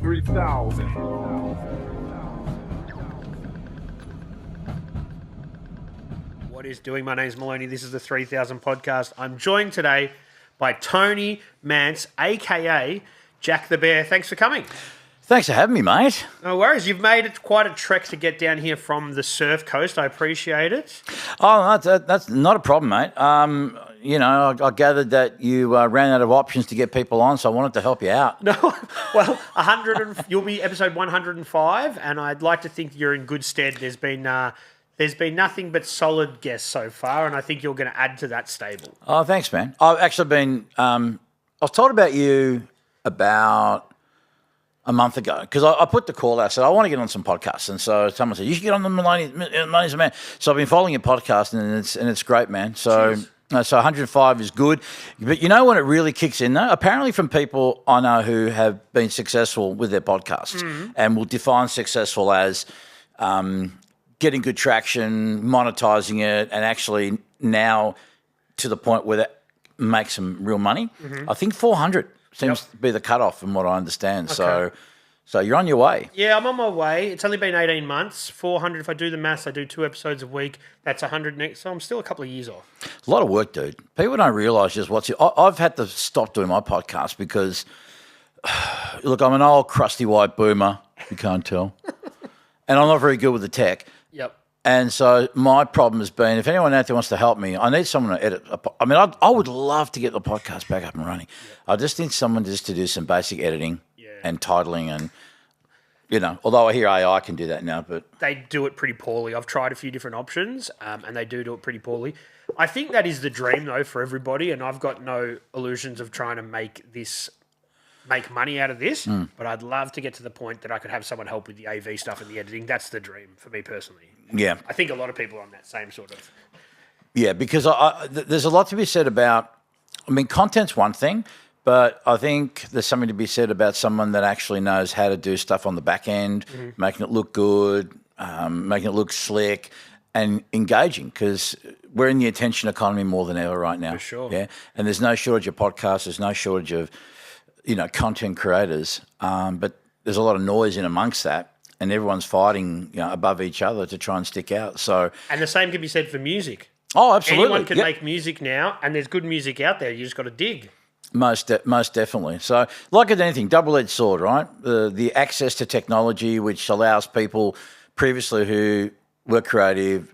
3000. What is doing? My name's Maloney. This is the 3000 podcast. I'm joined today by Tony Mantz, a.k.a. Jack the Bear. Thanks for coming. Thanks for having me, mate. No worries. You've made it quite a trek to get down here from the surf coast. I appreciate it. Oh, that's not a problem, mate. I gathered that you ran out of options to get people on, so I wanted to help you out. No, well, you'll be episode 105, and I'd like to think you're in good stead. There's been nothing but solid guests so far, and I think you're going to add to that stable. Oh, thanks, man. I've actually been. I was told about you about a month ago because I put the call out. I said I want to get on some podcasts, and so someone said you should get on the Maloney's man. So I've been following your podcast, and it's great, man. So. Cheers. So 105 is good. But you know when it really kicks in, though? Apparently from people I know who have been successful with their podcasts and will define successful as getting good traction, monetizing it, and actually now to the point where that makes some real money. Mm-hmm. I think 400 seems to be the cutoff from what I understand. Okay. So you're on your way. Yeah, I'm on my way. It's only been 18 months. 400, if I do the maths, I do 2 episodes a week. That's 100 next. So I'm still a couple of years off. A lot of work, dude. People don't realise just what's... I've had to stop doing my podcast because, look, I'm an old crusty white boomer. You can't tell. And I'm not very good with the tech. Yep. And so my problem has been, if anyone out there wants to help me, I need someone to edit. I would love to get the podcast back up and running. I just need someone just to do some basic editing and titling and, although I hear AI can do that now, but... They do it pretty poorly. I've tried a few different options and they do it pretty poorly. I think that is the dream, though, for everybody, and I've got no illusions of trying to make money out of this, but I'd love to get to the point that I could have someone help with the AV stuff and the editing. That's the dream for me personally. Yeah. I think a lot of people are on that same sort of... Yeah, because there's a lot to be said about... content's one thing, but I think there's something to be said about someone that actually knows how to do stuff on the back end, making it look good, making it look slick and engaging, because we're in the attention economy more than ever right now. For sure. Yeah, and there's no shortage of podcasts, there's no shortage of, content creators, but there's a lot of noise in amongst that, and everyone's fighting, above each other to try and stick out. So, and the same can be said for music. Oh, absolutely. Anyone can make music now, and there's good music out there. You just got to dig. Most definitely. So, like with anything, double-edged sword, right? The access to technology, which allows people previously who were creative,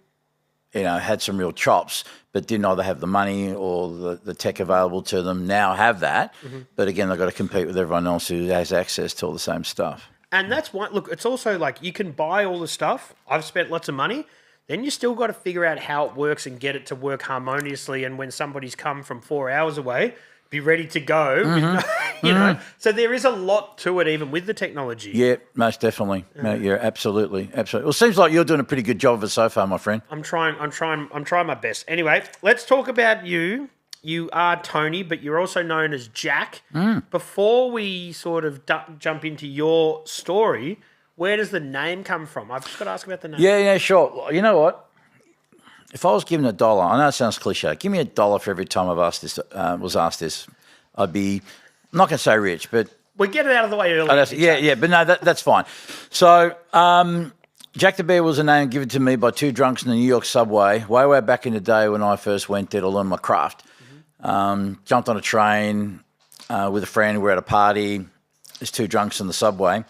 had some real chops, but didn't either have the money or the tech available to them, now have that. Mm-hmm. But again, they've got to compete with everyone else who has access to all the same stuff. And that's why, look, it's also like you can buy all the stuff. I've spent lots of money. Then you still got to figure out how it works and get it to work harmoniously. And when somebody's come from 4 hours away, be ready to go. Mm-hmm. So there is a lot to it, even with the technology. Yeah, most definitely. Yeah, absolutely. Well, it seems like you're doing a pretty good job of it so far, my friend. I'm trying my best. Anyway, let's talk about you. You are Tony, but you're also known as Jack. Before we sort of jump into your story, where does the name come from? I've just got to ask about the name. Yeah, sure. You know what? If I was given $1, I know it sounds cliche, give me $1 for every time I've asked this, was asked this, I'd be, I'm not going to say rich, but... We'll get it out of the way early. But no, that's fine. So, Jack the Bear was a name given to me by 2 drunks in the New York subway, way back in the day when I first went there to learn my craft. Jumped on a train with a friend, we're at a party, there's 2 drunks in the subway.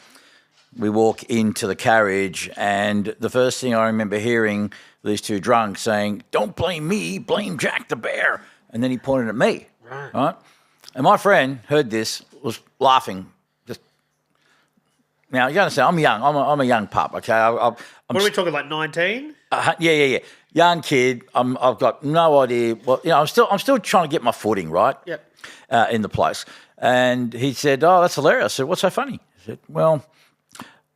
We walk into the carriage, and the first thing I remember hearing these 2 drunks saying, "Don't blame me, blame Jack the Bear." And then he pointed at me. Right? And my friend heard this, was laughing. Just now, you understand, I'm young. I'm a young pup, okay? What are we talking, like 19? Yeah. Young kid. I've got no idea. Well, I'm still trying to get my footing, right? Yep. In the place. And he said, "Oh, that's hilarious." I said, "What's so funny?" He said, "Well,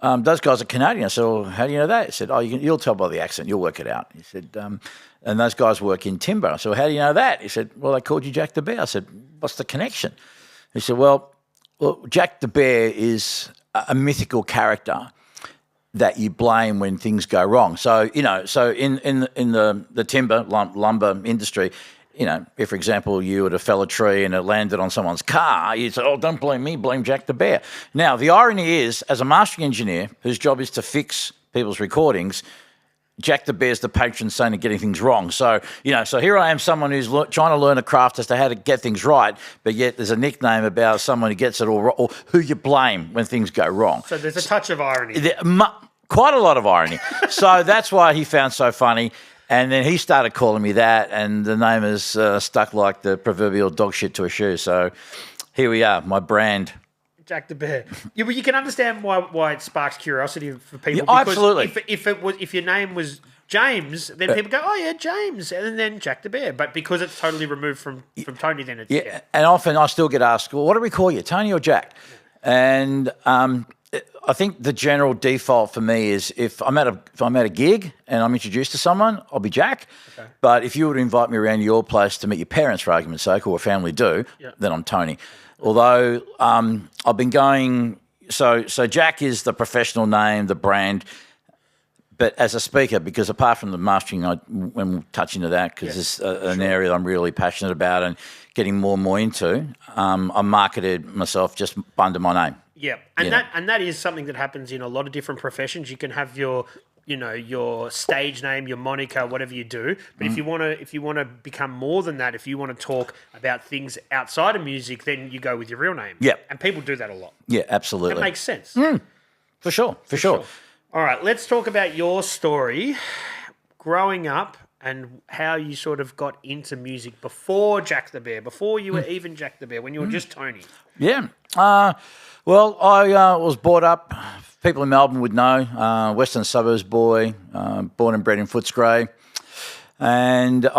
those guys are Canadian." I said, "Well, how do you know that?" He said, "Oh, you'll tell by the accent. You'll work it out." He said, "And those guys work in timber." I said, "Well, how do you know that?" He said, "Well, they called you Jack the Bear." I said, "What's the connection?" He said, well, Jack the Bear is a mythical character that you blame when things go wrong. So, in the timber, lumber industry, if, for example, you were to fell a tree and it landed on someone's car, you'd say, oh, don't blame me, blame Jack the Bear. Now, the irony is, as a mastering engineer whose job is to fix people's recordings, Jack the Bear's the patron saint of getting things wrong. So, so here I am, someone who's trying to learn a craft as to how to get things right, but yet there's a nickname about someone who gets it all wrong, or who you blame when things go wrong. So there's a touch of irony. Quite a lot of irony. So that's why he found so funny. And then he started calling me that, and the name is stuck like the proverbial dog shit to a shoe. So here we are, my brand. Jack the Bear. Yeah, well, you can understand why it sparks curiosity for people. Yeah, absolutely. If your name was James, then people go, oh yeah, James, and then Jack the Bear. But because it's totally removed from Tony, then it's And often I still get asked, well, what do we call you, Tony or Jack? And I think the general default for me is if I'm at a gig and I'm introduced to someone, I'll be Jack. Okay. But if you were to invite me around your place to meet your parents, for argument's sake, or a family do, then I'm Tony. Although I've been going, so Jack is the professional name, the brand, but as a speaker, because apart from the mastering, when we touch into that, because it's an area that I'm really passionate about and getting more and more into, I marketed myself just under my name. Yeah, and that is something that happens in a lot of different professions. You can have your stage name, your moniker, whatever you do. But if you want to become more than that, if you want to talk about things outside of music, then you go with your real name. Yeah, and people do that a lot. Yeah, absolutely. That makes sense. For sure. All right, let's talk about your story, growing up, and how you sort of got into music before Jack the Bear, before you were even Jack the Bear, when you were just Tony. Yeah. Well, I was brought up, people in Melbourne would know, western suburbs boy, born and bred in Footscray. And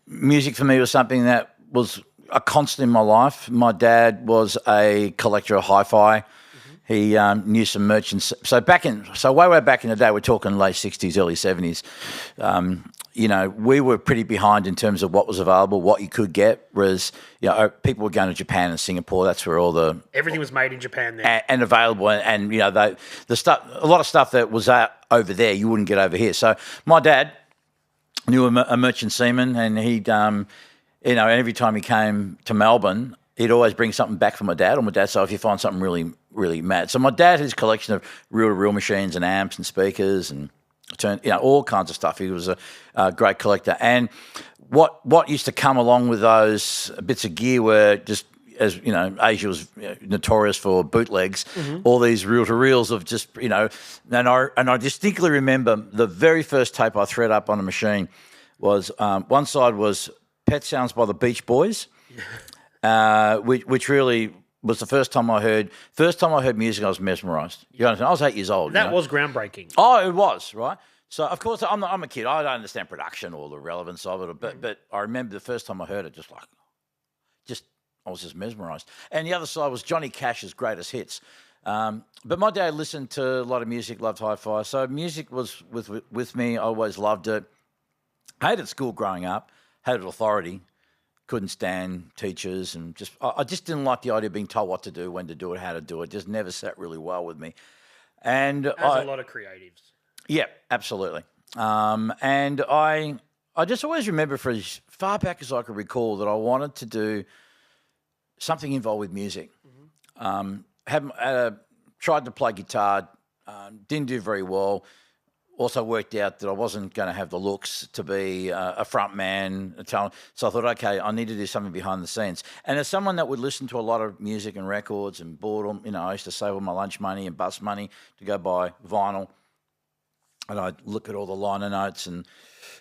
music for me was something that was a constant in my life. My dad was a collector of hi-fi. He knew some merchants. So way back in the day, we're talking late 60s, early 70s, we were pretty behind in terms of what was available, what you could get, whereas, people were going to Japan and Singapore. That's where everything was made in Japan then. And available. And the stuff, a lot of stuff that was out over there, you wouldn't get over here. So my dad knew a merchant seaman, and he'd, every time he came to Melbourne, he'd always bring something back for my dad, or my dad said, if you find something really, really mad. So my dad had his collection of reel-to-reel machines and amps and speakers and all kinds of stuff. He was a great collector. And what used to come along with those bits of gear were just, as Asia was notorious for bootlegs, all these reel-to-reels of just, and I distinctly remember the very first tape I thread up on a machine was, one side was Pet Sounds by the Beach Boys, which really was the first time I heard music. I was mesmerised. You understand? I was 8 years old. That was groundbreaking. Oh, it was, right? So of course I'm a kid. I don't understand production or the relevance of it, but I remember the first time I heard it, I was just mesmerised. And the other side was Johnny Cash's greatest hits. But my dad listened to a lot of music, loved hi-fi. So music was with me. I always loved it. Hated school growing up. Hated authority. Couldn't stand teachers, and I just didn't like the idea of being told what to do, when to do it, how to do it. Just never sat really well with me. And as a lot of creatives. Yeah, absolutely. And I just always remember, for as far back as I could recall, that I wanted to do something involved with music. Tried to play guitar, didn't do very well. Also worked out that I wasn't going to have the looks to be a front man, a talent. So I thought, okay, I need to do something behind the scenes. And as someone that would listen to a lot of music and records and boredom, I used to save all my lunch money and bus money to go buy vinyl. And I'd look at all the liner notes and,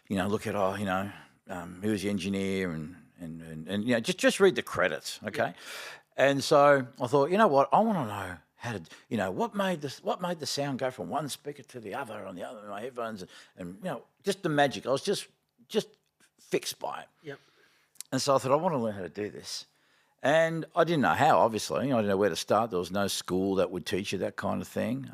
look at, who's the engineer and just read the credits, okay? Yeah. And so I thought, you know what, I want to know how to, what made the sound go from one speaker to the other on the other, my headphones, and just the magic. I was just fixed by it. Yep. And so I thought, I want to learn how to do this. And I didn't know how, obviously. I didn't know where to start. There was no school that would teach you that kind of thing.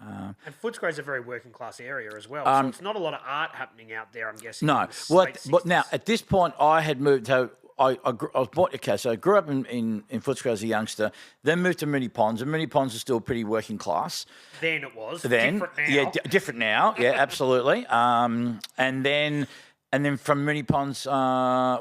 And Footscray is a very working class area as well. So it's not a lot of art happening out there, I'm guessing. No. But now, at this point, I had moved to... I was born, okay, so I grew up in Footscray as a youngster, then moved to Moonee Ponds, and Moonee Ponds is still pretty working class. Then it was. Then, different now. Yeah, different now, yeah, absolutely. And then and then from Moonee Ponds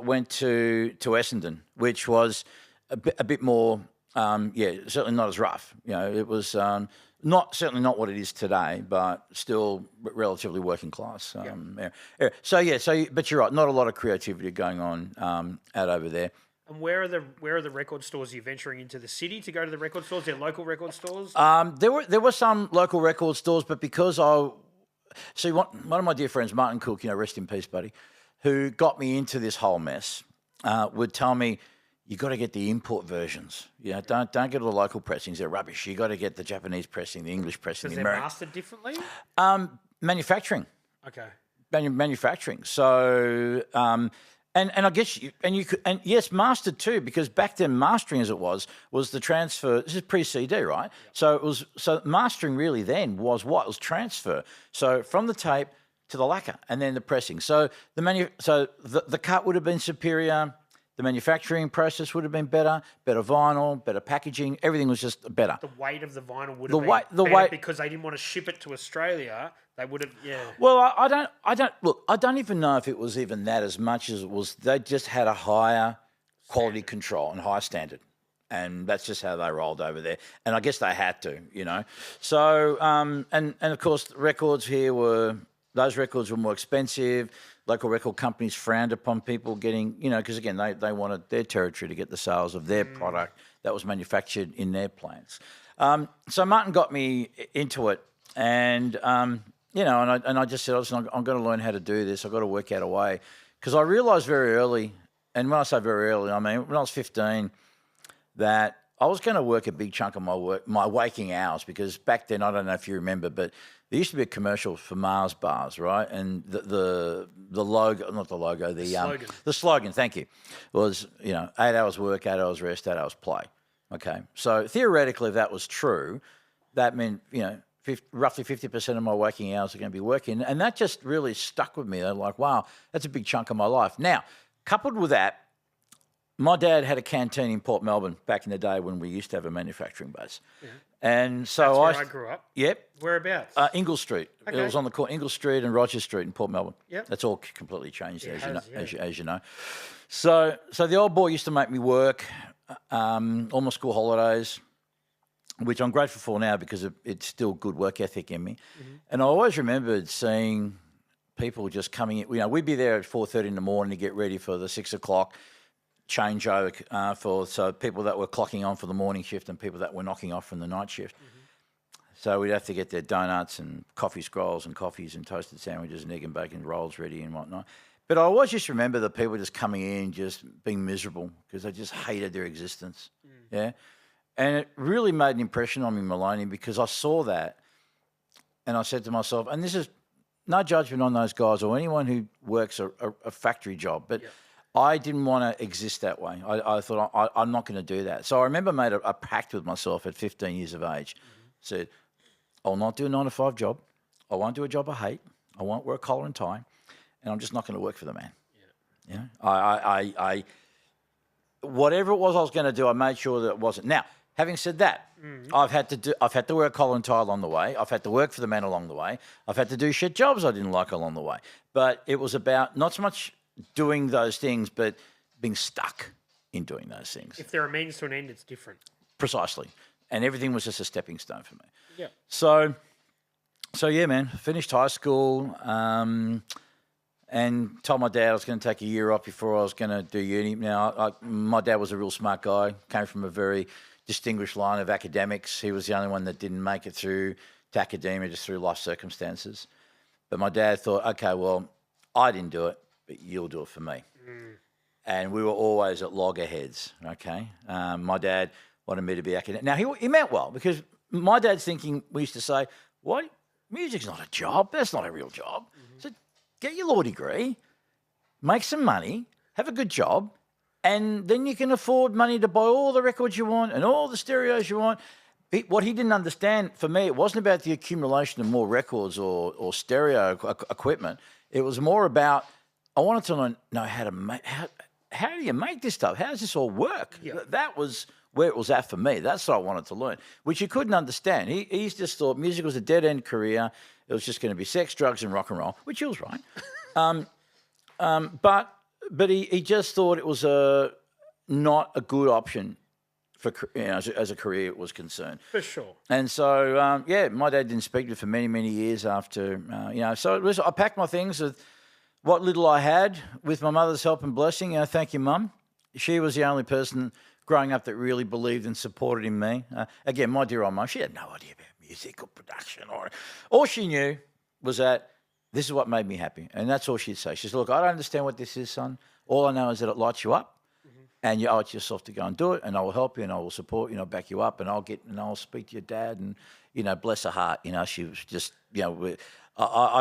went to Essendon, which was a bit more, certainly not as rough. It was certainly not what it is today, but still relatively working class. But you're right, not a lot of creativity going on out over there. And where are the record stores? Are you venturing into the city to go to the record stores? They're local record stores? There were some local record stores, but because one of my dear friends, Martin Cook, rest in peace, buddy, who got me into this whole mess, would tell me, you got to get the import versions. Don't get all the local pressings; they're rubbish. You got to get the Japanese pressing, the English pressing, Because the they're American. mastered differently? Manufacturing. Okay. Manufacturing. So, and I guess you could, and yes, mastered too, because back then mastering, as it was the transfer. This is pre-CD, right? Yep. So mastering really then was what? It was transfer. So from the tape to the lacquer, and then the pressing. So the cut would have been superior. The manufacturing process would have been better vinyl, better packaging. Everything was just better. The weight of the vinyl would have been better because they didn't want to ship it to Australia. They would have, Well, I don't even know if it was even that as much as it was. They just had a higher quality control and higher standard, and that's just how they rolled over there. And I guess they had to, So, and of course, the records here those records were more expensive. Local record companies frowned upon people getting, because again, they wanted their territory to get the sales of their product that was manufactured in their plants. So Martin got me into it, and I just said, listen, I'm going to learn how to do this. I've got to work out a way, because I realised very early, and when I say very early, I mean when I was 15, that I was going to work a big chunk of my waking hours, because back then, I don't know if you remember, but there used to be a commercial for Mars bars, right? And the logo, not the logo, the slogan, thank you, was 8 hours work, 8 hours rest, 8 hours play. Okay, so theoretically, if that was true, that meant roughly 50% of my waking hours are going to be working, and that just really stuck with me. They're like, wow, that's a big chunk of my life. Now, coupled with that, my dad had a canteen in Port Melbourne back in the day when we used to have a manufacturing base. Yeah. And so that's where I grew up? Yep. Whereabouts? Ingle Street. Okay. It was on the corner, Ingle Street and Rogers Street in Port Melbourne. Yep. That's all completely changed, as you know. So the old boy used to make me work all my school holidays, which I'm grateful for now because it's still good work ethic in me. Mm-hmm. And I always remembered seeing people just coming in. We'd be there at 4:30 in the morning to get ready for the 6 o'clock changeover so people that were clocking on for the morning shift and people that were knocking off from the night shift. Mm-hmm. So we'd have to get their donuts and coffee scrolls and coffees and toasted sandwiches and egg and bacon rolls ready and whatnot. But I always just remember the people just coming in just being miserable because they just hated their existence. Mm. Yeah. And it really made an impression on me, Maloney, because I saw that and I said to myself, and this is no judgment on those guys or anyone who works a factory job, but I didn't want to exist that way. I thought, I'm not going to do that. So I remember made a pact with myself at 15 years of age. Mm-hmm. Said, I'll not do a 9-to-5 job. I won't do a job I hate. I won't wear a collar and tie. And I'm just not going to work for the man. Yeah. I whatever it was I was going to do, I made sure that it wasn't. Now, having said that, I've had to wear a collar and tie along the way. I've had to work for the man along the way. I've had to do shit jobs I didn't like along the way. But it was about not so much doing those things, but being stuck in doing those things. If there are means to an end, it's different. Precisely. And everything was just a stepping stone for me. Yeah. So yeah, man, finished high school and told my dad I was going to take a year off before I was going to do uni. Now, my dad was a real smart guy, came from a very distinguished line of academics. He was the only one that didn't make it through to academia just through life circumstances. But my dad thought, okay, well, I didn't do it, but you'll do it for me. Mm. And we were always at loggerheads, okay? My dad wanted me to be academic. Now, he meant well, because my dad's thinking, we used to say, what? Music's not a job. That's not a real job. Mm-hmm. So get your law degree, make some money, have a good job, and then you can afford money to buy all the records you want and all the stereos you want. What he didn't understand, for me, it wasn't about the accumulation of more records or stereo equipment. It was more about, I wanted to know how to make, how do you make this stuff? How does this all work? Yeah. That was where it was at for me. That's what I wanted to learn, which he couldn't understand. He just thought music was a dead-end career. It was just going to be sex, drugs, and rock and roll, which he was right. But he just thought it was not a good option for as a career was concerned. For sure. And so my dad didn't speak to me for many, many years after So it was, I packed my things with what little I had, with my mother's help and blessing. Thank you, Mum. She was the only person growing up that really believed and supported in me. Again, my dear old mum, she had no idea about music or production, or all she knew was that this is what made me happy, and that's all she'd say. She said, "Look, I don't understand what this is, son. All I know is that it lights you up, and you owe it to yourself to go and do it, and I will help you, and I will support you, and I'll back you up, and I'll speak to your dad, and bless her heart. She was just, I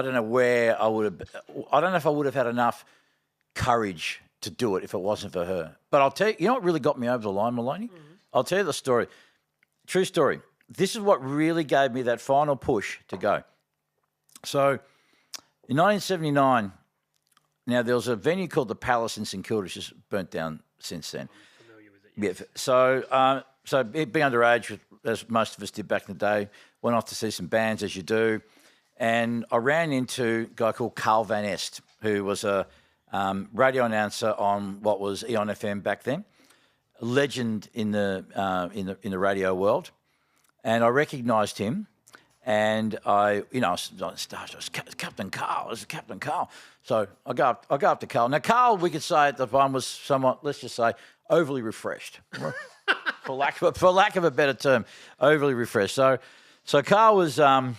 don't know where I would have. I don't know if I would have had enough courage to do it if it wasn't for her. But I'll tell you, what really got me over the line, Maloney? I'll tell you the story. True story. This is what really gave me that final push to go. So in 1979, now there was a venue called the Palace in St Kilda, which has burnt down since then. I'm familiar with it. Yeah. So being underage, as most of us did back in the day, went off to see some bands, as you do, and I ran into a guy called Carl Van Est, who was a radio announcer on what was Eon FM back then, a legend in the radio world, and I recognised him, and I was Captain Carl. This is Captain Carl. So I go up to Carl. Now Carl, we could say at the time, was somewhat, let's just say, overly refreshed, for lack of a better term, overly refreshed. So Carl was, Carl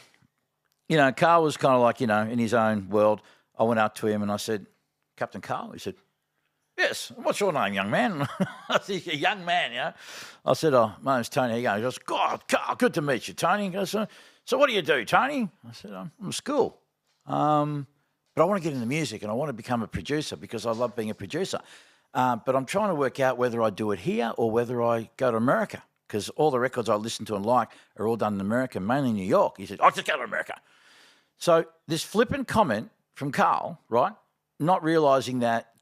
was kind of like, in his own world. I went up to him and I said, "Captain Carl?" He said, "Yes. What's your name, young man?" I said, "A young man, I said, "Oh, my name's Tony." He goes, "God, Carl, good to meet you, Tony." He goes, "So what do you do, Tony?" I said, "I'm in school. But I want to get into music and I want to become a producer because I love being a producer. But I'm trying to work out whether I do it here or whether I go to America because all the records I listen to and like are all done in America, mainly New York." He said, "I'll just go to America." So this flippant comment from Carl, right? Not realising that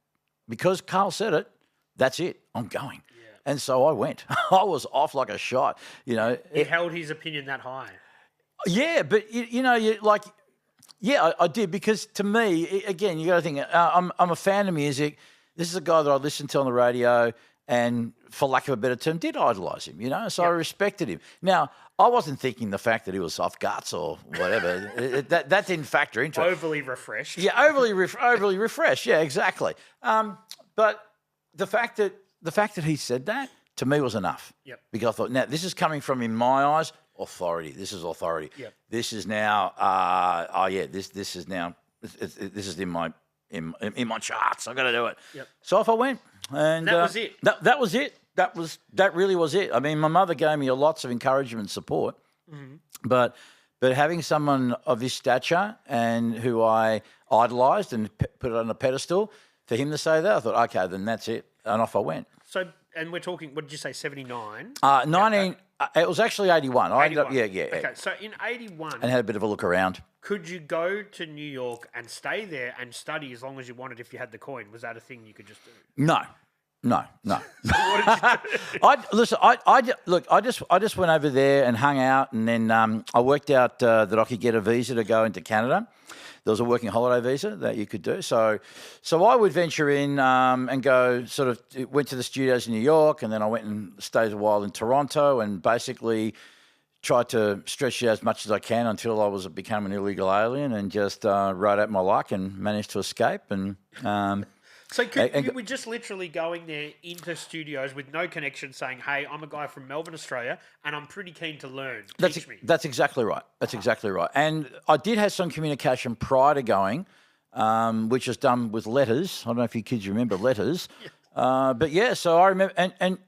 because Carl said it, that's it, I'm going. Yeah. And so I went. I was off like a shot, He held his opinion that high. Yeah, but, I did because to me, again, you got to think, I'm a fan of music. This is a guy that I listened to on the radio and, for lack of a better term, did idolise him, so I respected him. Now, I wasn't thinking the fact that he was soft guts or whatever. that didn't factor into it. Overly refreshed. Yeah, overly refreshed. Yeah, exactly. But the fact that he said that to me was enough. Yep. Because I thought, now this is coming from, in my eyes, authority. This is authority. Yep. This is now. This is now. This is in my charts. I got to do it. Yep. So off I went, and that was it. That was it. That really was it. I mean, my mother gave me lots of encouragement and support, but having someone of his stature and who I idolised and put it on a pedestal, for him to say that, I thought, okay, then that's it, and off I went. So, and we're talking, what did you say, 79? 19. It was actually 81. I ended up, yeah. Okay, so in 81, and had a bit of a look around. Could you go to New York and stay there and study as long as you wanted if you had the coin? Was that a thing you could just do? No. So what did you do? I just went over there and hung out, and then I worked out that I could get a visa to go into Canada. There was a working holiday visa that you could do. So I would venture in and go, went to the studios in New York, and then I went and stayed a while in Toronto and basically tried to stretch it as much as I can until I became an illegal alien and just rode out my luck and managed to escape. And so you were just literally going there into studios with no connection saying, "Hey, I'm a guy from Melbourne, Australia, and I'm pretty keen to learn. Teach me." That's exactly right. Exactly right. And I did have some communication prior to going, which was done with letters. I don't know if you kids remember letters. But yeah, so I remember, and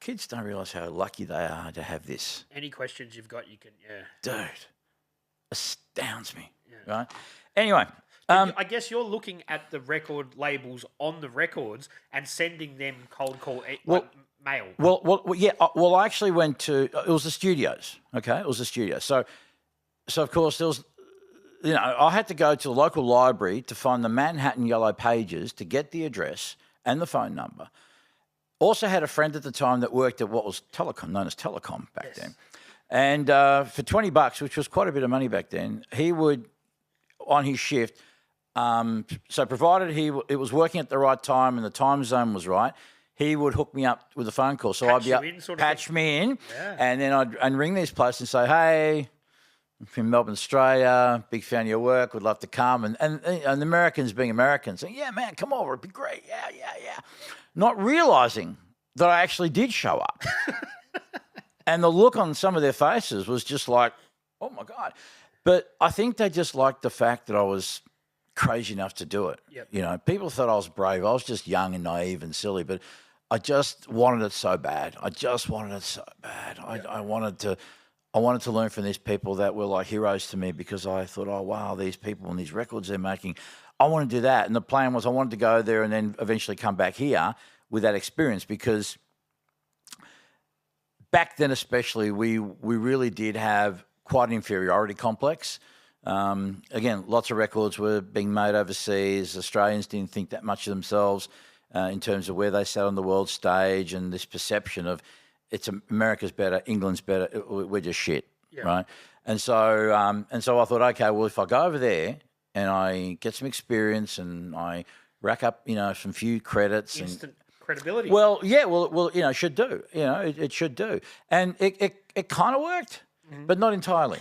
kids don't realise how lucky they are to have this. Any questions you've got, you can, Dude, astounds me, right? Anyway. I guess you're looking at the record labels on the records and sending them cold call mail. Well, I actually went to, it was the studios, okay? It was the studios. So of course, there was, I had to go to the local library to find the Manhattan Yellow Pages to get the address and the phone number. Also had a friend at the time that worked at what was known as Telecom back then. And for $20, which was quite a bit of money back then, he would, on his shift, So provided it was working at the right time and the time zone was right, he would hook me up with a phone call. So Patch I'd be you in, sort of patch thing. me in, Yeah. and then I'd ring these places and say, hey, I'm from Melbourne, Australia, big fan of your work, would love to come. And the Americans being Americans, saying, yeah, man, come over, it'd be great. Yeah. Not realising that I actually did show up. And the look on some of their faces was just like, oh, my God. But I think they just liked the fact that I was crazy enough to do it. Yep. You know, people thought I was brave. I was just young and naive and silly, but I just wanted it so bad. I wanted to learn from these people that were like heroes to me, because I thought, oh, wow, these people and these records they're making, I want to do that. And the plan was I wanted to go there and then eventually come back here with that experience, because back then especially we really did have quite an inferiority complex. Again, lots of records were being made overseas. Australians didn't think that much of themselves in terms of where they sat on the world stage, and this perception of America's better, England's better, we're just shit, right? And so I thought, okay, well, if I go over there and I get some experience and I rack up, some few credits, Instant credibility. Well, it should do. It should do, and it kind of worked, but not entirely.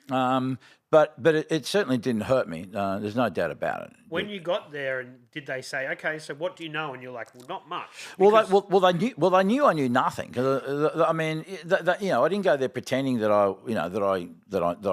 But it certainly didn't hurt me. There's no doubt about it. When you got there, and did they say, okay, so what do you know? And you're like, well, not much. They knew I knew nothing. 'Cause, I mean, I didn't go there pretending that I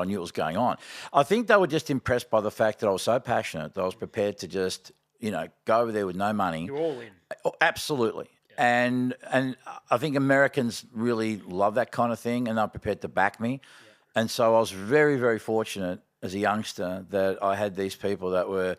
knew what was going on. I think they were just impressed by the fact that I was so passionate that I was prepared to just go over there with no money. You're all in. Oh, absolutely. Yeah. And I think Americans really love that kind of thing, and they're prepared to back me. Yeah. And so I was very, very fortunate as a youngster that I had these people that were,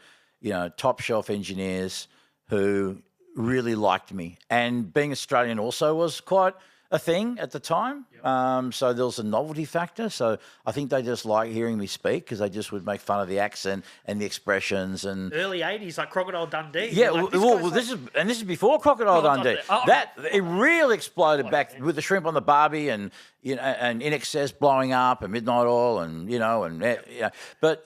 top shelf engineers who really liked me. And being Australian also was quite a thing at the time. Yep. So there was a novelty factor. So I think they just liked hearing me speak, because they just would make fun of the accent and the expressions. And early 80s, like Crocodile Dundee. Yeah, like, this is before Crocodile Dundee. It really exploded back with the shrimp on the Barbie and and In Excess blowing up and Midnight Oil and but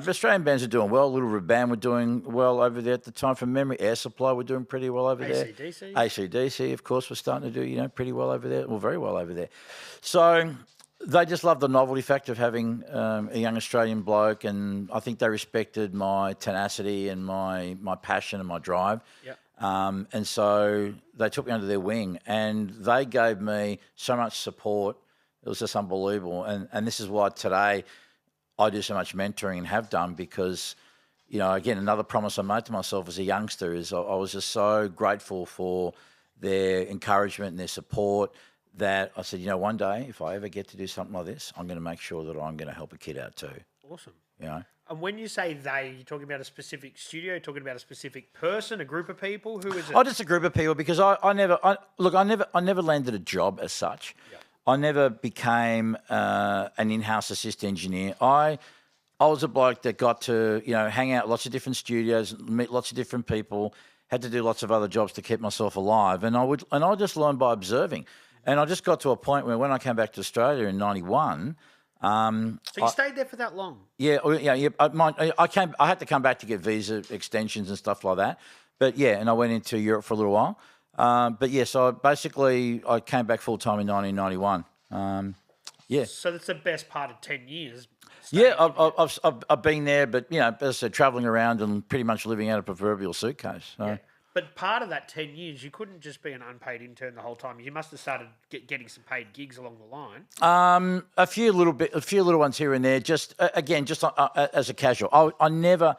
Australian bands are doing well. Little Red Band were doing well over there at the time. From memory, Air Supply were doing pretty well over there. AC/DC, of course, was starting to do pretty well over there. Well, very well over there. So they just loved the novelty factor of having a young Australian bloke, and I think they respected my tenacity and my passion and my drive. Yep. And so they took me under their wing, and they gave me so much support. It was just unbelievable. And this is why today I do so much mentoring and have done, because, again, another promise I made to myself as a youngster is I was just so grateful for their encouragement and their support, that I said, one day if I ever get to do something like this, I'm going to make sure that I'm going to help a kid out too. Awesome. And when you say they, you're talking about a specific studio, you're talking about a specific person, a group of people? Who is it? Oh, just a group of people, because I never landed a job as such. Yep. I never became an in-house assist engineer. I was a bloke that got to hang out at lots of different studios, meet lots of different people, had to do lots of other jobs to keep myself alive, and I just learned by observing. And I just got to a point where when I came back to Australia in '91. So you stayed there for that long? Yeah. I had to come back to get visa extensions and stuff like that. But and I went into Europe for a little while. So basically I came back full time in 1991. So that's the best part of 10 years. Yeah, I've been there, but as I said, travelling around and pretty much living out of a proverbial suitcase. So. Yeah. But part of that 10 years, you couldn't just be an unpaid intern the whole time. You must have started getting some paid gigs along the line. A few little ones here and there. Just as a casual. I never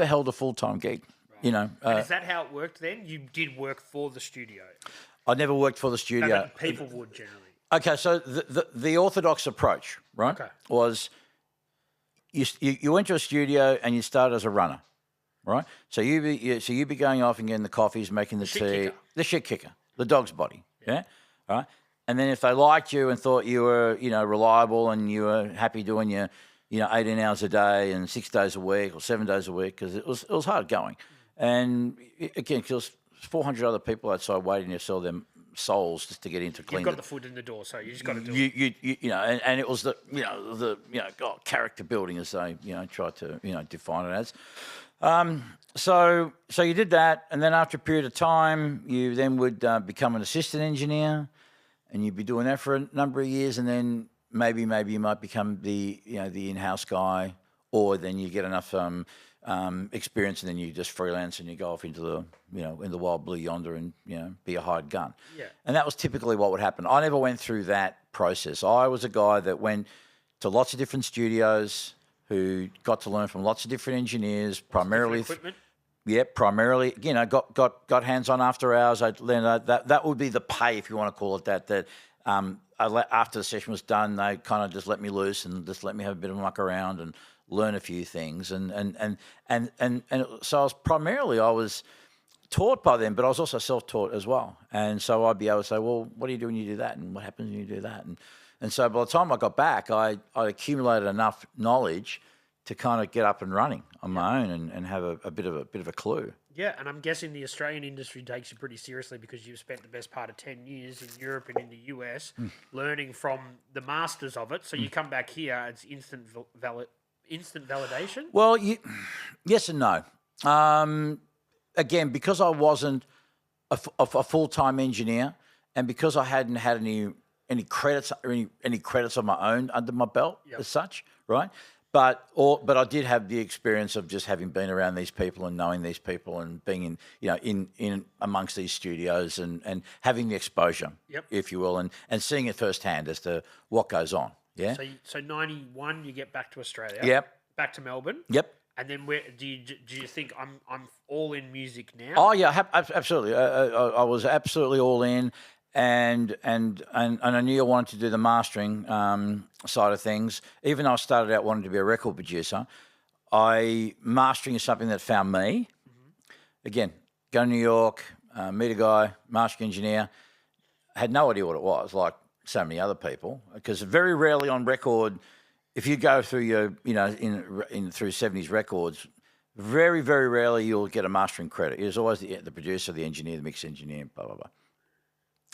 held a full-time gig. Right. And is that how it worked then? You did work for the studio. I never worked for the studio. No, people would generally. Okay, so the orthodox approach, right, was you went to a studio and you started as a runner. Right, so you be going off and getting the coffees, making the tea, the shit kicker, the dog's body, yeah, right. And then if they liked you and thought you were, reliable and you were happy doing your, 18 hours a day and 6 days a week or 7 days a week, because it was hard going, and again, because 400 other people outside waiting to sell them souls just to get into clean. You've got the foot in the door, so you just got to do it. You know, and it was the character building as they tried to define it as. So you did that, and then after a period of time, you then would become an assistant engineer, and you'd be doing that for a number of years, and then maybe you might become the in-house guy, or then you get enough experience, and then you just freelance and you go off into the in the wild blue yonder and be a hired gun. Yeah. And that was typically what would happen. I never went through that process. I was a guy that went to lots of different studios, who got to learn from lots of different engineers, primarily equipment. Primarily, got hands on after hours. I learned that would be the pay, if you want to call it that. That after the session was done, they kind of just let me loose and just let me have a bit of a muck around and learn a few things. And so I was taught by them, but I was also self-taught as well. And so I'd be able to say, well, what do you do when you do that, and what happens when you do that? And so by the time I got back, I accumulated enough knowledge to kind of get up and running on my own and have a bit of a clue. Yeah, and I'm guessing the Australian industry takes you pretty seriously because you've spent the best part of 10 years in Europe and in the US learning from the masters of it. So you come back here, it's instant validation? Well, yes and no. Again, because I wasn't a full-time engineer, and because I hadn't had any credits of my own under my belt as such, right? But I did have the experience of just having been around these people and knowing these people and being in amongst these studios and having the exposure, if you will, and seeing it firsthand as to what goes on. Yeah. So 91, you get back to Australia. Yep. Back to Melbourne. Yep. And then where do you think I'm all in music now? Oh yeah, absolutely. I was absolutely all in. And I knew I wanted to do the mastering side of things. Even though I started out wanting to be a record producer, mastering is something that found me. Mm-hmm. Again, go to New York, meet a guy, mastering engineer. Had no idea what it was, like so many other people, because very rarely on record, if you go through your through 70s records, very very rarely you'll get a mastering credit. It was always the producer, the engineer, the mix engineer, blah blah blah.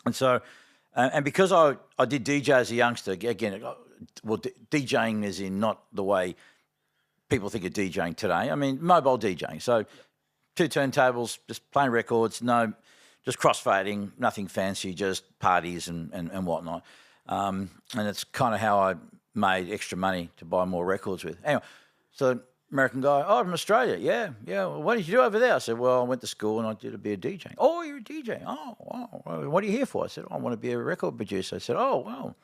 And so, and because I did DJ as a youngster, again, DJing is in not the way people think of DJing today. I mean, mobile DJing. So 2 turntables, just playing records, just crossfading, nothing fancy, just parties and whatnot. And it's kind of how I made extra money to buy more records with. Anyway, so American guy, from Australia, yeah. Well, what did you do over there? I said, well, I went to school and I did a bit of DJing. Oh, you're a DJ. Oh, wow. What are you here for? I said, I want to be a record producer. I said, oh, wow.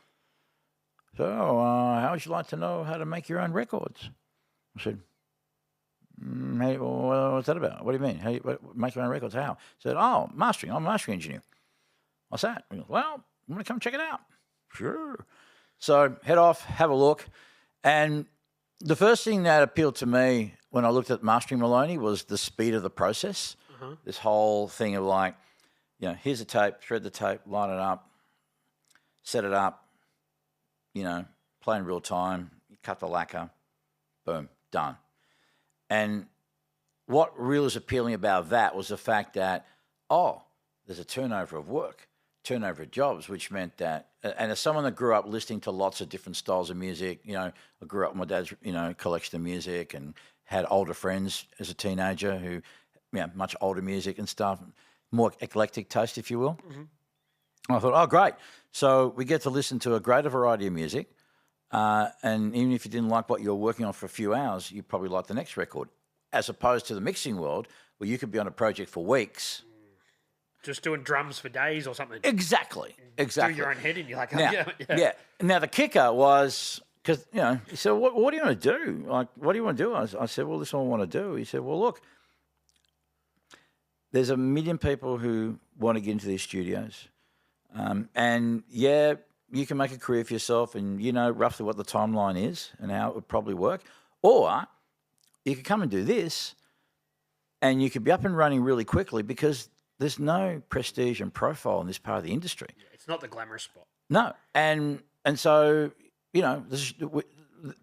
So how would you like to know how to make your own records? I said, hey, well, what's that about? What do you mean? Make your own records? How? I said, mastering. I'm a mastering engineer. What's that? He goes, well, I'm going to come check it out. Sure. So head off, have a look, and the first thing that appealed to me when I looked at mastering Maloney was the speed of the process. Uh-huh. This whole thing of like, here's a tape, thread the tape, line it up, set it up, play in real time, you cut the lacquer, boom, done. And what really was appealing about that was the fact that, there's a turnover of work, turnover of jobs, which meant that, and as someone that grew up listening to lots of different styles of music, I grew up with my dad's, collection of music and had older friends as a teenager who, much older music and stuff, more eclectic taste, if you will. Mm-hmm. I thought, great. So we get to listen to a greater variety of music, and even if you didn't like what you were working on for a few hours, you probably like the next record, as opposed to the mixing world where you could be on a project for weeks. Just doing drums for days or something. Exactly. Do your own head and you're like, yeah. Now, the kicker was, because, he said, what do you want to do? Like, what do you want to do? I said, well, this is what I want to do. He said, well, look, there's 1 million people who want to get into these studios. And, you can make a career for yourself and you know roughly what the timeline is and how it would probably work. Or you could come and do this and you could be up and running really quickly because there's no prestige and profile in this part of the industry. Yeah, it's not the glamorous spot. No. And so,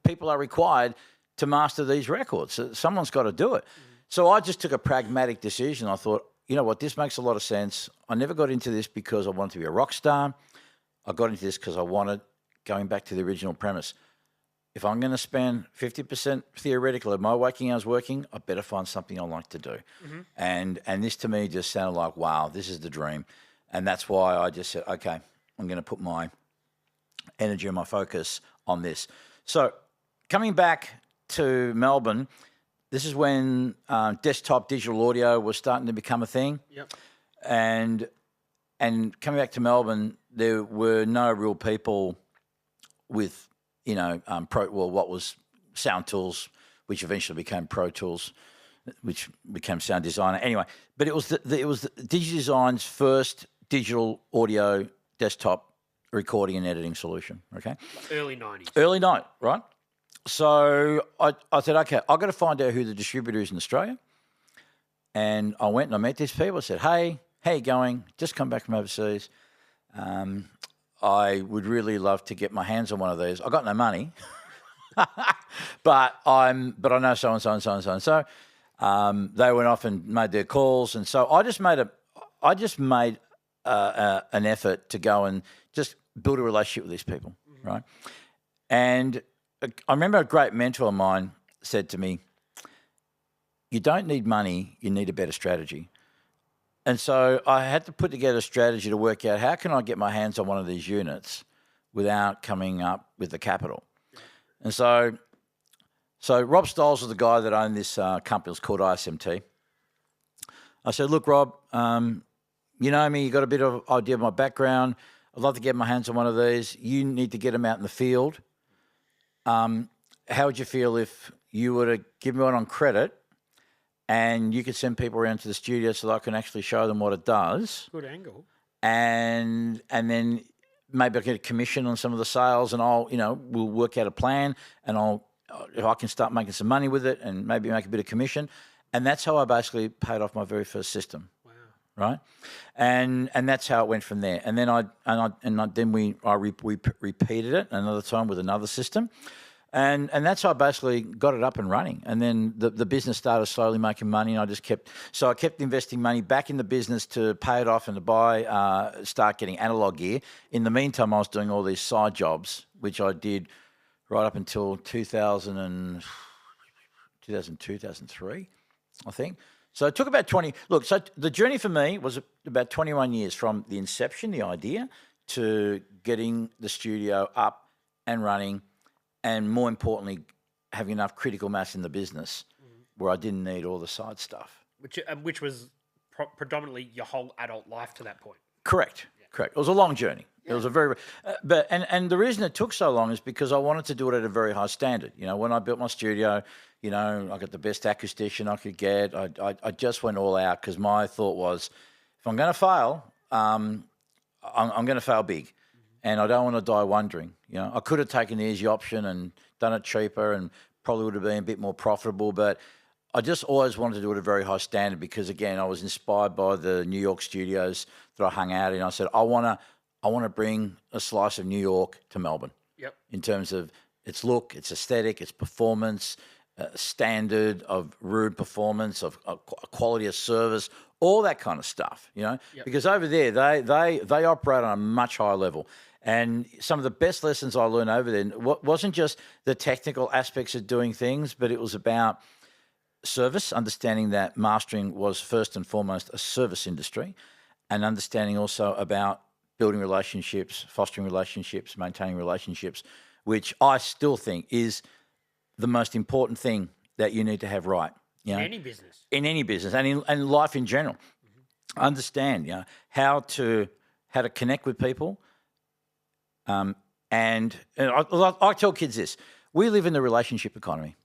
people are required to master these records. So someone's got to do it. Mm. So I just took a pragmatic decision. I thought, you know what, this makes a lot of sense. I never got into this because I wanted to be a rock star. I got into this because I wanted, going back to the original premise, if I'm going to spend 50% theoretical of my waking hours working, I better find something I like to do. And this to me just sounded like, wow, this is the dream. And that's why I just said, okay, I'm going to put my energy and my focus on this. So coming back to Melbourne, this is when desktop digital audio was starting to become a thing. Yep. And coming back to Melbourne, there were no real people with, what was Sound Tools, which eventually became Pro Tools, which became Sound Designer. Anyway, but it was DigiDesign's first digital audio desktop recording and editing solution. Okay, early 90s. Early 90s, right? So I said, okay, I've got to find out who the distributor is in Australia. And I went and I met these people. I said, hey, how you going? Just come back from overseas. I would really love to get my hands on one of these. I got no money, but I know so and so and so and so and so. They went off and made their calls, and so I just made an effort to go and just build a relationship with these people, right? And I remember a great mentor of mine said to me, "You don't need money; you need a better strategy." And so I had to put together a strategy to work out how can I get my hands on one of these units without coming up with the capital. And so Rob Stoles was the guy that owned this company. It was called ISMT. I said, look, Rob, you know me. You got a bit of idea of my background. I'd love to get my hands on one of these. You need to get them out in the field. How would you feel if you were to give me one on credit and you could send people around to the studio so that I can actually show them what it does? Good angle. And then maybe I'll get a commission on some of the sales, and we'll work out a plan, and if I can start making some money with it and maybe make a bit of commission. And that's how I basically paid off my very first system. Wow. Right? And that's how it went from there. And then we repeated it another time with another system. And that's how I basically got it up and running. And then the business started slowly making money, and I kept investing money back in the business to pay it off and to start getting analog gear. In the meantime, I was doing all these side jobs, which I did right up until 2002, 2003, I think. So it took about 20. Look, so the journey for me was about 21 years from the inception, the idea, to getting the studio up and running, and more importantly, having enough critical mass in the business where I didn't need all the side stuff. Which was predominantly your whole adult life to that point. Correct. Correct. It was a long journey. Yeah. It was a very, and the reason it took so long is because I wanted to do it at a very high standard. When I built my studio, I got the best acoustician I could get. I just went all out because my thought was, if I'm going to fail, I'm going to fail big. And I don't want to die wondering. I could have taken the easy option and done it cheaper and probably would have been a bit more profitable, but I just always wanted to do it at a very high standard because, again, I was inspired by the New York studios that I hung out in. I said, I want to bring a slice of New York to Melbourne. Yep. In terms of its look, its aesthetic, its performance, standard of rude performance, of quality of service, all that kind of stuff, Yep. Because over there, they operate on a much higher level. And some of the best lessons I learned over there wasn't just the technical aspects of doing things, but it was about service, understanding that mastering was first and foremost a service industry, and understanding also about building relationships, fostering relationships, maintaining relationships, which I still think is the most important thing that you need to have right. In any business. In any business and in life in general. Understand, how to connect with people. And I tell kids this: we live in the relationship economy,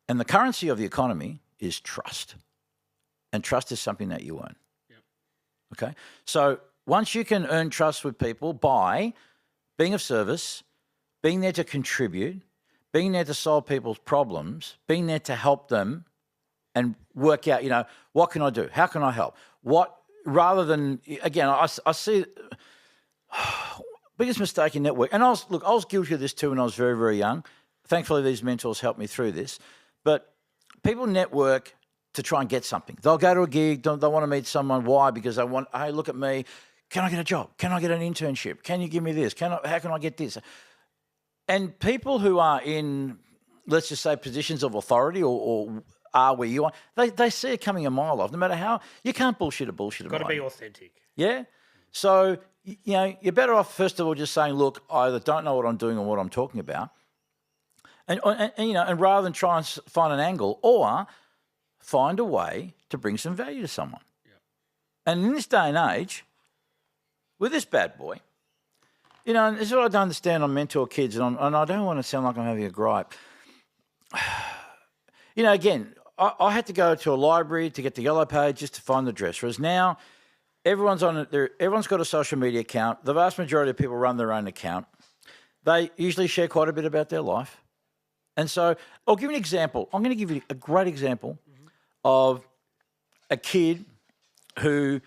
and the currency of the economy is trust, and trust is something that you earn. Yep. Okay, so once you can earn trust with people by being of service, being there to contribute, being there to solve people's problems, being there to help them, and work out, what can I do? How can I help? Rather than, again, I see. Biggest mistake in network, and I was guilty of this too when I was very, very young. Thankfully, these mentors helped me through this. But people network to try and get something. They'll go to a gig, they want to meet someone. Why? Because they want, hey, look at me. Can I get a job? Can I get an internship? Can you give me this? How can I get this? And people who are in, let's just say, positions of authority or are where you are, they see it coming a mile off. No matter how, you can't bullshit a bullshit. Got to be authentic. Yeah. So, you're better off, first of all, just saying, look, I either don't know what I'm doing or what I'm talking about. And rather than try and find an angle, or find a way to bring some value to someone. Yeah. And in this day and age, with this bad boy, and this is what I don't understand on mentor kids, and I don't want to sound like I'm having a gripe. Again, I had to go to a library to get the yellow page just to find the dress. Whereas now, everyone's got a social media account. The vast majority of people run their own account. They usually share quite a bit about their life. And so I'll give you an example. I'm going to give you a great example of a kid who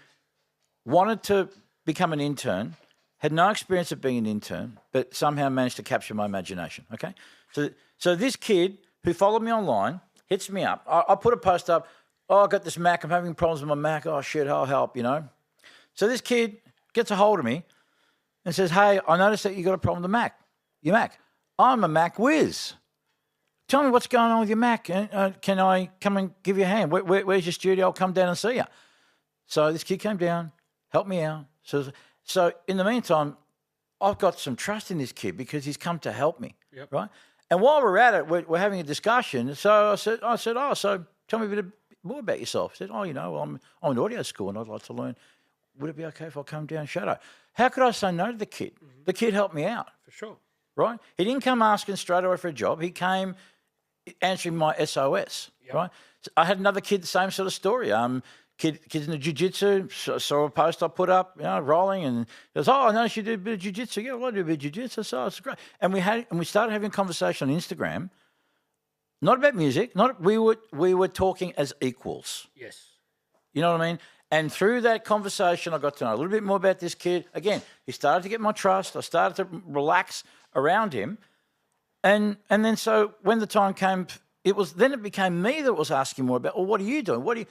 wanted to become an intern, had no experience of being an intern, but somehow managed to capture my imagination, okay? So this kid who followed me online hits me up. I put a post up, I got this Mac, I'm having problems with my Mac, oh shit, I'll help, So this kid gets a hold of me and says, hey, I noticed that you got a problem with your Mac. I'm a Mac whiz. Tell me what's going on with your Mac. Can I come and give you a hand? Where's your studio? I'll come down and see you. So this kid came down, helped me out. So in the meantime, I've got some trust in this kid because he's come to help me, right? And while we're at it, we're having a discussion. So I said, oh, so tell me a bit more about yourself. I said, oh, I'm in audio school and I'd like to learn. Would it be okay if I come down and shadow? How could I say no to the kid? Mm-hmm. The kid helped me out. For sure. Right? He didn't come asking straight away for a job. He came answering my SOS, right? So I had another kid, the same sort of story. Kids in the jiu-jitsu, saw a post I put up, rolling, and he goes, oh, I noticed you do a bit of jiu-jitsu. Yeah, well, I do a bit of jiu-jitsu, so it's great. And we started having a conversation on Instagram, not about music, we were talking as equals. Yes. You know what I mean? And through that conversation, I got to know a little bit more about this kid. Again, he started to get my trust. I started to relax around him. And then so when the time came, it became me that was asking more about, well, what are you doing?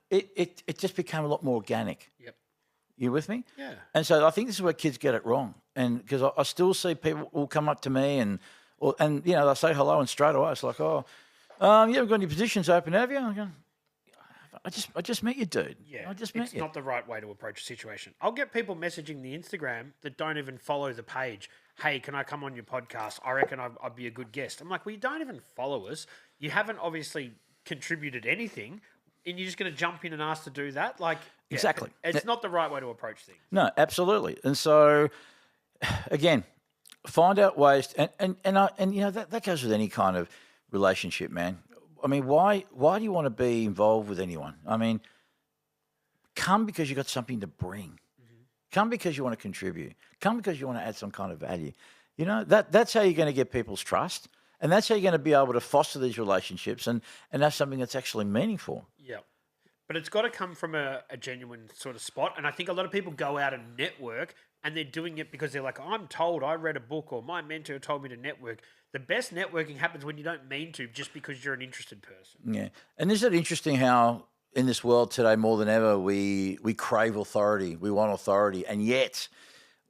It just became a lot more organic. Yep. You with me? Yeah. And so I think this is where kids get it wrong. And because I still see people will come up to me and they'll say hello and straight away it's like, oh, you haven't got any positions open, have you? I go, I just met you, dude. Yeah, I just met you. It's not the right way to approach a situation. I'll get people messaging the Instagram that don't even follow the page. Hey, can I come on your podcast? I reckon I'd be a good guest. I'm like, well, you don't even follow us. You haven't obviously contributed anything, and you're just going to jump in and ask to do that? Like, exactly. It's not the right way to approach things. No, absolutely. And so, again, find out ways, and that goes with any kind of relationship, man. I mean, why do you want to be involved with anyone? I mean, come because you got something to bring. Mm-hmm. Come because you want to contribute. Come because you want to add some kind of value. That's how you're going to get people's trust, and that's how you're going to be able to foster these relationships and have something that's actually meaningful. Yeah. But it's got to come from a genuine sort of spot. And I think a lot of people go out and network and they're doing it because they're like, I'm told, I read a book, or my mentor told me to network. The best networking happens when you don't mean to, just because you're an interested person. Yeah. And isn't it interesting how in this world today, more than ever, we crave authority. We want authority. And yet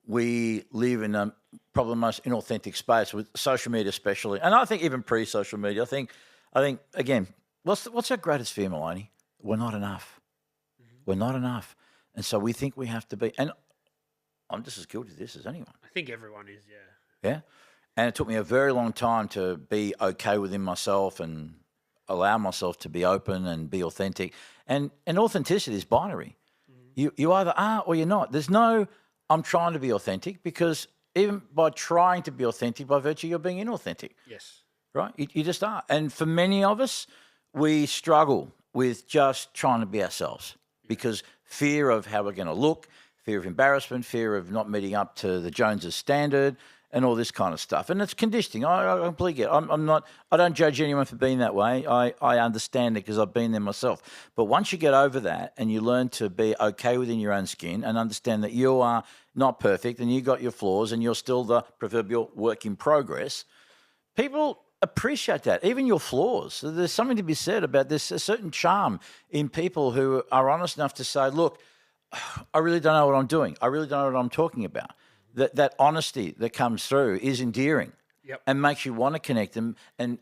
we live in probably the most inauthentic space with social media especially. And I think even pre-social media, I think again, what's our greatest fear, Maloney? We're not enough. Mm-hmm. We're not enough. And so we think we have to be. And I'm just as guilty of this as anyone. I think everyone is, yeah. Yeah. And it took me a very long time to be okay within myself and allow myself to be open and be authentic. And authenticity is binary. Mm-hmm. You either are or you're not. There's no, I'm trying to be authentic, because even by trying to be authentic, by virtue, you're being inauthentic. Yes. Right? You just are. And for many of us, we struggle with just trying to be ourselves because fear of how we're going to look, fear of embarrassment, fear of not meeting up to the Joneses standard, and all this kind of stuff. And it's conditioning. I completely get it. I don't judge anyone for being that way. I understand it because I've been there myself. But once you get over that and you learn to be okay within your own skin and understand that you are not perfect and you got your flaws and you're still the proverbial work in progress, people appreciate that. Even your flaws. There's something to be said about this. A certain charm in people who are honest enough to say, look, I really don't know what I'm doing. I really don't know what I'm talking about. That honesty that comes through is endearing. Yep. And makes you want to connect them, and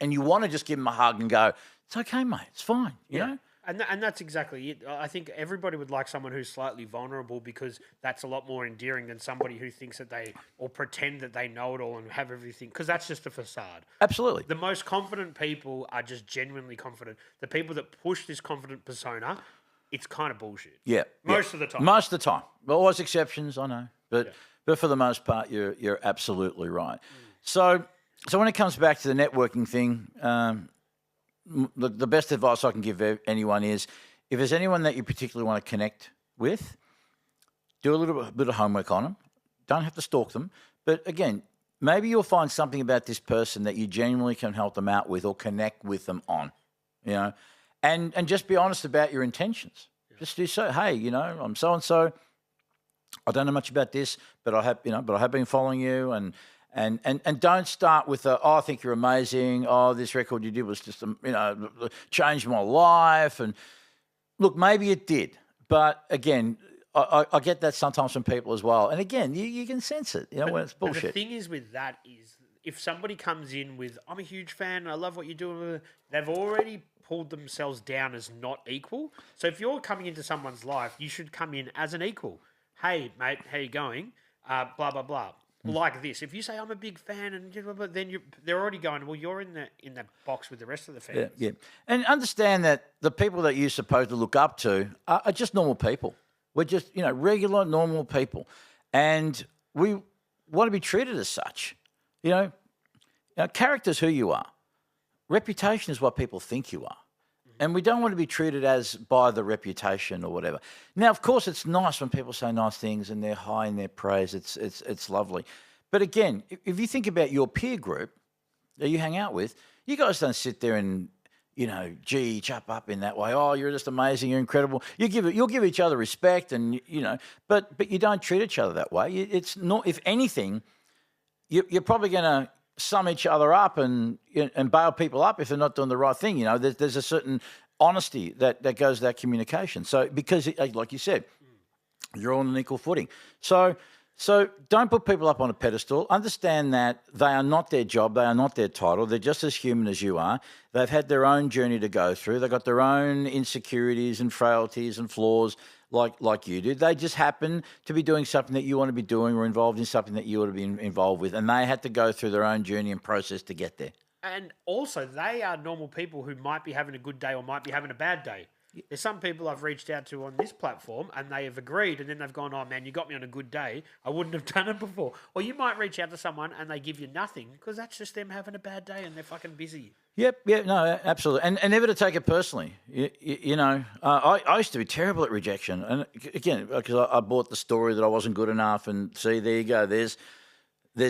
you want to just give them a hug and go, it's okay, mate, it's fine, you know? And that's exactly it. I think everybody would like someone who's slightly vulnerable because that's a lot more endearing than somebody who thinks that they, or pretend that they know it all and have everything, because that's just a facade. Absolutely. The most confident people are just genuinely confident. The people that push this confident persona, it's kind of bullshit. Yeah. Most of the time. Most of the time. Well, always exceptions, I know. But for the most part, you're absolutely right. So when it comes back to the networking thing, the best advice I can give anyone is, if there's anyone that you particularly want to connect with, do a little bit of homework on them. Don't have to stalk them. But again, maybe you'll find something about this person that you genuinely can help them out with or connect with them on, you know, and just be honest about your intentions. Yeah. Just do so. Hey, you know, I'm so-and-so. I don't know much about this, but I have been following you, and don't start with I think you're amazing. Oh, this record you did was just, changed my life. And look, maybe it did, but again, I get that sometimes from people as well. And again, you can sense it, when it's bullshit. The thing is with that is, if somebody comes in with, I'm a huge fan, I love what you're doing, they've already pulled themselves down as not equal. So if you're coming into someone's life, you should come in as an equal. Hey, mate, how you going? Blah, blah, blah. Like this. If you say, I'm a big fan, and then they're already going, well, you're in that box with the rest of the fans. Yeah. And understand that the people that you're supposed to look up to are just normal people. We're just, regular, normal people. And we want to be treated as such. Character's who you are. Reputation is what people think you are. And we don't want to be treated as by the reputation or whatever. Now, of course, it's nice when people say nice things and they're high in their praise. It's lovely. But again, if you think about your peer group that you hang out with, you guys don't sit there and, chop up in that way. Oh, you're just amazing. You're incredible. You'll give each other respect, and but you don't treat each other that way. It's not. If anything, you're probably going to sum each other up and bail people up if they're not doing the right thing. There's a certain honesty that goes to that communication. So because, like you said, you're all on an equal footing. So don't put people up on a pedestal. Understand that they are not their job. They are not their title. They're just as human as you are. They've had their own journey to go through. They've got their own insecurities and frailties and flaws like you do. They just happen to be doing something that you want to be doing, or involved in something that you want to be involved with. And they had to go through their own journey and process to get there. And also, they are normal people who might be having a good day or might be having a bad day. There's some people I've reached out to on this platform and they have agreed, and then they've gone, oh man, you got me on a good day. I wouldn't have done it before. Or you might reach out to someone and they give you nothing because that's just them having a bad day and they're fucking busy. Yep, no, absolutely. And never to take it personally. I used to be terrible at rejection. And again, because I bought the story that I wasn't good enough, and see, there you go. There's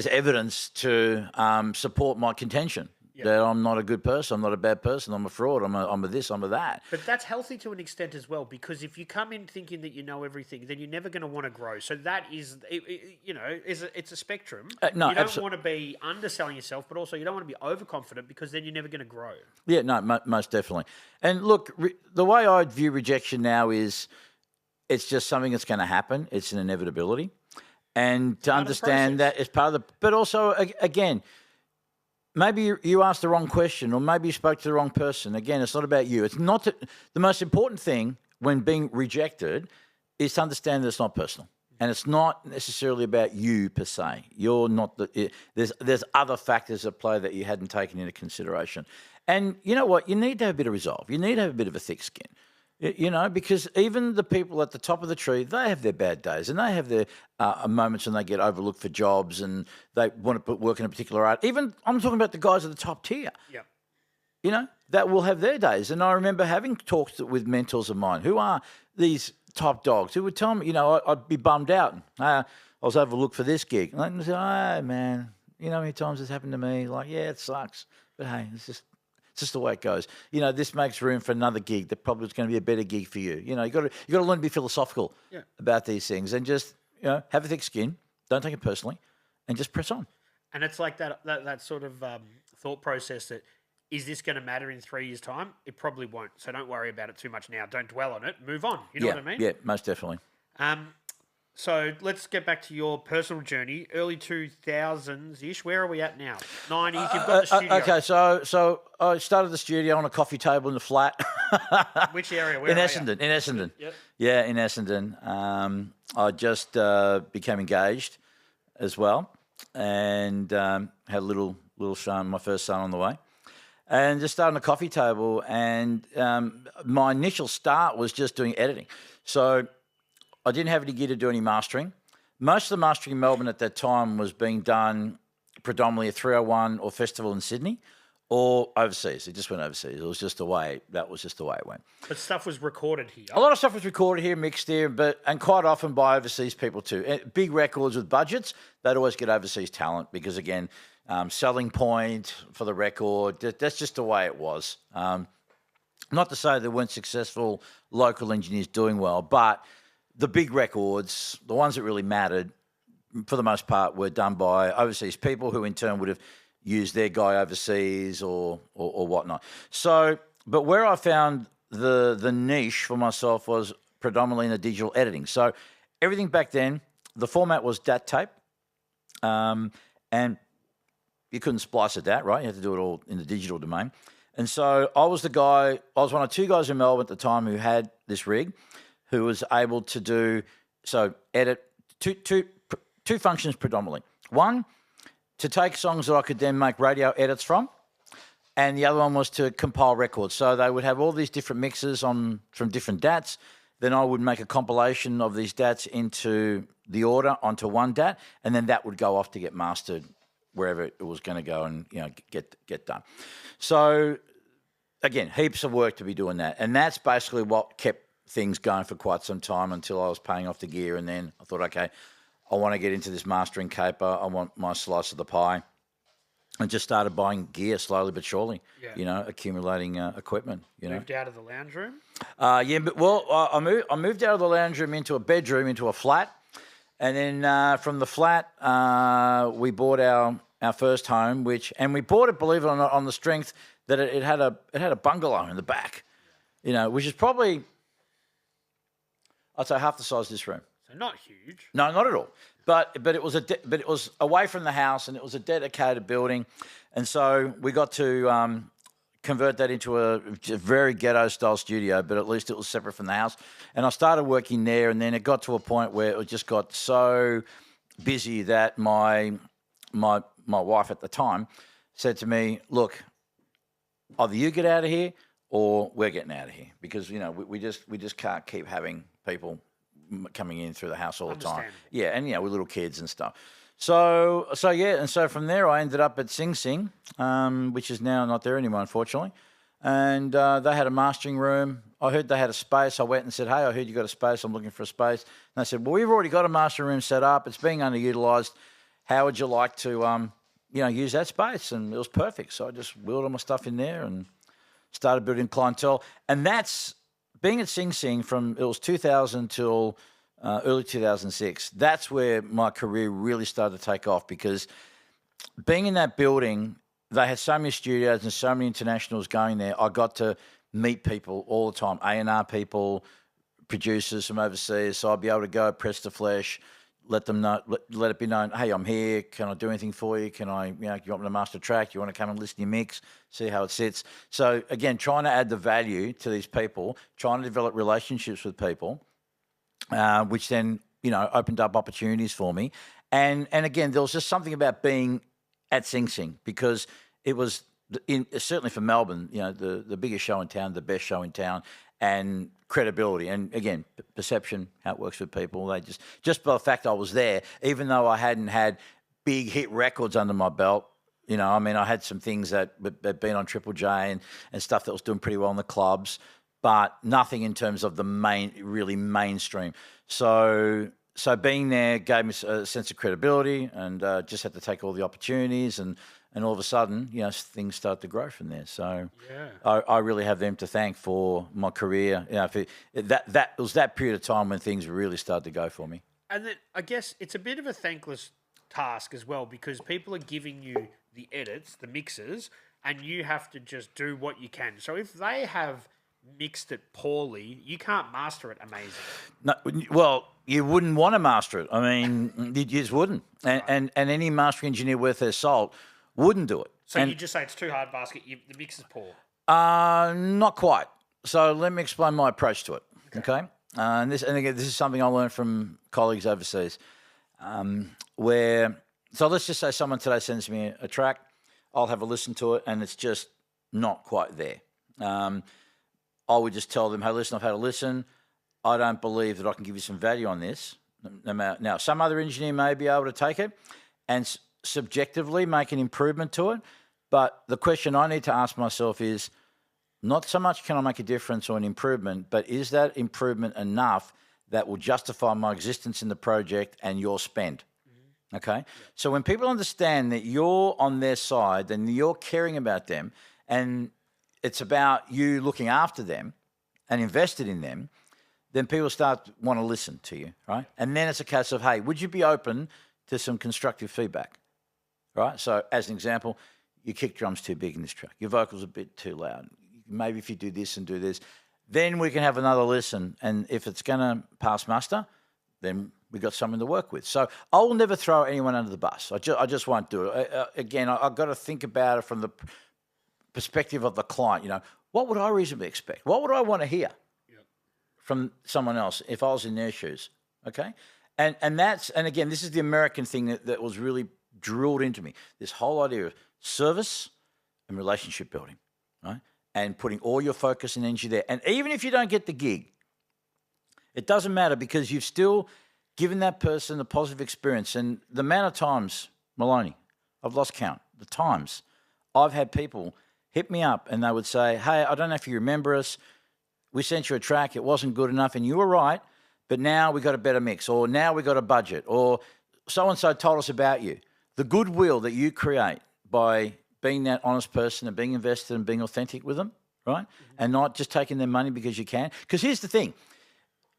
evidence to support my contention. Yep. That I'm not a good person, I'm not a bad person, I'm a fraud, I'm a this, I'm a that. But that's healthy to an extent as well, because if you come in thinking that you know everything, then you're never going to want to grow. So that is, it's a spectrum. No, you don't want to be underselling yourself, but also you don't want to be overconfident, because then you're never going to grow. Yeah, no, most definitely. And look, the way I view rejection now is it's just something that's going to happen. It's an inevitability. And to understand that it's part of the, but also, again, maybe you asked the wrong question, or maybe you spoke to the wrong person. Again, it's not about you. It's not the most important thing when being rejected is to understand that it's not personal, and it's not necessarily about you per se. You're not there's other factors at play that you hadn't taken into consideration. And you know what? You need to have a bit of resolve. You need to have a bit of a thick skin. Because even the people at the top of the tree, they have their bad days, and they have their moments when they get overlooked for jobs and they want to put work in a particular art. Even I'm talking about the guys at the top tier. Yeah. That will have their days. And I remember having talks with mentors of mine who are these top dogs who would tell me, I'd be bummed out. I was overlooked for this gig. And I'd say, oh, man, how many times this happened to me? Like, yeah, it sucks. But hey, it's just the way it goes. This makes room for another gig that probably is going to be a better gig for you. You got to learn to be philosophical about these things, and just have a thick skin. Don't take it personally, and just press on. And it's like that sort of thought process that, is this going to matter in 3 years' time? It probably won't. So don't worry about it too much now. Don't dwell on it. Move on. You know what I mean? Yeah, most definitely. So let's get back to your personal journey, early 2000s-ish. Where are we at now? 90s, you've got the studio. Okay, so I started the studio on a coffee table in the flat. Which area? Where in are you? Essendon. In Essendon. Yep. Yeah, in Essendon. I just became engaged as well, and had a little son, my first son on the way, and just started on a coffee table. And my initial start was just doing editing. So I didn't have any gear to do any mastering. Most of the mastering in Melbourne at that time was being done predominantly at 301 or Festival in Sydney, or overseas. It just went overseas. It was just the way. That was just the way it went. But stuff was recorded here. A lot of stuff was recorded here, mixed here, and quite often by overseas people too. Big records with budgets, they'd always get overseas talent because, again, selling point for the record. That's just the way it was. Not to say there weren't successful local engineers doing well, but the big records, the ones that really mattered, for the most part, were done by overseas people who in turn would have used their guy overseas or whatnot. So, but where I found the niche for myself was predominantly in the digital editing. So everything back then, the format was DAT tape, and you couldn't splice a DAT, right? You had to do it all in the digital domain. And so I was one of two guys in Melbourne at the time who had this rig, who was able to edit two functions predominantly. One, to take songs that I could then make radio edits from, and the other one was to compile records. So they would have all these different mixes from different DATs. Then I would make a compilation of these DATs into the order onto one DAT, and then that would go off to get mastered wherever it was going to go and get done. So again, heaps of work to be doing that, and that's basically what kept things going for quite some time until I was paying off the gear. And then I thought, okay, I want to get into this mastering caper. I want my slice of the pie. And just started buying gear slowly but surely, accumulating equipment. Moved out of the lounge room? I moved out of the lounge room into a bedroom, into a flat. And then from the flat, we bought our first home, and we bought it, believe it or not, on the strength that it had a bungalow in the back, which is probably, I'd say, half the size of this room. So not huge. No, not at all. But it was away from the house, and it was a dedicated building, and so we got to convert that into a very ghetto style studio. But at least it was separate from the house, and I started working there, and then it got to a point where it just got so busy that my wife at the time said to me, "Look, either you get out of here, or we're getting out of here, because we just can't keep having people coming in through the house all the time." Yeah, and with little kids and stuff. So from there I ended up at Sing Sing, which is now not there anymore, unfortunately. And they had a mastering room. I heard they had a space. I went and said, "Hey, I heard you got a space. I'm looking for a space." And they said, "Well, we've already got a mastering room set up. It's being underutilized. How would you like to use that space?" And it was perfect. So I just wheeled all my stuff in there and started building clientele. And that's being at Sing Sing it was 2000 till early 2006. That's where my career really started to take off, because being in that building, they had so many studios and so many internationals going there. I got to meet people all the time, A&R people, producers from overseas. So I'd be able to go press the flesh, let them know, let it be known, "Hey, I'm here. Can I do anything for you? Can I, you want me to master a track? You want to come and listen to your mix, see how it sits?" So again, trying to add the value to these people, trying to develop relationships with people, which then, opened up opportunities for me. And again, there was just something about being at Sing Sing, because it was, certainly for Melbourne, the biggest show in town, the best show in town, and credibility. And again, perception, how it works with people. They just by the fact I was there, even though I hadn't had big hit records under my belt, I had some things that had been on Triple J and stuff that was doing pretty well in the clubs, but nothing in terms of the really mainstream. So being there gave me a sense of credibility, and just had to take all the opportunities, and all of a sudden, things start to grow from there. So yeah. I really have them to thank for my career. That was that period of time when things really started to go for me. And then I guess it's a bit of a thankless task as well, because people are giving you the edits, the mixes, and you have to just do what you can. So if they have mixed it poorly, you can't master it amazing. No, well, you wouldn't want to master it. I mean, you just wouldn't. And any mastering engineer worth their salt wouldn't do it. So you just say it's too hard basket, the mix is poor. Not quite. So let me explain my approach to it. Okay. And again, this is something I learned from colleagues overseas. So let's just say someone today sends me a track, I'll have a listen to it, and it's just not quite there. I would just tell them, hey, listen, I've had a listen. I don't believe that I can give you some value on this. Now, some other engineer may be able to take it and subjectively make an improvement to it. But the question I need to ask myself is not so much can I make a difference or an improvement, but is that improvement enough that will justify my existence in the project and your spend? Okay? So when people understand that you're on their side and you're caring about them and it's about you looking after them and invested in them, then people start to want to listen to you, right? And then it's a case of, hey, would you be open to some constructive feedback, right? So as an example, your kick drum's too big in this track. Your vocal's a bit too loud. Maybe if you do this and do this, then we can have another listen. And if it's going to pass muster, then we've got something to work with. So I will never throw anyone under the bus. I just won't do it. Again, I've got to think about it from the perspective of the client. You know, what would I reasonably expect? What would I want to hear from someone else if I was in their shoes? Okay, and again, this is the American thing that was really drilled into me. This whole idea of service and relationship building, right? And putting all your focus and energy there. And even if you don't get the gig, it doesn't matter because you've still given that person a positive experience. And the amount of times, Maloney, I've lost count, the times I've had people hit me up and they would say, hey, I don't know if you remember us. We sent you a track. It wasn't good enough. And you were right. But now we got a better mix, or now we got a budget, or so-and-so told us about you. The goodwill that you create by being that honest person and being invested and being authentic with them, right? Mm-hmm. And not just taking their money because you can. Because here's the thing.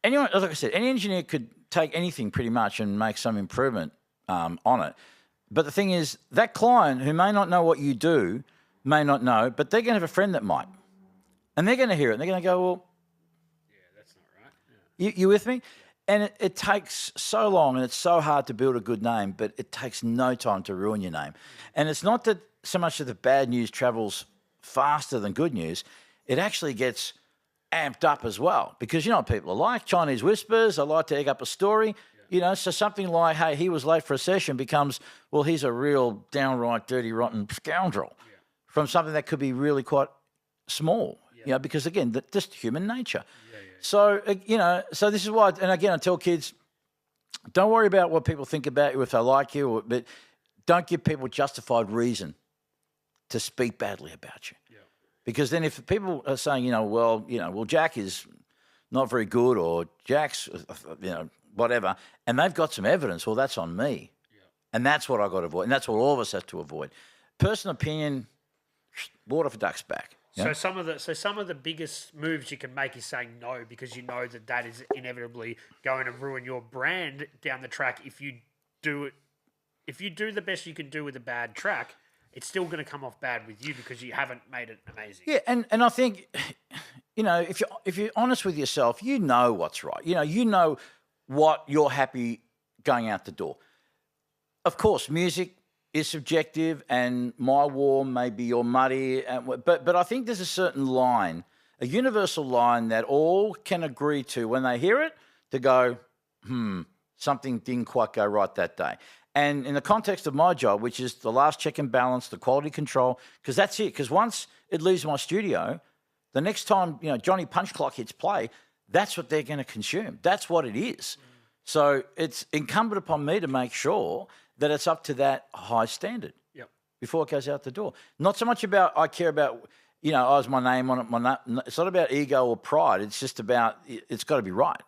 Anyone, like I said, any engineer could take anything pretty much and make some improvement on it. But the thing is, that client who may not know what you do, may not know, but they're going to have a friend that might. And they're going to hear it and they're going to go, well, yeah, that's not right. Yeah. You with me? Yeah. And it takes so long and it's so hard to build a good name, but it takes no time to ruin your name. And it's not that so much that the bad news travels faster than good news. It actually gets amped up as well because you know what people are like, Chinese whispers. They like to egg up a story. You know, so something like, hey, he was late for a session becomes, well, he's a real downright dirty, rotten scoundrel from something that could be really quite small, you know, because, again, just human nature. So, you know, so this is why, and again, I tell kids, don't worry about what people think about you if they like you, but don't give people justified reason to speak badly about you. Because then if people are saying, well, Jack is not very good or Jack's, whatever, and they've got some evidence, well, that's on me. And that's what I've got to avoid. And that's what all of us have to avoid. Personal opinion, water for ducks back. So some of the biggest moves you can make is saying no because you know that is inevitably going to ruin your brand down the track. If you do the best you can do with a bad track, it's still going to come off bad with you because you haven't made it amazing. Yeah, and I think, if you're honest with yourself, you know what's right. You know what you're happy going out the door. Of course, music is subjective and my war may be your muddy, but I think there's a certain line, a universal line that all can agree to when they hear it to go, something didn't quite go right that day. And in the context of my job, which is the last check and balance, the quality control, because that's it. Because once it leaves my studio, the next time, Johnny Punch Clock hits play, that's what they're going to consume. That's what it is. So it's incumbent upon me to make sure that it's up to that high standard before it goes out the door. Not so much about, I care about, is my name on it. It's not about ego or pride. It's just about, it's got to be right.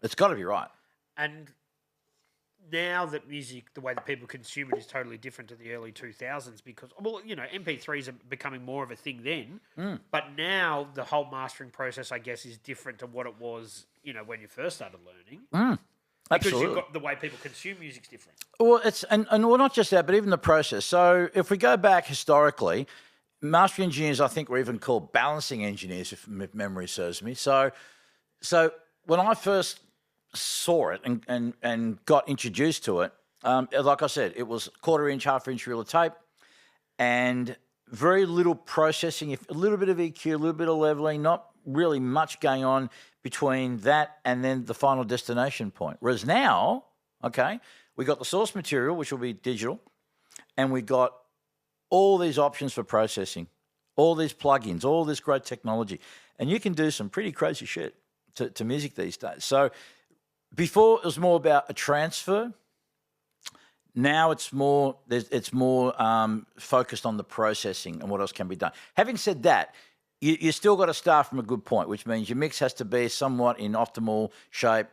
It's got to be right. And now that music, the way that people consume it is totally different to the early 2000s because, MP3s are becoming more of a thing then. But now the whole mastering process, I guess, is different to what it was, when you first started learning. Because absolutely. you've got the way people consume music's different. Well, it's and well, not just that, but even the process. So if we go back historically, mastering engineers, I think, were even called balancing engineers, if memory serves me. So when I first saw it and got introduced to it, like I said, it was quarter-inch, half-inch reel of tape, and very little processing, a little bit of EQ, a little bit of leveling, not really much going on between that and then the final destination point. Whereas now, okay, we got the source material, which will be digital, and we got all these options for processing, all these plugins, all this great technology, and you can do some pretty crazy shit to music these days. So before it was more about a transfer. Now it's more focused on the processing and what else can be done. Having said that, you still got to start from a good point, which means your mix has to be somewhat in optimal shape,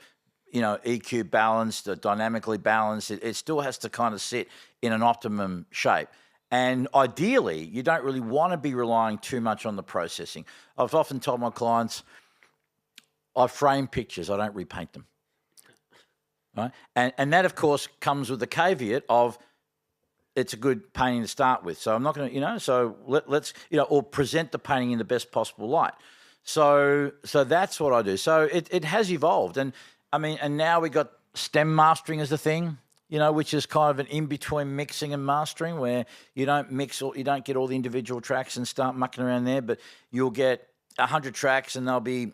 EQ balanced, dynamically balanced. It still has to kind of sit in an optimum shape. And ideally, you don't really want to be relying too much on the processing. I've often told my clients, I frame pictures, I don't repaint them. Right? And that, of course, comes with the caveat of it's a good painting to start with. So I'm not going to, so let's, or present the painting in the best possible light. So that's what I do. So it has evolved. And I mean, and now we got stem mastering as the thing, which is kind of an in-between mixing and mastering, where you don't mix or you don't get all the individual tracks and start mucking around there, but you'll get 100 tracks and they'll be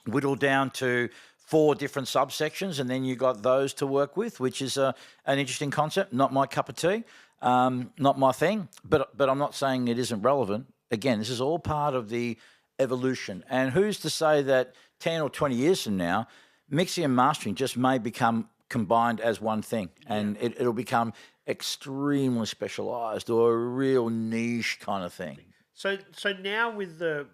whittled down to 4 different subsections, and then you got those to work with, which is an interesting concept. Not my cup of tea, not my thing, but I'm not saying it isn't relevant. Again, this is all part of the evolution. And who's to say that 10 or 20 years from now, mixing and mastering just may become combined as one thing, and it'll become extremely specialised or a real niche kind of thing. So now with the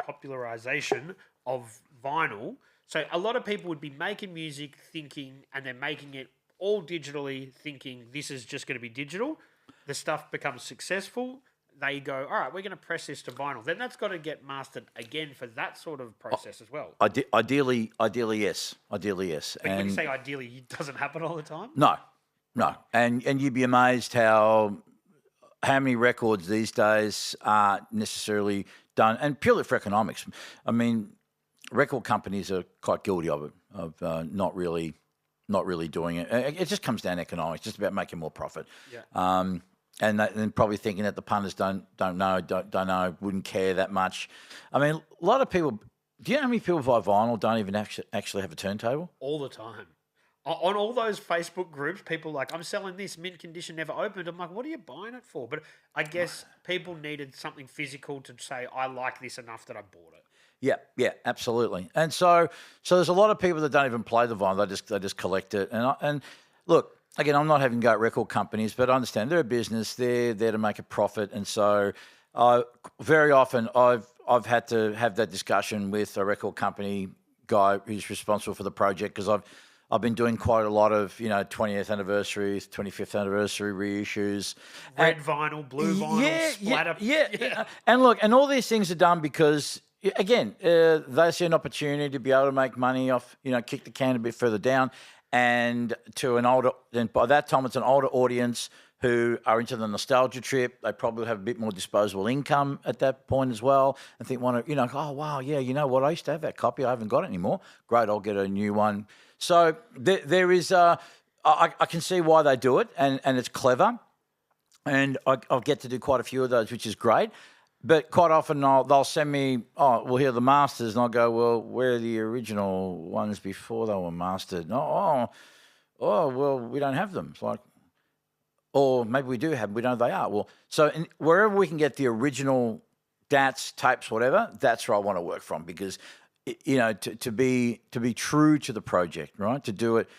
popularization of vinyl, so a lot of people would be making music thinking, and they're making it all digitally, thinking this is just going to be digital. The stuff becomes successful. They go, all right, we're going to press this to vinyl. Then that's got to get mastered again for that sort of process as well. Ideally, yes. But when you say ideally, it doesn't happen all the time? No. And you'd be amazed how many records these days aren't necessarily done, and purely for economics. I mean, record companies are quite guilty of it, of not really doing it. It just comes down to economics, just about making more profit. Yeah. And then probably thinking that the punters don't know, wouldn't care that much. I mean, a lot of people. Do you know how many people buy vinyl don't even actually have a turntable? All the time. On all those Facebook groups, people are like, I'm selling this mint condition, never opened. I'm like, what are you buying it for? But I guess people needed something physical to say, I like this enough that I bought it. Yeah, absolutely. And so there's a lot of people that don't even play the vinyl; they just collect it. And look, again, I'm not having go at record companies, but I understand they're a business; they're there to make a profit. And so, very often I've had to have that discussion with a record company guy who's responsible for the project, because I've been doing quite a lot of 20th anniversaries, 25th anniversary reissues, red vinyl, blue vinyl, splatter. Yeah. And look, and all these things are done because, again, they see an opportunity to be able to make money off, kick the can a bit further down, and then by that time it's an older audience who are into the nostalgia trip. They probably have a bit more disposable income at that point as well, and think, oh wow, yeah, you know what? I used to have that copy. I haven't got it anymore. Great, I'll get a new one. So there is, I can see why they do it, and it's clever, and I'll get to do quite a few of those, which is great. But quite often they'll send me, here are the masters, and I'll go, well, where are the original ones before they were mastered? Well, we don't have them. It's like, or maybe we do have them, we know they are. Well, so wherever we can get the original DATs, tapes, whatever, that's where I want to work from, because to be true to the project, right? To do it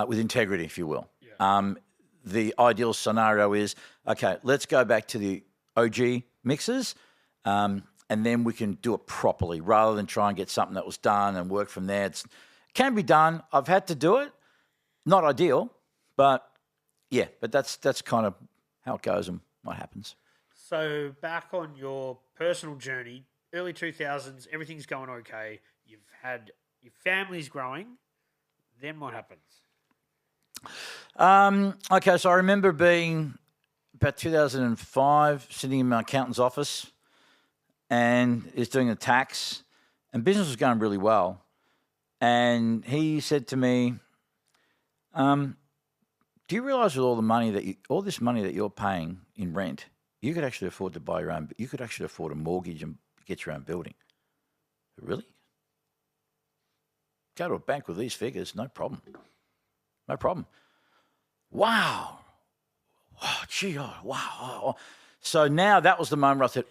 with integrity, if you will. Yeah. The ideal scenario is, okay, let's go back to the OG mixes, and then we can do it properly, rather than try and get something that was done and work from there. It can be done. I've had to do it. Not ideal, but yeah, but that's kind of how it goes and what happens. So back on your personal journey, early 2000s, everything's going okay. You've had your family's growing, Then what happens? Okay, so I remember being about 2005, sitting in my accountant's office, and he's doing the tax, and business was going really well. And he said to me, "Do you realise with all this money that you're paying in rent, you could actually afford to buy your own. You could actually afford a mortgage and get your own building." Really? Go to a bank with these figures, no problem. No problem. Wow. Oh, gee, oh, wow. Oh. So now that was the moment where I said,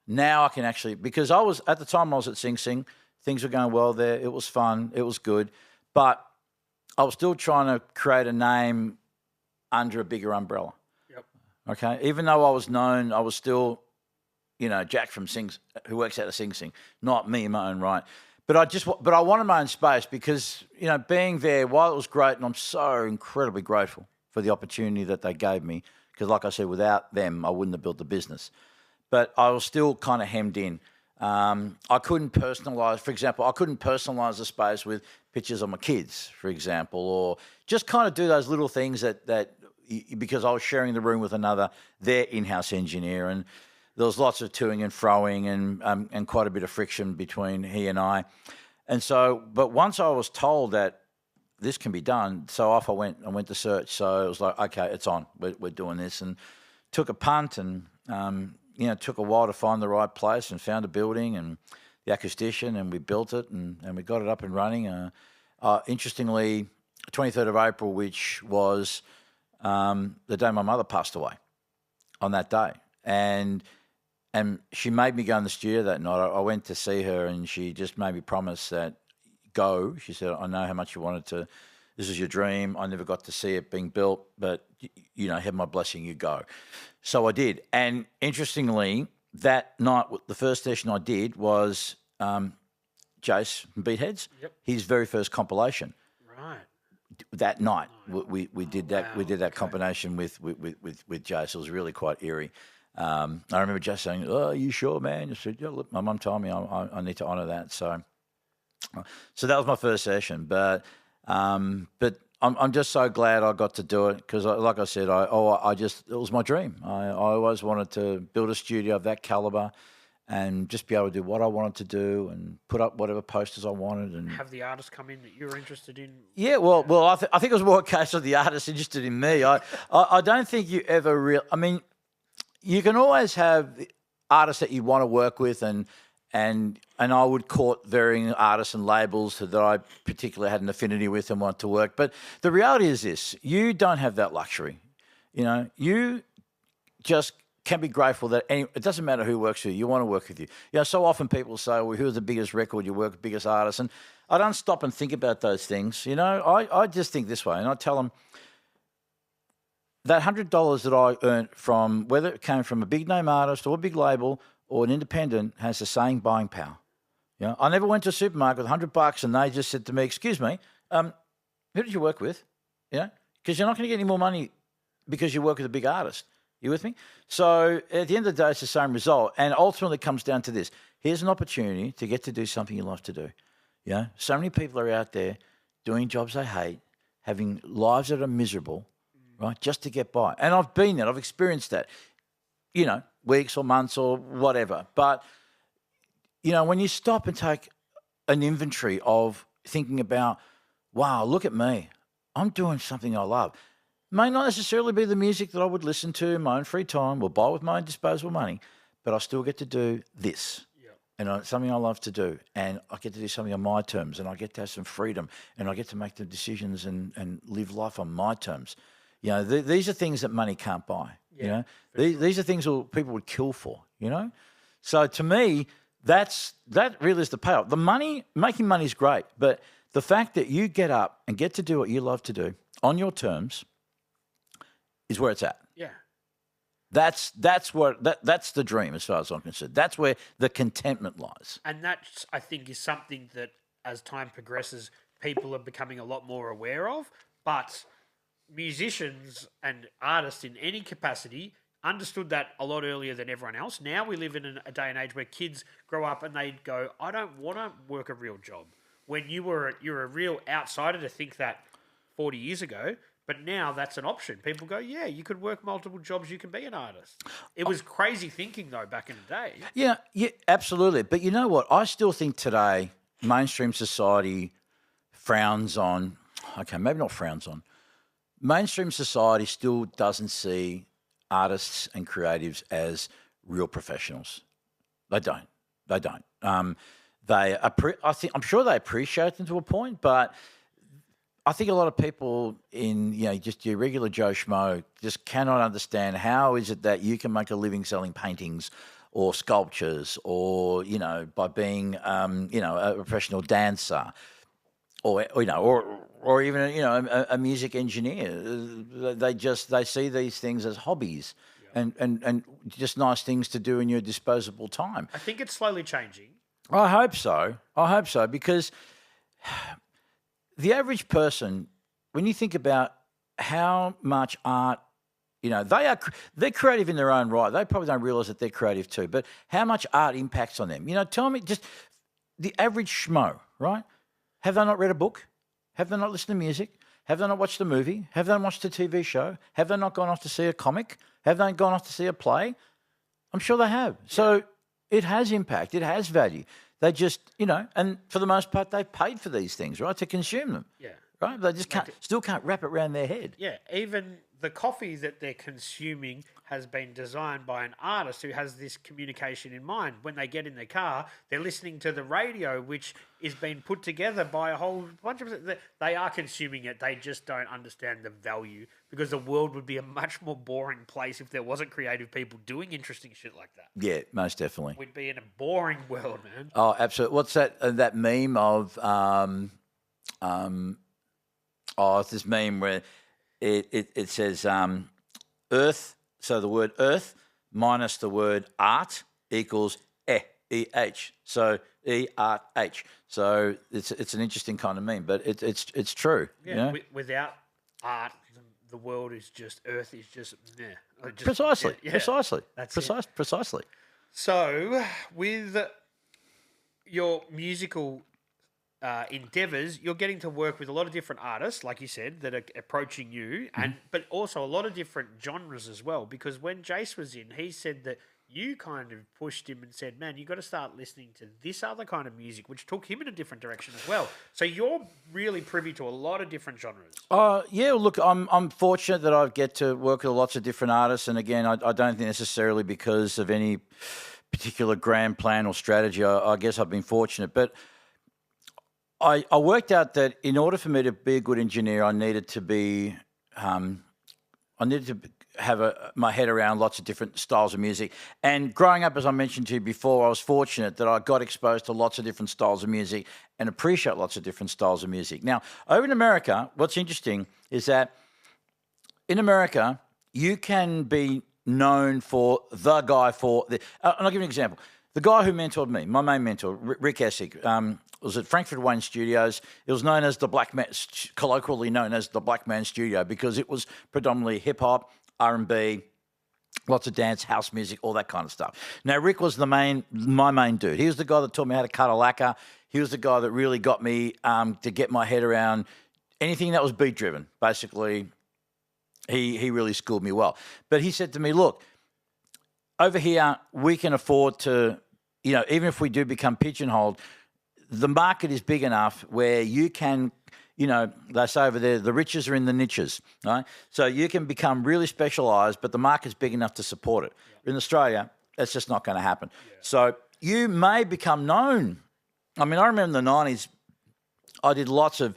now I can actually, because at the time I was at Sing Sing, things were going well there. It was fun. It was good. But I was still trying to create a name under a bigger umbrella. Yep. Okay. Even though I was known, I was still, Jack from who works out of Sing Sing, not me in my own right. But I wanted my own space because, being there, while it was great, and I'm so incredibly grateful for the opportunity that they gave me, because like I said, without them, I wouldn't have built the business. But I was still kind of hemmed in. I couldn't personalise, for example, the space with pictures of my kids, for example, or just kind of do those little things that because I was sharing the room with their in-house engineer, and there was lots of toing and froing and quite a bit of friction between he and I. And so, but once I was told that this can be done, so off I went to search. So it was like, okay, it's on. We're doing this, and took a punt, and took a while to find the right place, and found a building and the acoustician, and we built it, and we got it up and running. Interestingly, 23rd of April, which was the day my mother passed away, on that day, and she made me go in the studio that night. I went to see her, and she just made me promise that go. She said, "I know how much you wanted to. This is your dream. I never got to see it being built, but have my blessing. You go." So I did. And interestingly, that night, the first session I did was Jace from Beatheads. Yep. His very first compilation. Right. That night, we did that. Wow. We did that combination with Jace. It was really quite eerie. I remember just saying, "Oh, are you sure, man?" I said, "Yeah, look, my mum told me I need to honour that." So that was my first session. But I'm just so glad I got to do it because, like I said, it was my dream. I always wanted to build a studio of that calibre and just be able to do what I wanted to do and put up whatever posters I wanted and have the artists come in that you were interested in. Yeah, well, I think it was more a case of the artist interested in me. I don't think you ever I mean, you can always have artists that you want to work with, and I would court varying artists and labels that I particularly had an affinity with and want to work. But the reality is this: you don't have that luxury. You just can be grateful that it doesn't matter who works with you. You want to work with you. So often people say, "Well, who's the biggest record you work with, biggest artist?" And I don't stop and think about those things. I just think this way, and I tell them, that $100 that I earned from, whether it came from a big name artist or a big label or an independent, has the same buying power. I never went to a supermarket with $100 and they just said to me, "Excuse me, who did you work with?" Because you're not going to get any more money because you work with a big artist. You with me? So at the end of the day, it's the same result. And ultimately it comes down to this. Here's an opportunity to get to do something you love to do. So many people are out there doing jobs they hate, having lives that are miserable, right, just to get by. And I've been there. I've experienced that, weeks or months or whatever. But, when you stop and take an inventory of thinking about, wow, look at me. I'm doing something I love. May not necessarily be the music that I would listen to in my own free time or buy with my own disposable money, but I still get to do this. Yep. And it's something I love to do. And I get to do something on my terms, and I get to have some freedom, and I get to make the decisions and live life on my terms. These are things that money can't buy. Yeah, these are things that people would kill for. So to me, that really is the payoff. Making money is great, but the fact that you get up and get to do what you love to do on your terms is where it's at. Yeah, that's the dream as far as I'm concerned. That's where the contentment lies. And that, I think, is something that as time progresses, people are becoming a lot more aware of. But musicians and artists in any capacity understood that a lot earlier than everyone else. Now we live in a day and age where kids grow up and they go, "I don't want to work a real job. when you're a real outsider to think that 40 years ago. But now that's an option. People go, yeah, you could work multiple jobs. You can be an artist. It was crazy thinking though back in the day. Yeah, absolutely. But you know what? I still think today mainstream society frowns on. Okay, maybe not frowns on. Mainstream society still doesn't see artists and creatives as real professionals. They don't. They don't. I'm sure they appreciate them to a point, but I think a lot of people in, just your regular Joe Schmo just cannot understand how is it that you can make a living selling paintings or sculptures or, by being, a professional dancer or even, a music engineer. They see these things as hobbies and just nice things to do in your disposable time. I think it's slowly changing. I hope so because the average person, when you think about how much art, they're creative in their own right. They probably don't realise that they're creative too. But how much art impacts on them? Tell me, just the average schmo, right? Have they not read a book? Have they not listened to music? Have they not watched a movie? Have they not watched a TV show? Have they not gone off to see a comic? Have they gone off to see a play? I'm sure they have. So it has impact. It has value. They just, and for the most part, they've paid for these things, right, to consume them. Yeah. Right? They just still can't wrap it around their head. Yeah. Even the coffee that they're consuming has been designed by an artist who has this communication in mind. When they get in their car, they're listening to the radio, which is being put together by a whole bunch of... They are consuming it. They just don't understand the value because the world would be a much more boring place if there wasn't creative people doing interesting shit like that. Yeah, most definitely. We'd be in a boring world, man. Oh, absolutely. What's that meme of... it's this meme where it says earth, so the word earth minus the word art equals E-H. So E-art-H. So it's an interesting kind of meme, but it's true. Yeah, without art, the world is just, earth is just, meh. Precisely. That's precisely. So with your musical endeavors, you're getting to work with a lot of different artists, like you said, that are approaching you, but also a lot of different genres as well. Because when Jace was in, he said that you kind of pushed him and said, "Man, you got to start listening to this other kind of music," which took him in a different direction as well. So you're really privy to a lot of different genres. Yeah. Look, I'm fortunate that I get to work with lots of different artists, and again, I don't think necessarily because of any particular grand plan or strategy. I guess I've been fortunate, but I worked out that in order for me to be a good engineer, I needed to have my head around lots of different styles of music. And growing up, as I mentioned to you before, I was fortunate that I got exposed to lots of different styles of music and appreciate lots of different styles of music. Now, over in America, what's interesting is that in America, you can be known for the guy for the... and I'll give you an example. The guy who mentored me, my main mentor, Rick Essig, was at Frankford Wayne Studios. It was known as the Black Man, colloquially known as the Black Man Studio, because it was predominantly hip hop, R&B, lots of dance, house music, all that kind of stuff. Now, Rick was my main dude. He was the guy that taught me how to cut a lacquer. He was the guy that really got me to get my head around anything that was beat driven. Basically, he really schooled me well. But he said to me, "Look, over here we can afford to, even if we do become pigeonholed, the market is big enough where you can, they say over there, the riches are in the niches, right? So you can become really specialised, but the market's big enough to support it. Yeah. In Australia, that's just not going to happen. Yeah. So you may become known. I mean, I remember in the 90s, I did lots of,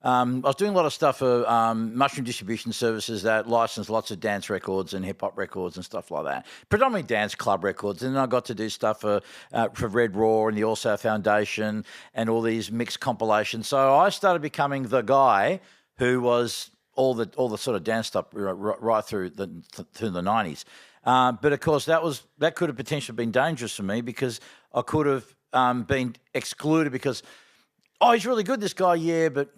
I was doing a lot of stuff for Mushroom Distribution Services that licensed lots of dance records and hip-hop records and stuff like that. Predominantly dance club records. And then I got to do stuff for Red Raw and the All South Foundation and all these mixed compilations. So I started becoming the guy who was all the sort of dance stuff right through the 90s. But, of course, that could have potentially been dangerous for me because I could have been excluded because, he's really good, this guy, yeah, but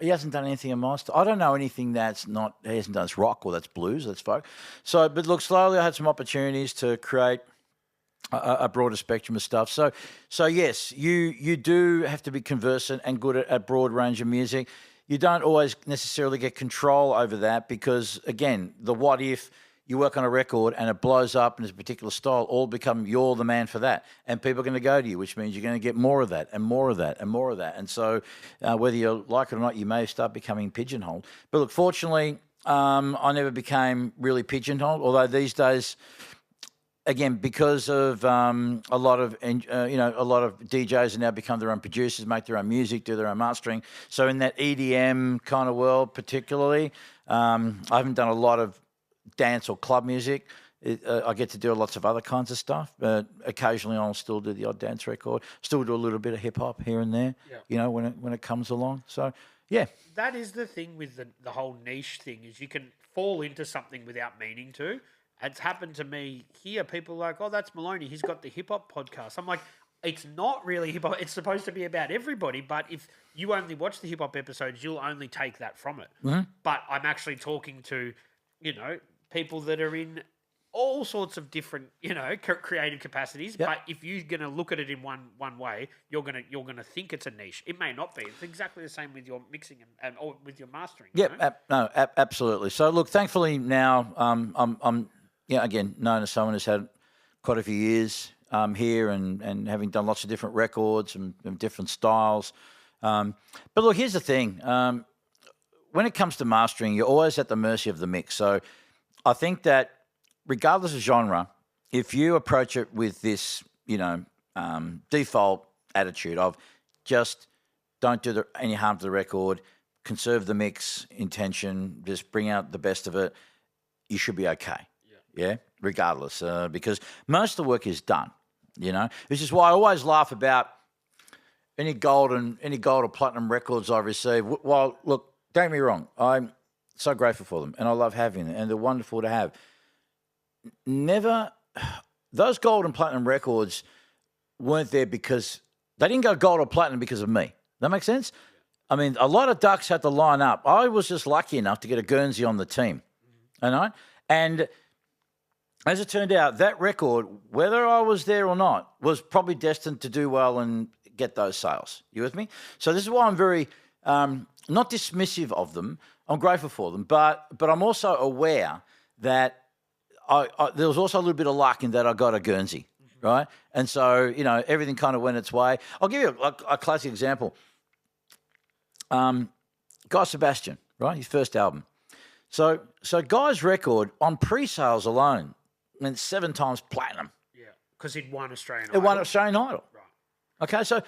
he hasn't done anything in my style. I don't know anything he hasn't done. It's rock or that's blues, that's folk. So, but look, slowly I had some opportunities to create a broader spectrum of stuff. So yes, you do have to be conversant and good at a broad range of music. You don't always necessarily get control over that because, again, the what if you work on a record and it blows up in a particular style, all become you're the man for that. And people are going to go to you, which means you're going to get more of that and more of that and more of that. And so whether you like it or not, you may start becoming pigeonholed. But look, fortunately, I never became really pigeonholed, although these days, again, because of a lot of DJs have now become their own producers, make their own music, do their own mastering. So in that EDM kind of world, particularly, I haven't done a lot of dance or club music. I get to do lots of other kinds of stuff, but occasionally I'll still do the odd dance record. Still do a little bit of hip hop here and there, when it comes along. So yeah, that is the thing with the whole niche thing is you can fall into something without meaning to. It's happened to me here. People are like, oh, that's Maloney. He's got the hip hop podcast. I'm like, it's not really hip hop. It's supposed to be about everybody. But if you only watch the hip hop episodes, you'll only take that from it. Mm-hmm. But I'm actually talking to, people that are in all sorts of different, creative capacities. Yep. But if you're going to look at it in one way, you're gonna think it's a niche. It may not be. It's exactly the same with your mixing and or with your mastering. Yep, absolutely. So look, thankfully now I'm again known as someone who's had quite a few years here and having done lots of different records and different styles. But look, here's the thing. When it comes to mastering, you're always at the mercy of the mix. So I think that regardless of genre, if you approach it with this, default attitude of just don't do any harm to the record, conserve the mix intention, just bring out the best of it, you should be okay. Yeah, regardless, because most of the work is done, This is why I always laugh about any gold or platinum records I receive. Well, look, don't get me wrong, I'm so grateful for them, and I love having them, and they're wonderful to have. Those gold and platinum records weren't there because they didn't go gold or platinum because of me. That makes sense? I mean, a lot of ducks had to line up. I was just lucky enough to get a Guernsey on the team, and as it turned out, that record, whether I was there or not, was probably destined to do well and get those sales. You with me? So this is why I'm very not dismissive of them. I'm grateful for them, but I'm also aware that there was also a little bit of luck in that I got a Guernsey, right? And so, everything kind of went its way. I'll give you a classic example. Guy Sebastian, right? His first album. So Guy's record on pre-sales alone meant 7 times platinum. Yeah, because he'd won Australian Idol. It won Australian Idol. Right. Okay, so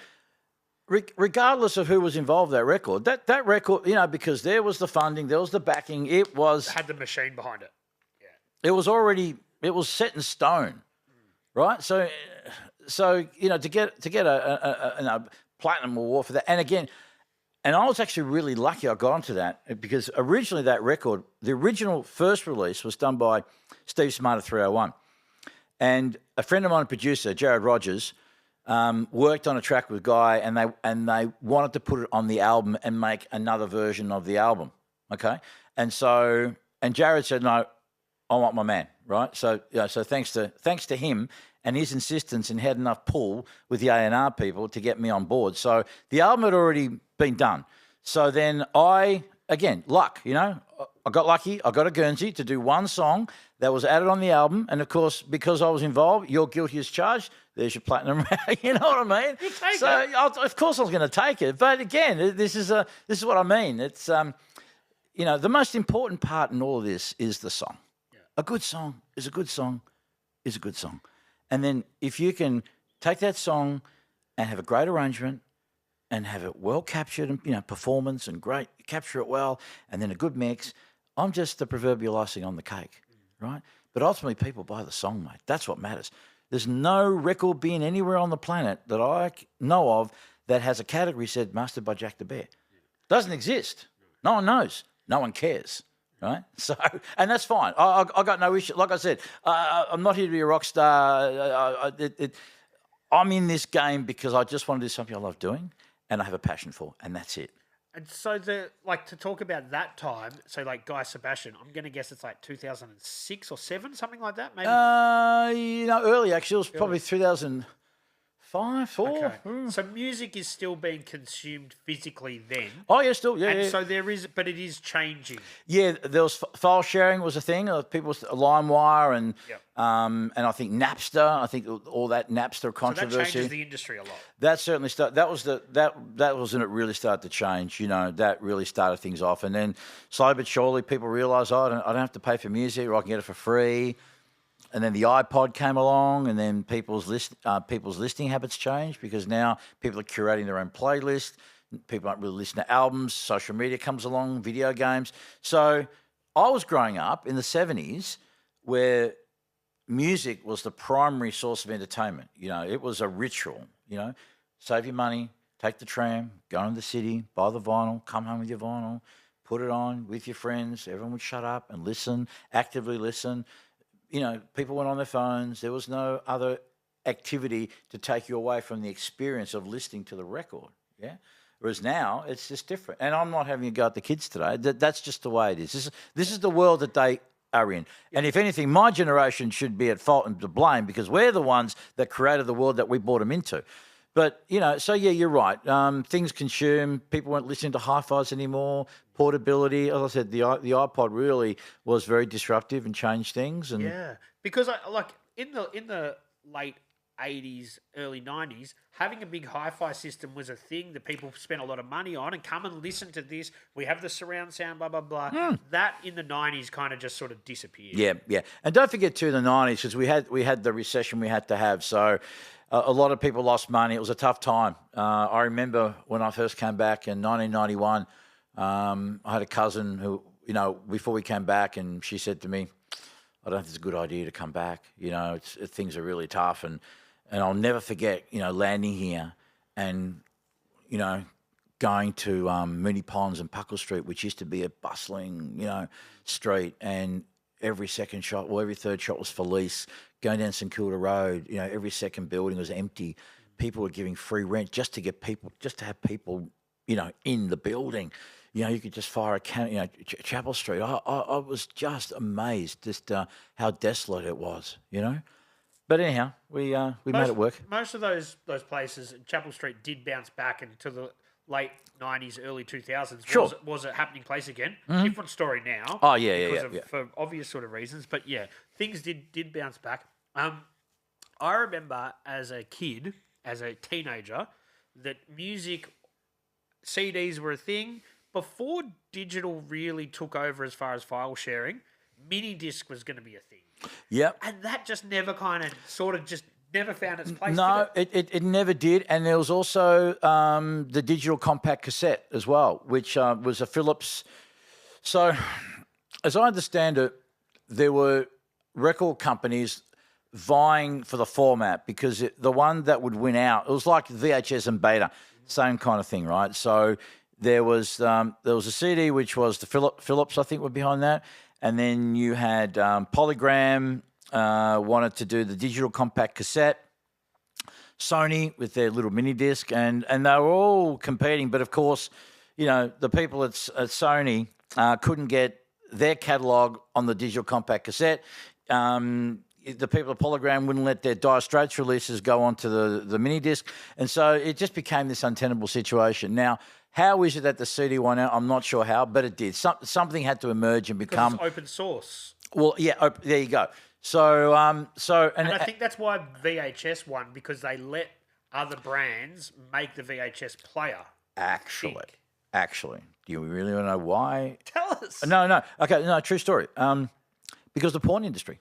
regardless of who was involved in that record, because there was the funding, there was the backing, it had the machine behind it. Yeah. It was set in stone, right? So to get a platinum award for that, and again, and I was actually really lucky I got onto that because originally that record, the original first release was done by Steve Smart at 301, and a friend of mine, a producer, Jared Rogers, worked on a track with Guy, and they wanted to put it on the album and make another version of the album. Okay, and Jared said, "No, I want my man." Right, so thanks to him and his insistence, and had enough pull with the A&R people to get me on board. So the album had already been done. So then luck. I got lucky. I got a Guernsey to do one song that was added on the album, and of course, because I was involved, you're guilty as charged. There's your platinum. You know what I mean? You take it. Of course, I was going to take it. But again, this is what I mean. It's the most important part in all of this is the song. Yeah. A good song is a good song is a good song, and then if you can take that song and have a great arrangement and have it well captured, and performance and great, capture it well, and then a good mix. I'm just the proverbial icing on the cake, right? But ultimately, people buy the song, mate. That's what matters. There's no record being anywhere on the planet that I know of that has a category said mastered by Jack the Bear. Doesn't exist. No one knows. No one cares, right? So, and that's fine. I got no issue. Like I said, I'm not here to be a rock star. I'm in this game because I just want to do something I love doing and I have a passion for, and that's it. And so to talk about that time, so like Guy Sebastian, I'm going to guess it's like 2006 or 7, something like that, maybe. Early actually. It was probably 2005, 4. Okay. So music is still being consumed physically then. Oh yeah, still And so there is, but it is changing. Yeah, there was file sharing was a thing. People LimeWire and Yep. and I think Napster. I think all that Napster controversy. So that changes the industry a lot. That certainly started. That was when it really started to change. That really started things off, and then slowly but surely, people realised, I don't have to pay for music, or I can get it for free. And then the iPod came along, and then people's listening habits changed because now people are curating their own playlist. People aren't really listening to albums. Social media comes along, video games. So I was growing up in the 70s where music was the primary source of entertainment. It was a ritual. Save your money, take the tram, go into the city, buy the vinyl, come home with your vinyl, put it on with your friends. Everyone would shut up and listen, actively listen. People went on their phones. There was no other activity to take you away from the experience of listening to the record. Yeah. Whereas now it's just different. And I'm not having a go at the kids today. That's just the way it is. This is the world that they are in. And if anything, my generation should be at fault and to blame because we're the ones that created the world that we brought them into. But, so yeah, you're right. Things consume. People weren't listening to hi-fis anymore. Portability. As I said, the iPod really was very disruptive and changed things. And yeah, because in the late 80s, early 90s, having a big hi-fi system was a thing that people spent a lot of money on and come and listen to this. We have the surround sound, blah, blah, blah. That in the 90s kind of just sort of disappeared. Yeah. And don't forget too, the 90s, because we had the recession we had to have. So a lot of people lost money. It was a tough time. I remember when I first came back in 1991, I had a cousin who, before we came back, and she said to me, I don't think it's a good idea to come back. Things are really tough. And I'll never forget, landing here and, going to Mooney Ponds and Puckle Street, which used to be a bustling, street. And every second shop, every third shop was for lease. Going down St Kilda Road, every second building was empty. People were giving free rent just to have people, in the building. You could just fire a can, Chapel Street. I was just amazed just how desolate it was, But anyhow, we made it work. Most of those places, Chapel Street did bounce back into the late 90s, early 2000s. Sure. Was a happening place again. Different story now. Oh, yeah. For obvious sort of reasons. But yeah, things did bounce back. I remember as a kid, as a teenager, that music, CDs were a thing. Before digital really took over as far as file sharing, mini disc was going to be a thing. Yep. And that just never never found its place. No, it never did. And there was also the digital compact cassette as well, which was a Philips. So, as I understand it, there were record companies vying for the format because the one that would win out, it was like VHS and Beta, same kind of thing, right? So there was a CD which was the Philips, I think, were behind that, and then you had Polygram wanted to do the digital compact cassette, Sony with their little mini disc, and they were all competing. But of course, the people at Sony couldn't get their catalog on the digital compact cassette. The people at Polygram wouldn't let their Dire Straits releases go onto the mini disc, and so it just became this untenable situation. Now, how is it that the CD won out? I'm not sure how, but it did. Something had to emerge and become open source. Well, yeah, there you go. So, and I think that's why VHS won, because they let other brands make the VHS player. Actually, do you really want to know why? Tell us. No. Okay, no, true story. Because the porn industry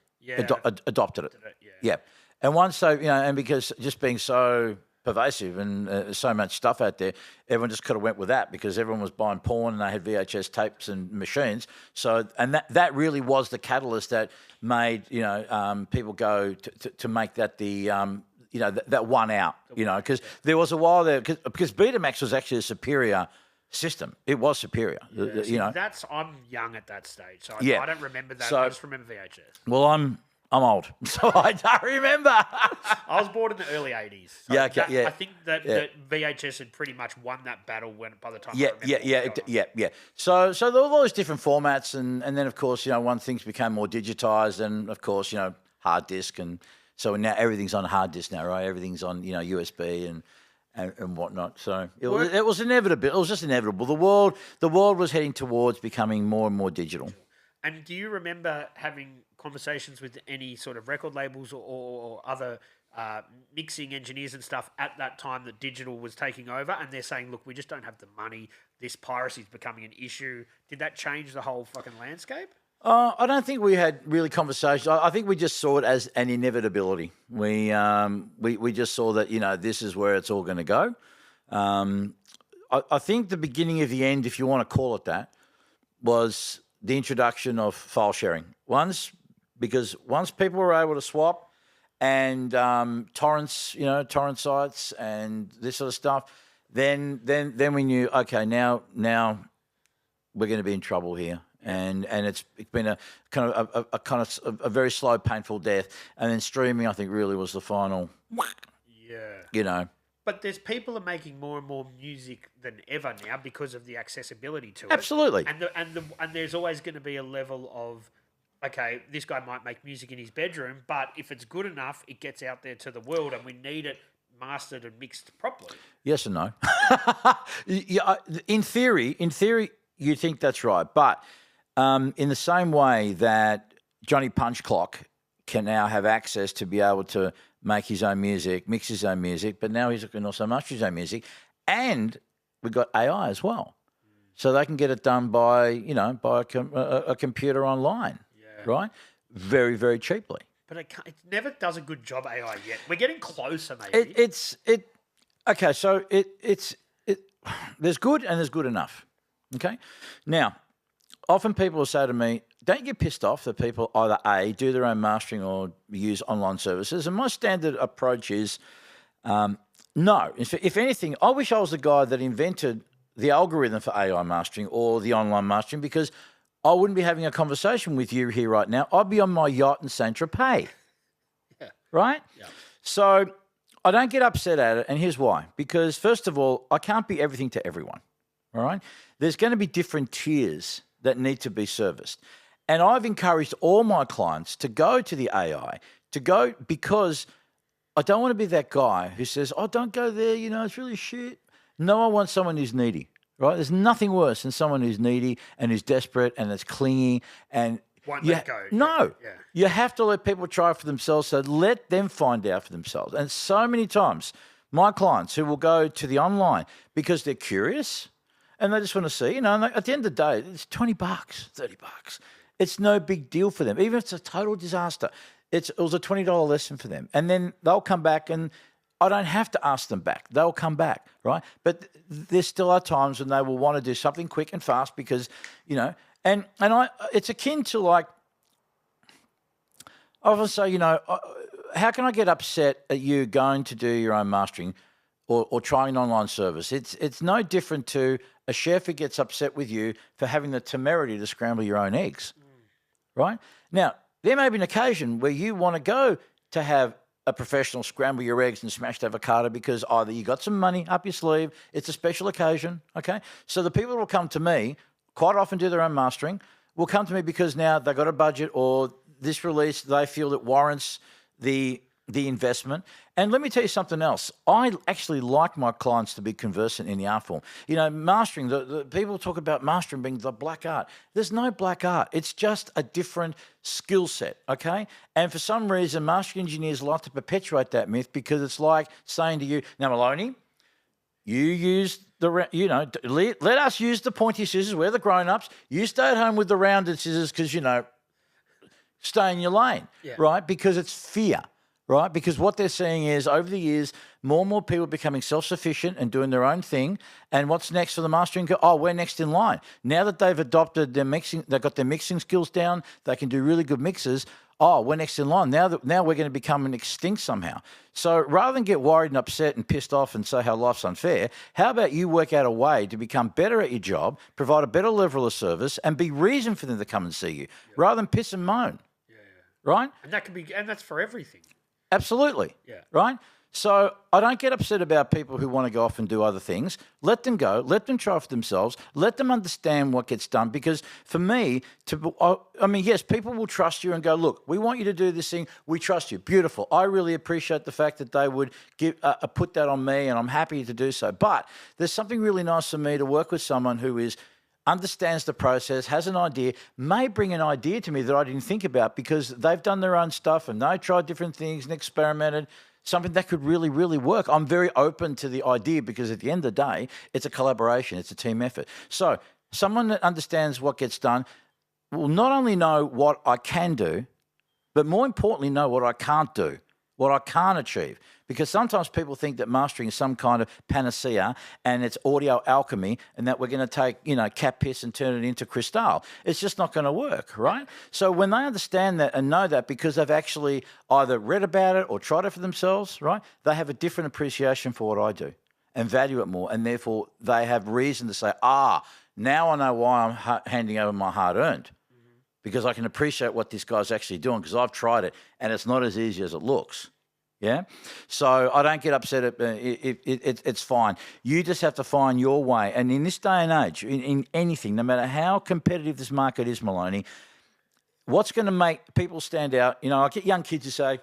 adopted it. Yeah. And once and because just being so pervasive and so much stuff out there, everyone just could have went with that because everyone was buying porn and they had VHS tapes and machines. So, and that really was the catalyst that made people go to make that the that one out. Because there was a while there because Betamax was actually a superior system. It was superior. I'm young at that stage, so I don't remember that. I just remember VHS. Well, I'm old, so I don't remember. I was born in the early 80s. So Yeah, okay, yeah. I think that VHS had pretty much won that battle by the time Yeah, I remember yeah. So there were all those different formats, and then of course, once things became more digitized, and of course, hard disk, and so now everything's on hard disk now, right? Everything's on USB and whatnot. So it was inevitable. It was just inevitable. The world was heading towards becoming more and more digital. And do you remember having conversations with any sort of record labels or other mixing engineers and stuff at that time that digital was taking over, and they're saying, look, we just don't have the money. This piracy is becoming an issue. Did that change the whole fucking landscape? I don't think we had really conversations. I think we just saw it as an inevitability. We just saw that, this is where it's all going to go. I think the beginning of the end, if you want to call it that, was the introduction of file sharing. Because once people were able to swap and torrents, torrent sites and this sort of stuff, then we knew, okay, now we're going to be in trouble here. And it's been a kind of a very slow, painful death. And then streaming, I think, really was the final. Yeah. But there's people are making more and more music than ever now because of the accessibility to it. Absolutely. And there's always going to be a level of, okay, this guy might make music in his bedroom, but if it's good enough, it gets out there to the world, and we need it mastered and mixed properly. Yes and no. Yeah, in theory, you think that's right, but in the same way that Johnny Punchclock can now have access to be able to make his own music, mix his own music, but now he can also master his own music, and we've got AI as well, so they can get it done by a computer online, right? Very, very cheaply. But it never does a good job, AI yet. We're getting closer, maybe. Okay, so it's there's good and there's good enough. Okay, now often people will say to me, don't get pissed off that people either A, do their own mastering or use online services. And my standard approach is no. If anything, I wish I was the guy that invented the algorithm for AI mastering or the online mastering, because I wouldn't be having a conversation with you here right now. I'd be on my yacht in Saint-Tropez. Yeah. Right? Yeah. So I don't get upset at it, and here's why. Because, first of all, I can't be everything to everyone. All right? There's going to be different tiers that need to be serviced. And I've encouraged all my clients to go to the AI, because I don't want to be that guy who says, oh, don't go there, it's really shit. No, I want someone who's needy, right? There's nothing worse than someone who's needy and who's desperate and is clingy and won't let go. No. Yeah. You have to let people try for themselves, so let them find out for themselves. And so many times, my clients who will go to the online because they're curious and they just want to see, and at the end of the day, it's $20, $30. It's no big deal for them. Even if it's a total disaster, it was a $20 lesson for them. And then they'll come back, and I don't have to ask them back. They'll come back, right? But there still are times when they will want to do something quick and fast because, and it's akin to like, I often say, how can I get upset at you going to do your own mastering or trying an online service? It's no different to a chef who gets upset with you for having the temerity to scramble your own eggs, right? Now, there may be an occasion where you want to go to have a professional scramble your eggs and smashed avocado because either you got some money up your sleeve, it's a special occasion, okay? So the people who will come to me, quite often do their own mastering, will come to me because now they've got a budget, or this release, they feel it warrants the investment. And let me tell you something else. I actually like my clients to be conversant in the art form. Mastering, the people talk about mastering being the black art. There's no black art. It's just a different skill set, okay? And for some reason, mastering engineers like to perpetuate that myth because it's like saying to you, now, Maloney, you use let us use the pointy scissors. We're the grown-ups. You stay at home with the rounded scissors because, stay in your lane, right? Because it's fear. Right? Because what they're seeing is over the years, more and more people are becoming self-sufficient and doing their own thing. And what's next for the mastering? Oh, we're next in line. Now that they've adopted their mixing, they've got their mixing skills down, they can do really good mixes. Oh, we're next in line. Now we're going to become an extinct somehow. So rather than get worried and upset and pissed off and say how life's unfair, how about you work out a way to become better at your job, provide a better level of service, and be reason for them to come and see you, rather than piss and moan. right? And that's for everything. Absolutely. Yeah. Right? So I don't get upset about people who want to go off and do other things. Let them go. Let them try for themselves. Let them understand what gets done. Because for me, yes, people will trust you and go, look, we want you to do this thing. We trust you. Beautiful. I really appreciate the fact that they would put that on me, and I'm happy to do so. But there's something really nice for me to work with someone who understands the process, has an idea, may bring an idea to me that I didn't think about because they've done their own stuff and they tried different things and experimented, something that could really, really work. I'm very open to the idea because at the end of the day, it's a collaboration, it's a team effort. So someone that understands what gets done will not only know what I can do, but more importantly, know what I can't do, what I can't achieve. Because sometimes people think that mastering is some kind of panacea and it's audio alchemy and that we're going to take, cat piss and turn it into crystal. It's just not going to work, right? So when they understand that and know that because they've actually either read about it or tried it for themselves, right, they have a different appreciation for what I do and value it more. And therefore, they have reason to say, now I know why I'm handing over my hard-earned. Because I can appreciate what this guy's actually doing because I've tried it and it's not as easy as it looks. Yeah? So I don't get upset. It's fine. You just have to find your way. And in this day and age, in anything, no matter how competitive this market is, Maloney, what's going to make people stand out? I get young kids who say,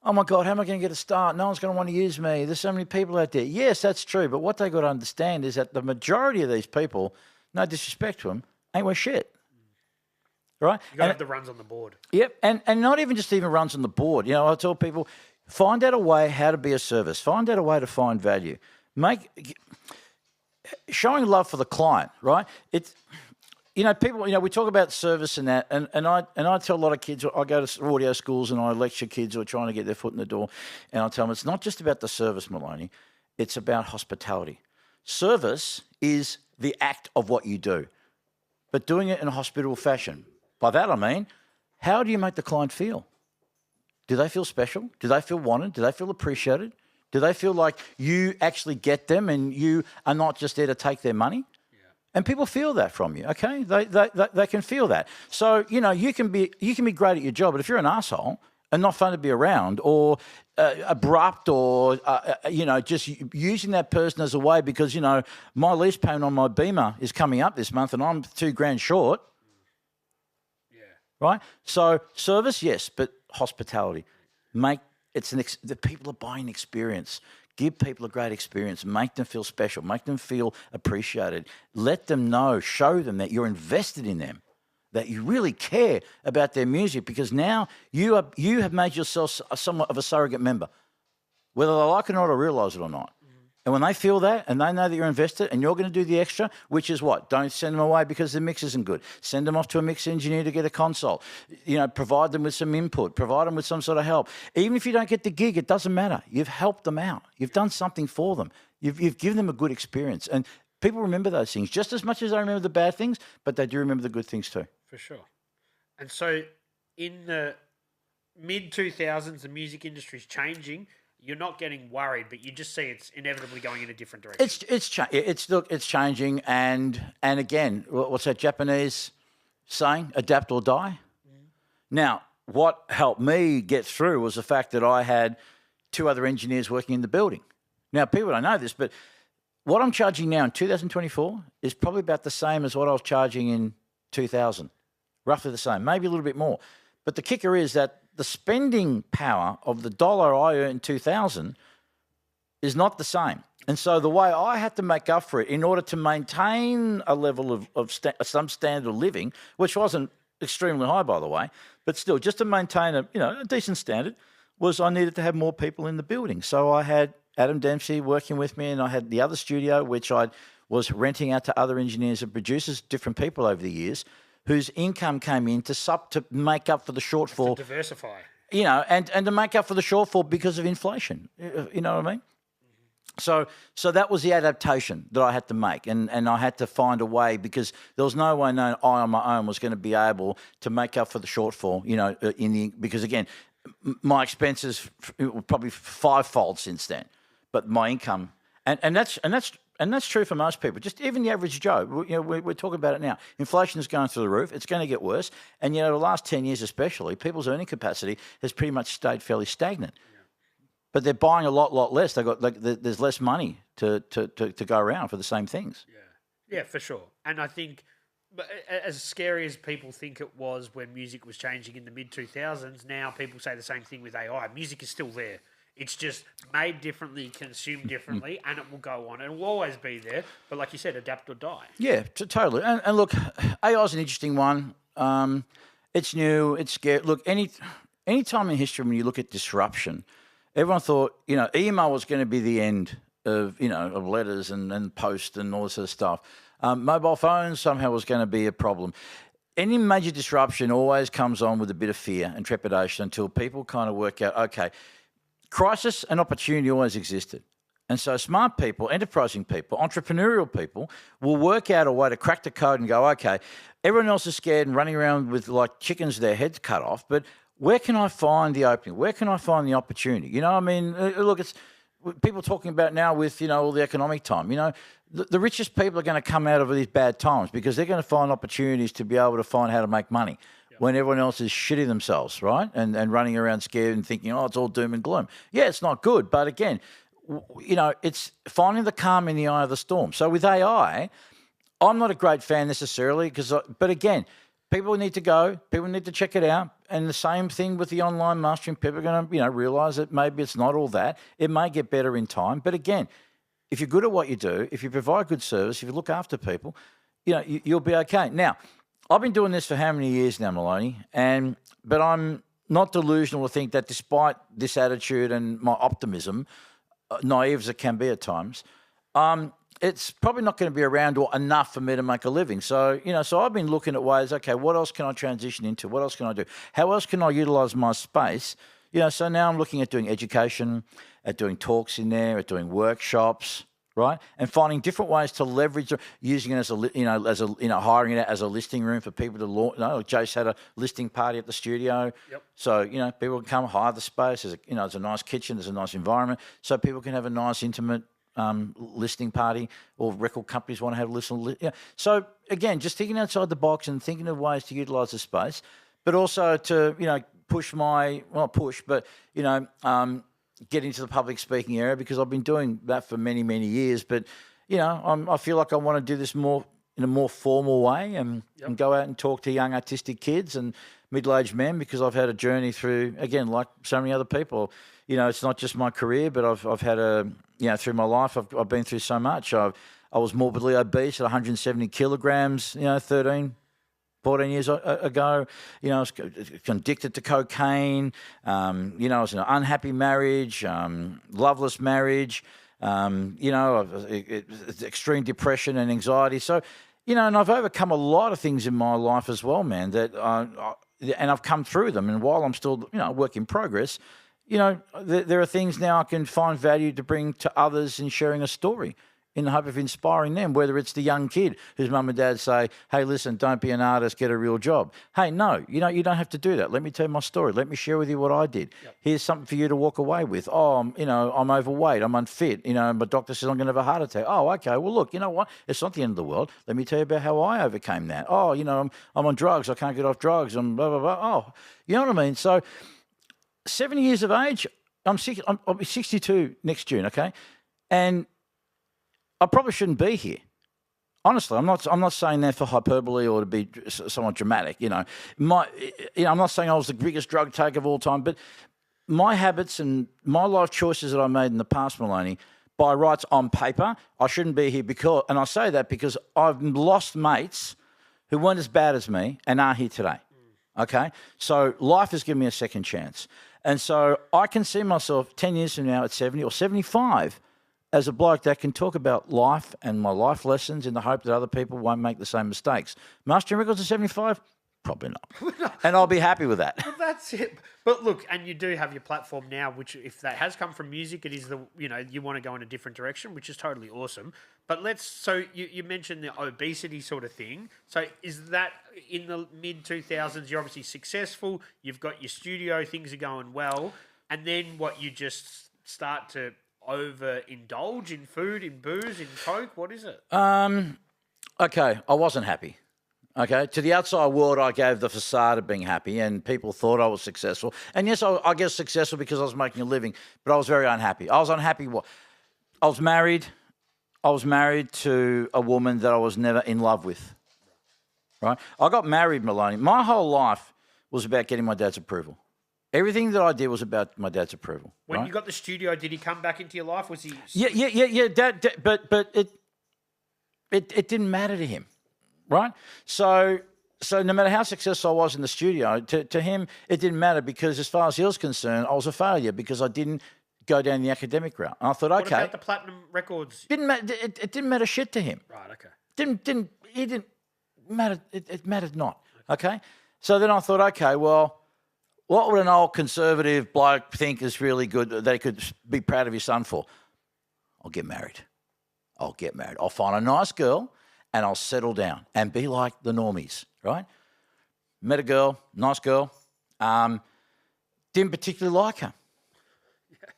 oh, my God, how am I going to get a start? No one's going to want to use me. There's so many people out there. Yes, that's true. But what they've got to understand is that the majority of these people, no disrespect to them, ain't worth shit. Right? You got to have the runs on the board. Yep, and not even just runs on the board. I tell people, find out a way how to be a service. Find out a way to find value. Showing love for the client, right? It's, people, we talk about service and that, and I tell a lot of kids, I go to audio schools and I lecture kids who are trying to get their foot in the door, and I tell them it's not just about the service, Maloney. It's about hospitality. Service is the act of what you do, but doing it in a hospitable fashion. By that I mean, how do you make the client feel? Do they feel special? Do they feel wanted? Do they feel appreciated? Do they feel like you actually get them and you are not just there to take their money? Yeah. And people feel that from you, okay? They can feel that. So, you can be great at your job, but if you're an asshole and not fun to be around or abrupt or, just using that person as a way because, my lease payment on my Beamer is coming up this month and I'm $2,000 short. Right? So service, yes, but hospitality. The people are buying experience. Give people a great experience. Make them feel special. Make them feel appreciated. Let them know, show them that you're invested in them, that you really care about their music because now you have made yourself somewhat of a surrogate member, whether they like it or not or realise it or not. And when they feel that and they know that you're invested and you're going to do the extra, which is what? Don't send them away because the mix isn't good. Send them off to a mix engineer to get a consult. Provide them with some input. Provide them with some sort of help. Even if you don't get the gig, it doesn't matter. You've helped them out. You've done something for them. You've given them a good experience. And people remember those things just as much as they remember the bad things, but they do remember the good things too. For sure. And so in the mid-2000s, the music industry is changing. You're not getting worried, but you just see it's inevitably going in a different direction. It's changing, and again, what's that Japanese saying? Adapt or die. Mm. Now, what helped me get through was the fact that I had two other engineers working in the building. Now, people don't know this, but what I'm charging now in 2024 is probably about the same as what I was charging in 2000, roughly the same, maybe a little bit more. But the kicker is that the spending power of the dollar I earned in 2000 is not the same. And so the way I had to make up for it in order to maintain a level of some standard of living, which wasn't extremely high, by the way, but still just to maintain a decent standard, was I needed to have more people in the building. So I had Adam Dempsey working with me and I had the other studio, which I was renting out to other engineers and producers, different people over the years, whose income came in to make up for the shortfall. To diversify. And to make up for the shortfall because of inflation. You know what I mean? Mm-hmm. So that was the adaptation that I had to make. And I had to find a way because there was no way I on my own was going to be able to make up for the shortfall, because again, my expenses were probably fivefold since then. But my income, and that's and that's true for most people. Just even the average Joe. We're talking about it now. Inflation is going through the roof. It's going to get worse. And the last 10 years, especially, people's earning capacity has pretty much stayed fairly stagnant. Yeah. But they're buying a lot less. They got there's less money to go around for the same things. Yeah, for sure. And I think, as scary as people think it was when music was changing in the mid-2000s, now people say the same thing with AI. Music is still there. It's just made differently, consumed differently, and it will go on. It will always be there. But like you said, adapt or die. Yeah, totally. And look, AI is an interesting one. It's new. It's scary. Look, any time in history when you look at disruption, everyone thought, email was going to be the end of letters and post and all this sort of stuff. Mobile phones somehow was going to be a problem. Any major disruption always comes on with a bit of fear and trepidation until people kind of work out, okay, crisis and opportunity always existed. And so smart people, enterprising people, entrepreneurial people will work out a way to crack the code and go, okay, everyone else is scared and running around with like chickens, their heads cut off, but where can I find the opening? Where can I find the opportunity? Look, it's people talking about now with, all the economic time. The richest people are going to come out of these bad times because they're going to find opportunities to be able to find how to make money when everyone else is shitting themselves, right? And running around scared and thinking, it's all doom and gloom. Yeah, it's not good. But again, it's finding the calm in the eye of the storm. So with AI, I'm not a great fan necessarily but again, people need to go. People need to check it out. And the same thing with the online mastering. People are going to, realise that maybe it's not all that. It may get better in time. But again, if you're good at what you do, if you provide good service, if you look after people, you'll be okay. Now, I've been doing this for how many years now, Maloney? But I'm not delusional to think that despite this attitude and my optimism, naive as it can be at times, it's probably not going to be around or enough for me to make a living. So, so I've been looking at ways, okay, what else can I transition into? What else can I do? How else can I utilise my space? So now I'm looking at doing education, at doing talks in there, at doing workshops, right? And finding different ways to leverage, using it as hiring it as a listing room for people to launch. Jace had a listing party at the studio. Yep. So, people can come hire the space. There's a nice kitchen, there's a nice environment. So people can have a nice, intimate listing party, or record companies want to have a listen. So again, just thinking outside the box and thinking of ways to utilise the space, but also to get into the public speaking area, because I've been doing that for many, many years. But I feel like I want to do this more in a more formal way and go out and talk to young artistic kids and middle-aged men, because I've had a journey through, again, like so many other people. It's not just my career, but I've had through my life, I've been through so much. I was morbidly obese at 170 kilograms, 14 years ago. I was addicted to cocaine. I was in an unhappy marriage, loveless marriage, extreme depression and anxiety. So, and I've overcome a lot of things in my life as well, man, and I've come through them. And while I'm still, a work in progress, there are things now I can find value to bring to others in sharing a story, in the hope of inspiring them, whether it's the young kid whose mum and dad say, hey, listen, don't be an artist, get a real job. Hey, no, you don't have to do that. Let me tell you my story. Let me share with you what I did. Yep. Here's something for you to walk away with. Oh, I'm overweight, I'm unfit. My doctor says I'm going to have a heart attack. Oh, okay, well, look, you know what? It's not the end of the world. Let me tell you about how I overcame that. Oh, I'm on drugs. I can't get off drugs. I'm blah, blah, blah. Oh, you know what I mean? So 70 years of age, I'll be 62 next June, okay? And I probably shouldn't be here. Honestly, I'm not saying that for hyperbole or to be somewhat dramatic. I'm not saying I was the biggest drug taker of all time, but my habits and my life choices that I made in the past, Maloney, by rights on paper, I shouldn't be here and I say that because I've lost mates who weren't as bad as me and are here today. Okay, so life has given me a second chance, and so I can see myself 10 years from now at 70 or 75. As a bloke that can talk about life and my life lessons in the hope that other people won't make the same mistakes. Mastering records at 75? Probably not. And I'll be happy with that. Well, that's it. But look, and you do have your platform now, which if that has come from music, it is you want to go in a different direction, which is totally awesome. But so you mentioned the obesity sort of thing. So is that in the mid-2000s, you're obviously successful, you've got your studio, things are going well, and then what, you just start to overindulge in food, in booze, in coke? What is it? Okay, I wasn't happy. Okay, to the outside world, I gave the facade of being happy, and people thought I was successful. And yes, I guess successful because I was making a living, but I was very unhappy. I was unhappy. I was married. I was married to a woman that I was never in love with. Right? I got married, Maloney. My whole life was about getting my dad's approval. Everything that I did was about my dad's approval. When you got the studio, did he come back into your life? Was he? Yeah. Dad, but it didn't matter to him. Right? So no matter how successful I was in the studio, to him, it didn't matter because as far as he was concerned, I was a failure because I didn't go down the academic route. And I thought, okay. What about the platinum records? It didn't matter shit to him. Right, okay. He didn't matter. It mattered not. Okay? So then I thought, okay, well, what would an old conservative bloke think is really good that he could be proud of his son for? I'll get married. I'll find a nice girl and I'll settle down and be like the normies, right? Met a girl, nice girl, didn't particularly like her. Yeah.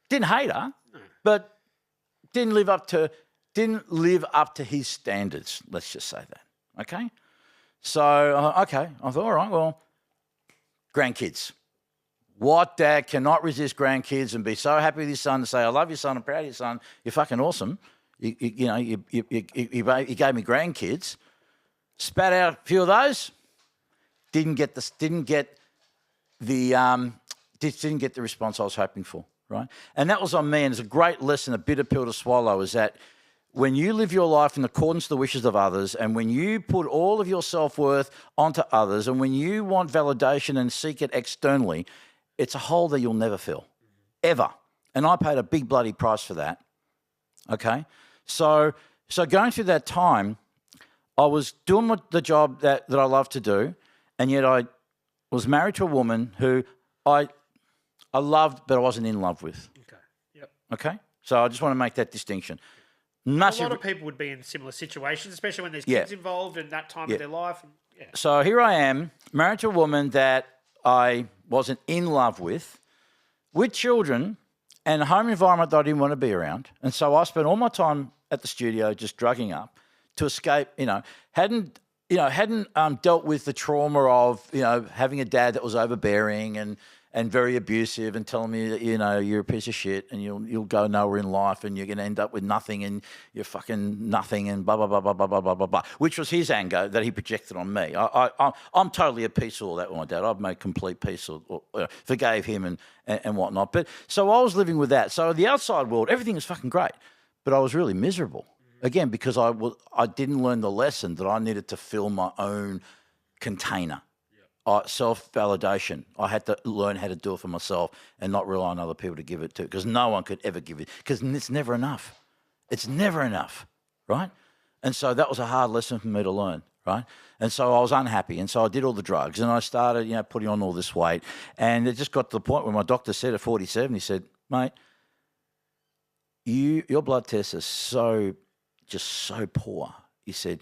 Didn't hate her, but didn't live up to his standards, let's just say that, okay? So, I thought, all right, well, grandkids. What dad cannot resist grandkids and be so happy with his son to say, I love your son, I'm proud of your son, you're fucking awesome. You gave me grandkids, spat out a few of those, didn't get the response I was hoping for, right? And that was on me, and it's a great lesson, a bitter pill to swallow, is that when you live your life in accordance to the wishes of others, and when you put all of your self-worth onto others, and when you want validation and seek it externally, it's a hole that you'll never fill, ever. And I paid a big bloody price for that, okay? So going through that time, I was doing the job that I love to do, and yet I was married to a woman who I loved, but I wasn't in love with. Okay. Yep. Okay? So I just want to make that distinction. A lot of people would be in similar situations, especially when there's kids involved in that time of their life. And, So here I am, married to a woman that I wasn't in love with children, and a home environment that I didn't want to be around. And so I spent all my time at the studio just drugging up to escape, hadn't dealt with the trauma of, having a dad that was overbearing and very abusive and telling me that, you're a piece of shit and you'll go nowhere in life and you're going to end up with nothing and you're fucking nothing and blah, blah, blah, blah, blah, blah, blah, blah, blah, which was his anger that he projected on me. I'm totally at peace with all that with my dad. I've made complete peace, forgave him and whatnot. But so I was living with that. So the outside world, everything was fucking great, but I was really miserable. Again, because I didn't learn the lesson that I needed to fill my own container. Self-validation. I had to learn how to do it for myself and not rely on other people to give it to, because no one could ever give it, because it's never enough. It's never enough, right? And so that was a hard lesson for me to learn, right? And so I was unhappy, and so I did all the drugs, and I started, putting on all this weight, and it just got to the point where my doctor said at 47, he said, mate, your blood tests are so poor. He said,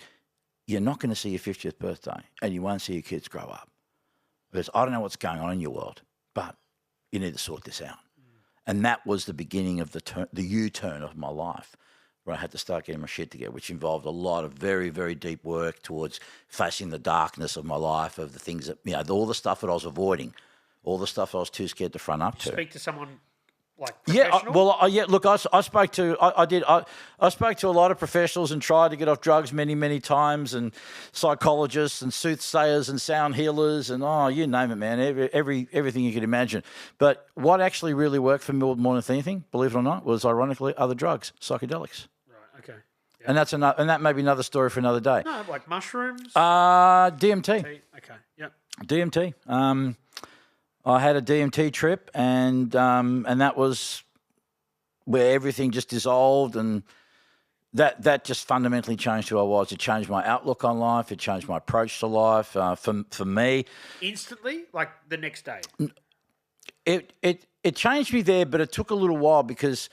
you're not going to see your 50th birthday, and you won't see your kids grow up. Because I don't know what's going on in your world, but you need to sort this out. And that was the beginning of the U-turn of my life, where I had to start getting my shit together, which involved a lot of very, very deep work towards facing the darkness of my life, of the things that, all the stuff that I was avoiding, all the stuff I was too scared to front up to. Speak to someone like professional? Look, I spoke to I spoke to a lot of professionals and tried to get off drugs many, many times, and psychologists and soothsayers and sound healers and you name it, man, everything you could imagine. But what actually really worked for me more than anything, believe it or not, was ironically other drugs, psychedelics. Right. Okay. Yep. And that may be another story for another day. No, like mushrooms. DMT. Okay. Yep. DMT. I had a DMT trip, and that was where everything just dissolved, and that just fundamentally changed who I was. It changed my outlook on life. It changed my approach to life. For me, instantly, like the next day. It changed me there, but it took a little while because.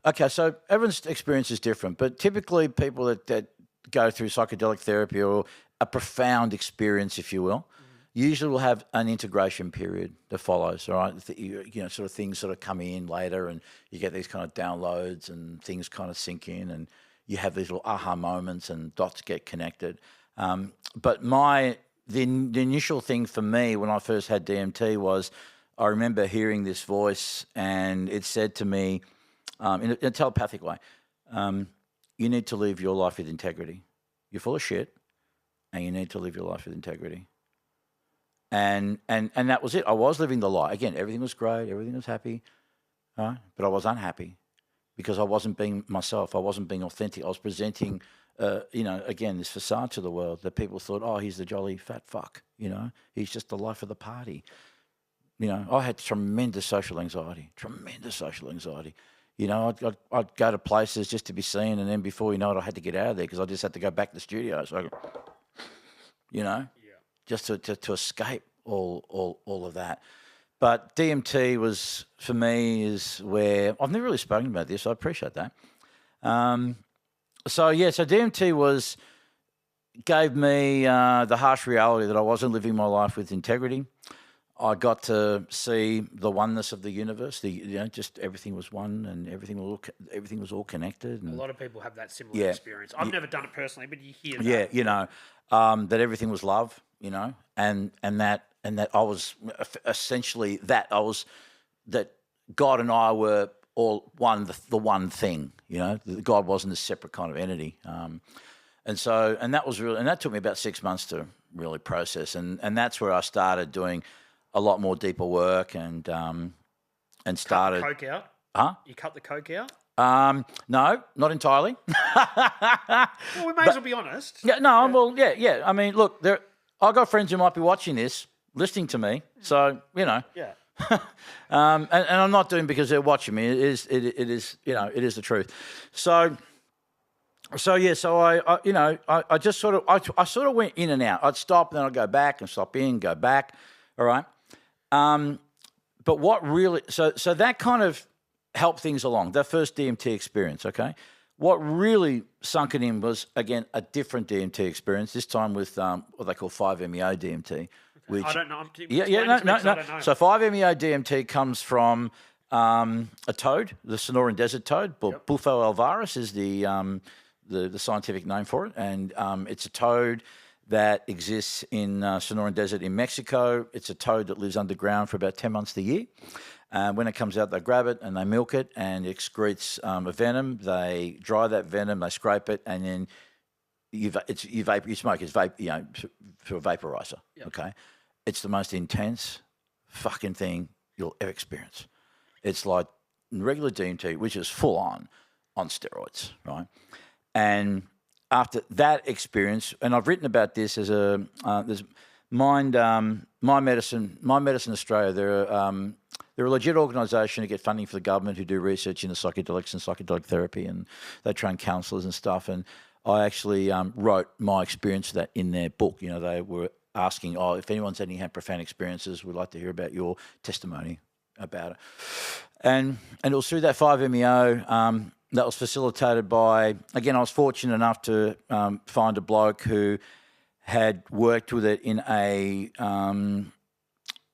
Okay, so everyone's experience is different, but typically people that go through psychedelic therapy or a profound experience, if you will. usually will have an integration period that follows, all right? Sort of things sort of come in later and you get these kind of downloads and things kind of sink in and you have these little aha moments and dots get connected. But the initial thing for me when I first had DMT was I remember hearing this voice and it said to me in a telepathic way, you need to live your life with integrity. You're full of shit and you need to live your life with integrity. And that was it. I was living the lie. Again, everything was great, everything was happy, right? But I was unhappy because I wasn't being myself. I wasn't being authentic. I was presenting, again, this facade to the world that people thought, oh, he's the jolly fat fuck, he's just the life of the party. I had tremendous social anxiety. I'd go to places just to be seen, and then before you know it, I had to get out of there because I just had to go back to the studio. So, just to escape all of that. But DMT was, for me, is where I've never really spoken about this. So I appreciate that. So DMT gave me the harsh reality that I wasn't living my life with integrity. I got to see the oneness of the universe. Just everything was one, and everything was all connected. And a lot of people have that similar experience. I've never done it personally, but you hear that. That everything was love, and that I was essentially that God and I were all one, the one thing. God wasn't a separate kind of entity. And that took me about 6 months to really process, and that's where I started doing a lot more deeper work and started. Cut the coke out? Huh? You cut the coke out? No, not entirely. Well, we may as well be honest. Yeah, no, well, yeah. I mean, look, I got friends who might be watching this, listening to me, so Yeah. and I'm not doing it because they're watching me. It is the truth. So I just sort of went in and out. I'd stop, then I'd go back and stop in, go back. All right. But what really, so that kind of helped things along, that first DMT experience, okay? What really sunk it in was, again, a different DMT experience, this time with what they call 5-MeO DMT. Which, I don't know. No. So 5-MeO DMT comes from a toad, the Sonoran desert toad. Bufo alvarez is the scientific name for it. And it's a toad that exists in Sonoran Desert in Mexico. It's a toad that lives underground for about 10 months of the year. When it comes out, they grab it and they milk it, and it excretes a venom. They dry that venom, they scrape it, and then you smoke it through a vaporizer. Yep. Okay, it's the most intense fucking thing you'll ever experience. It's like regular DMT, which is full on steroids, right? And after that experience, and I've written about this as there's My Medicine Australia. They're a legit organisation who get funding for the government, who do research into psychedelics and psychedelic therapy, and they train counsellors and stuff. And I actually wrote my experience of that in their book. They were asking, if anyone's had profound experiences, we'd like to hear about your testimony about it. And it was through that 5-MeO that was facilitated by, again, I was fortunate enough to find a bloke who had worked with it in a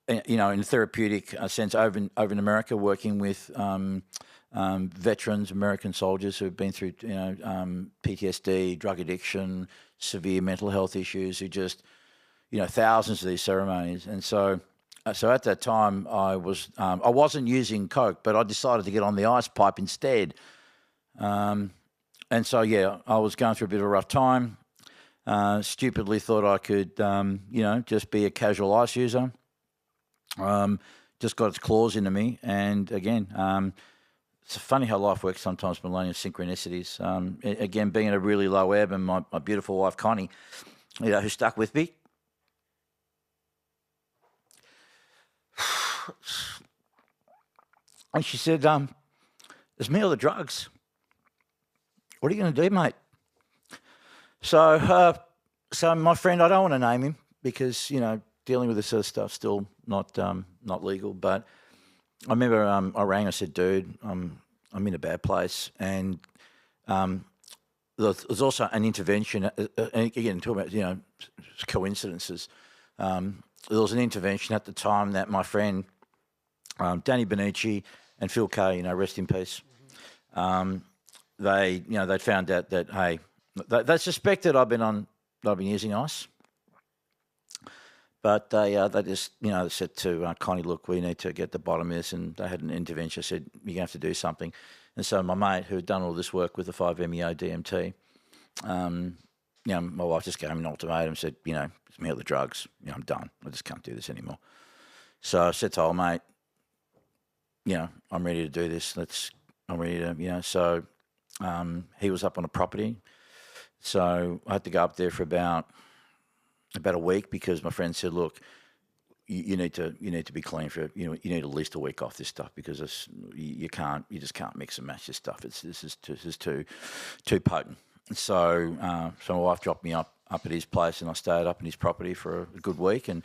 in a therapeutic sense over in America, working with veterans, American soldiers who have been through PTSD, drug addiction, severe mental health issues, who just thousands of these ceremonies. And so at that time I wasn't using coke, but I decided to get on the ice pipe instead. And so I was going through a bit of a rough time. Stupidly thought I could just be a casual ice user. Just got its claws into me, and again, it's funny how life works sometimes, Maloney, synchronicities. Again, being at a really low ebb, and my beautiful wife Coyne, who stuck with me. And she said, "It's me or the drugs. What are you going to do, mate?" So my friend, I don't want to name him because dealing with this sort of stuff still not legal. But I remember I rang. I said, "Dude, I'm in a bad place," and there's also an intervention. And again, talking about coincidences. there was an intervention at the time that my friend Danny Benucci and Phil Kay, rest in peace. They'd found out that hey, they suspected I've been using ice, but they just they said to Connie, look, we need to get the bottom of this, and they had an intervention. Said you're going to have to do something, and so my mate who had done all this work with the 5-MeO DMT. My wife just gave me an ultimatum, said, it's me or the drugs. I'm done. I just can't do this anymore. So I said to old mate, I'm ready to do this. I'm ready to, So he was up on a property. So I had to go up there for about a week because my friend said, look, you need to be clean for you need at least a week off this stuff because you just can't mix and match this stuff. This is too potent. So my wife dropped me up at his place, and I stayed up in his property for a good week. And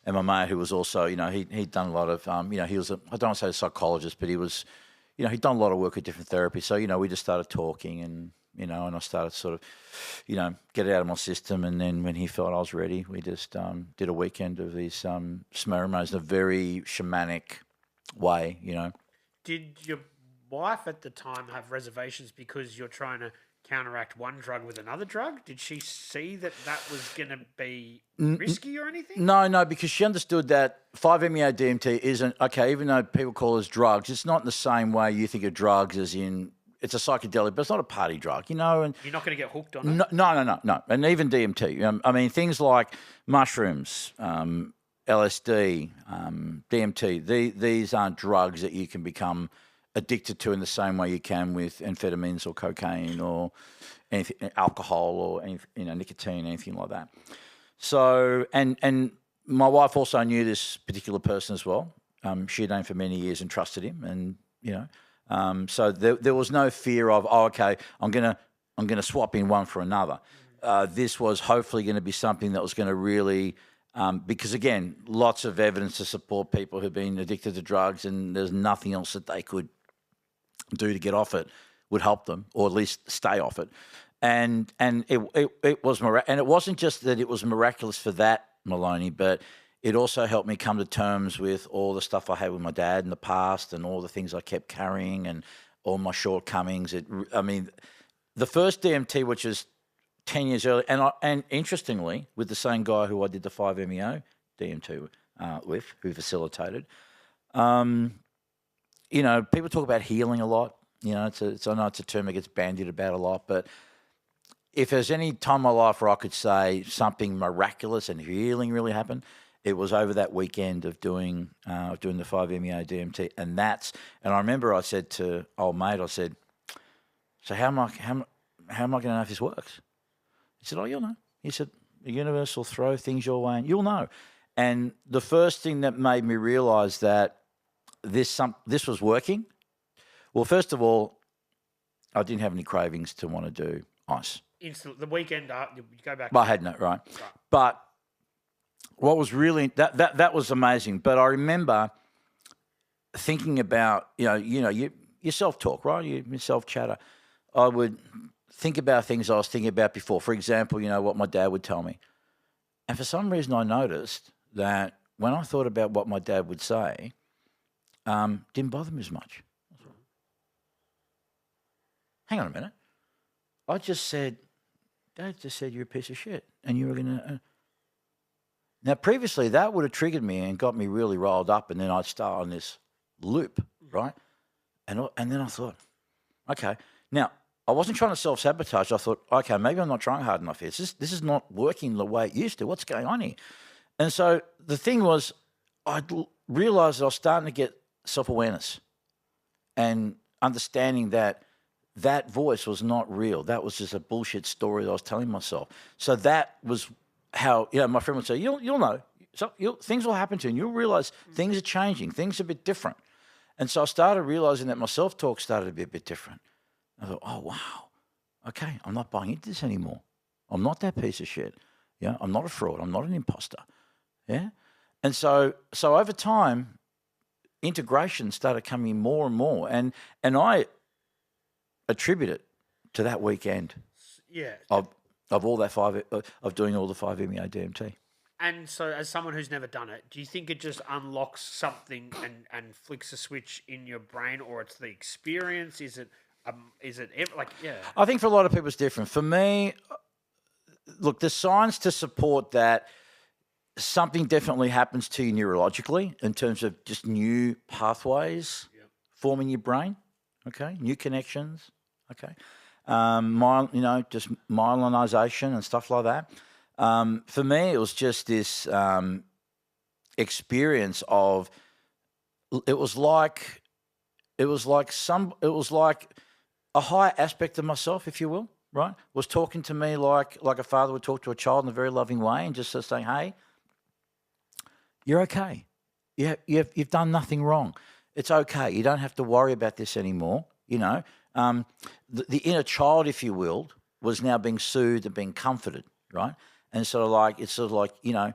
my mate, who was also, he'd done a lot of, he was I don't want to say a psychologist, but he was, he'd done a lot of work with different therapies. So we just started talking, and and I started sort of, get it out of my system. And then when he felt I was ready, we just did a weekend of these ceremonies in a very shamanic way. Did your wife at the time have reservations because you're trying to counteract one drug with another drug? Did she see that was going to be risky or anything? No, because she understood that 5-MeO DMT isn't, okay, even though people call it drugs, it's not in the same way you think of drugs as in, it's a psychedelic, but it's not a party drug, And you're not going to get hooked on it? No. And even DMT. Things like mushrooms, LSD, DMT, these aren't drugs that you can become addicted to in the same way you can with amphetamines or cocaine or anything, alcohol or nicotine, anything like that. So, and my wife also knew this particular person as well. She had known for many years and trusted him, and so there was no fear of okay, I'm gonna swap in one for another. This was hopefully going to be something that was going to really. Because again, lots of evidence to support people who've been addicted to drugs, and there's nothing else that they could do to get off it would help them, or at least stay off it. And it was and it wasn't just that it was miraculous for that, Maloney, but it also helped me come to terms with all the stuff I had with my dad in the past, and all the things I kept carrying, and all my shortcomings. The first DMT, which is 10 years earlier, and interestingly, with the same guy who I did the 5-MeO DMT with, who facilitated, people talk about healing a lot. I know it's a term that gets bandied about a lot, but if there's any time in my life where I could say something miraculous and healing really happened, it was over that weekend of doing the 5-MeO DMT, and I remember I said to old mate, I said, so how am I going to know if this works? He said, oh, you'll know. He said, the universe will throw things your way and you'll know. And the first thing that made me realise that this was working, well, first of all, I didn't have any cravings to want to do ice. The weekend, you go back. But I had no, right. But what was really, that was amazing. But I remember thinking about, your self-talk, right? Your self-chatter. I would think about things I was thinking about before. For example, what my dad would tell me. And for some reason I noticed that when I thought about what my dad would say, didn't bother me as much. Hang on a minute. Dad just said you're a piece of shit and you were going to... Now, previously that would have triggered me and got me really rolled up, and then I'd start on this loop, right? And then I thought, okay, now... I wasn't trying to self-sabotage. I thought, okay, maybe I'm not trying hard enough here. This is not working the way it used to. What's going on here? And so the thing was, I realised that I was starting to get self-awareness and understanding that voice was not real. That was just a bullshit story that I was telling myself. So that was how, my friend would say, you'll know. So things will happen to you, and you'll realise things are changing. Things are a bit different. And so I started realising that my self-talk started to be a bit different. I thought, oh, wow, okay, I'm not buying into this anymore. I'm not that piece of shit. Yeah, I'm not a fraud. I'm not an imposter. Yeah? And so over time, integration started coming more and more. And I attribute it to that weekend Yeah. of all that of doing all the 5-MeO DMT. And so, as someone who's never done it, do you think it just unlocks something and flicks a switch in your brain, or it's the experience? Is it yeah? I think for a lot of people it's different. For me, look, there's signs to support that something definitely happens to you neurologically in terms of just new pathways forming your brain, okay, new connections, okay, just myelinization and stuff like that. For me, it was just this experience of it was like a higher aspect of myself, if you will, right? Was talking to me like a father would talk to a child in a very loving way, and just saying, "Hey, you're okay. You've done nothing wrong. It's okay. You don't have to worry about this anymore." You know, the inner child, if you will, was now being soothed and being comforted, right? And it's sort of like, you know,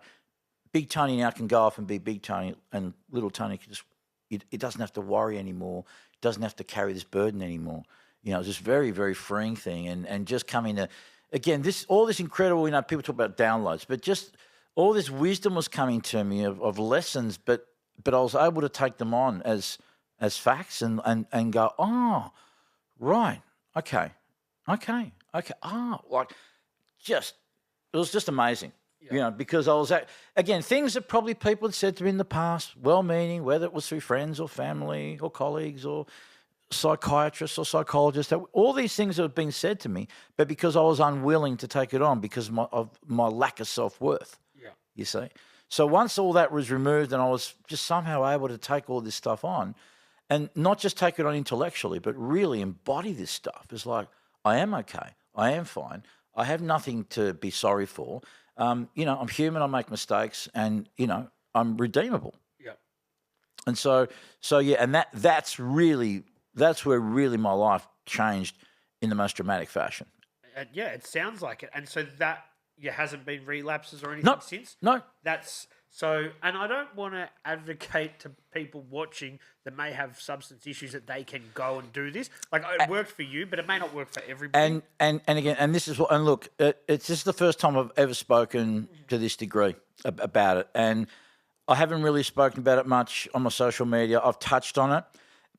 Big Tony now can go off and be Big Tony, and little Tony can just, it doesn't have to worry anymore. It doesn't have to carry this burden anymore. You know, it's this very, very freeing thing, and just coming to, again, all this incredible, you know, people talk about downloads, but just all this wisdom was coming to me of lessons, but I was able to take them on as facts and go, oh, right, okay, like just, it was just amazing. Yeah. You know, because I was again, things that probably people had said to me in the past, well-meaning, whether it was through friends or family or colleagues or psychiatrists or psychologists, all these things have been said to me, but because I was unwilling to take it on because of my lack of self-worth. Yeah. You see? So once all that was removed and I was just somehow able to take all this stuff on, and not just take it on intellectually, but really embody this stuff, it's like, I am okay, I am fine, I have nothing to be sorry for. You know, I'm human, I make mistakes, and, you know, I'm redeemable. Yeah. And so yeah, and that's where really my life changed in the most dramatic fashion. Yeah, it sounds like it. And so that hasn't been relapses or anything since? No. That's so, and I don't want to advocate to people watching that may have substance issues that they can go and do this. Like, it worked for you, but it may not work for everybody. And again, and this is what, and look, it's just the first time I've ever spoken to this degree about it. And I haven't really spoken about it much on my social media. I've touched on it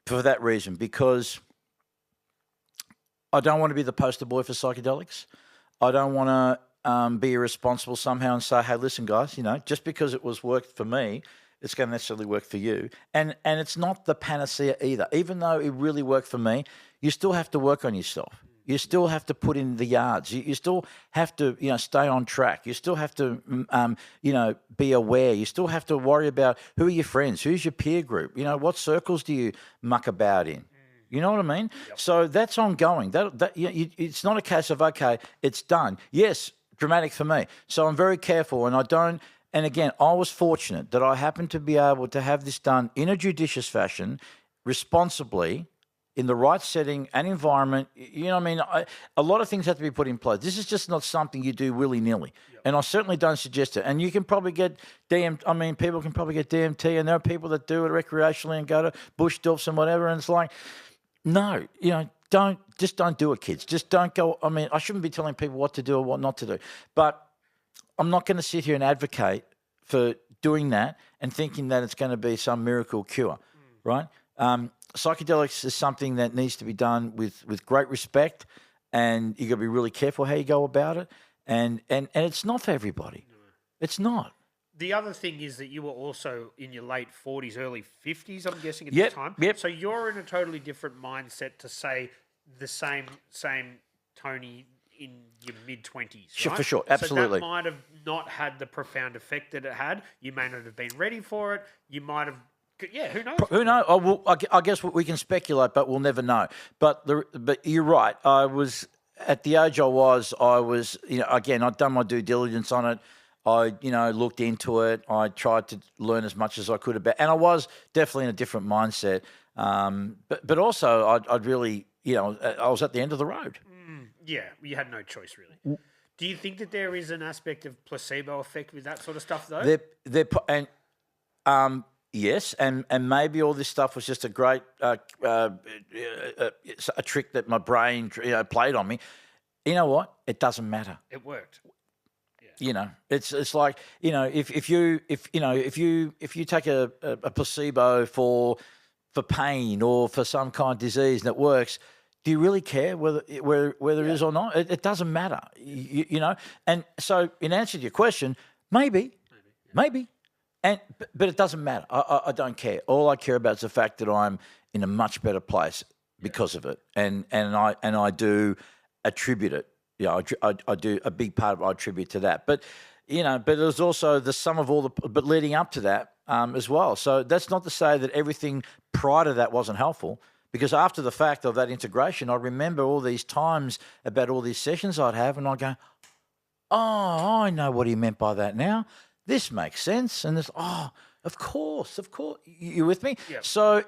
for that reason, because I don't want to be the poster boy for psychedelics. I don't want to be irresponsible somehow and say, hey, listen, guys, you know, just because it was worked for me, it's going to necessarily work for you. And it's not the panacea either. Even though it really worked for me, you still have to work on yourself. You still have to put in the yards. You still have to, you know, stay on track. You still have to, you know, be aware. You still have to worry about who are your friends, who's your peer group, you know, what circles do you muck about in. You know what I mean? Yep. So that's ongoing. It's not a case of, okay, it's done. Yes, dramatic for me. So I'm very careful, and I don't. And again, I was fortunate that I happened to be able to have this done in a judicious fashion, responsibly, in the right setting and environment. You know what I mean? A lot of things have to be put in place. This is just not something you do willy-nilly. Yep. And I certainly don't suggest it. And you can probably get people can probably get DMT, and there are people that do it recreationally and go to bush dolphs and whatever, and it's like, no, you know, don't do it, kids. Just don't go. I mean, I shouldn't be telling people what to do or what not to do. But I'm not going to sit here and advocate for doing that and thinking that it's going to be some miracle cure, right? Psychedelics is something that needs to be done with great respect, and you got to be really careful how you go about it. And it's not for everybody. No. It's not. The other thing is that you were also in your late 40s, early 50s, I'm guessing, at this time. Yep. So you're in a totally different mindset to, say, the same Tony in your mid-20s, right? Sure, for sure, absolutely. So that might have not had the profound effect that it had. You may not have been ready for it. You might have... Yeah, who knows? Who knows? I guess we can speculate, but we'll never know. But you're right. I was... At the age I was, you know, again, I'd done my due diligence on it. I, you know, looked into it. I tried to learn as much as I could about, and I was definitely in a different mindset. But also, I'd really, you know, I was at the end of the road. Yeah, you had no choice, really. Do you think that there is an aspect of placebo effect with that sort of stuff, though? Yes, and maybe all this stuff was just a great a trick that my brain, you know, played on me. You know what? It doesn't matter. It worked. Yeah. You know, it's like, you know, if you take a placebo for pain or for some kind of disease and it works, do you really care whether it is or not? It doesn't matter, you know. And so, in answer to your question, maybe. And but it doesn't matter. I don't care. All I care about is the fact that I'm in a much better place because of it, and I do attribute it. Yeah, I do a big part of it. I attribute to that. But you know, but there's also the sum of all the but leading up to that as well. So that's not to say that everything prior to that wasn't helpful. Because after the fact of that integration, I remember all these times about all these sessions I'd have, and I'd go, "Oh, I know what he meant by that now. This makes sense." And it's, "Oh, of course. You with me?" Yep. So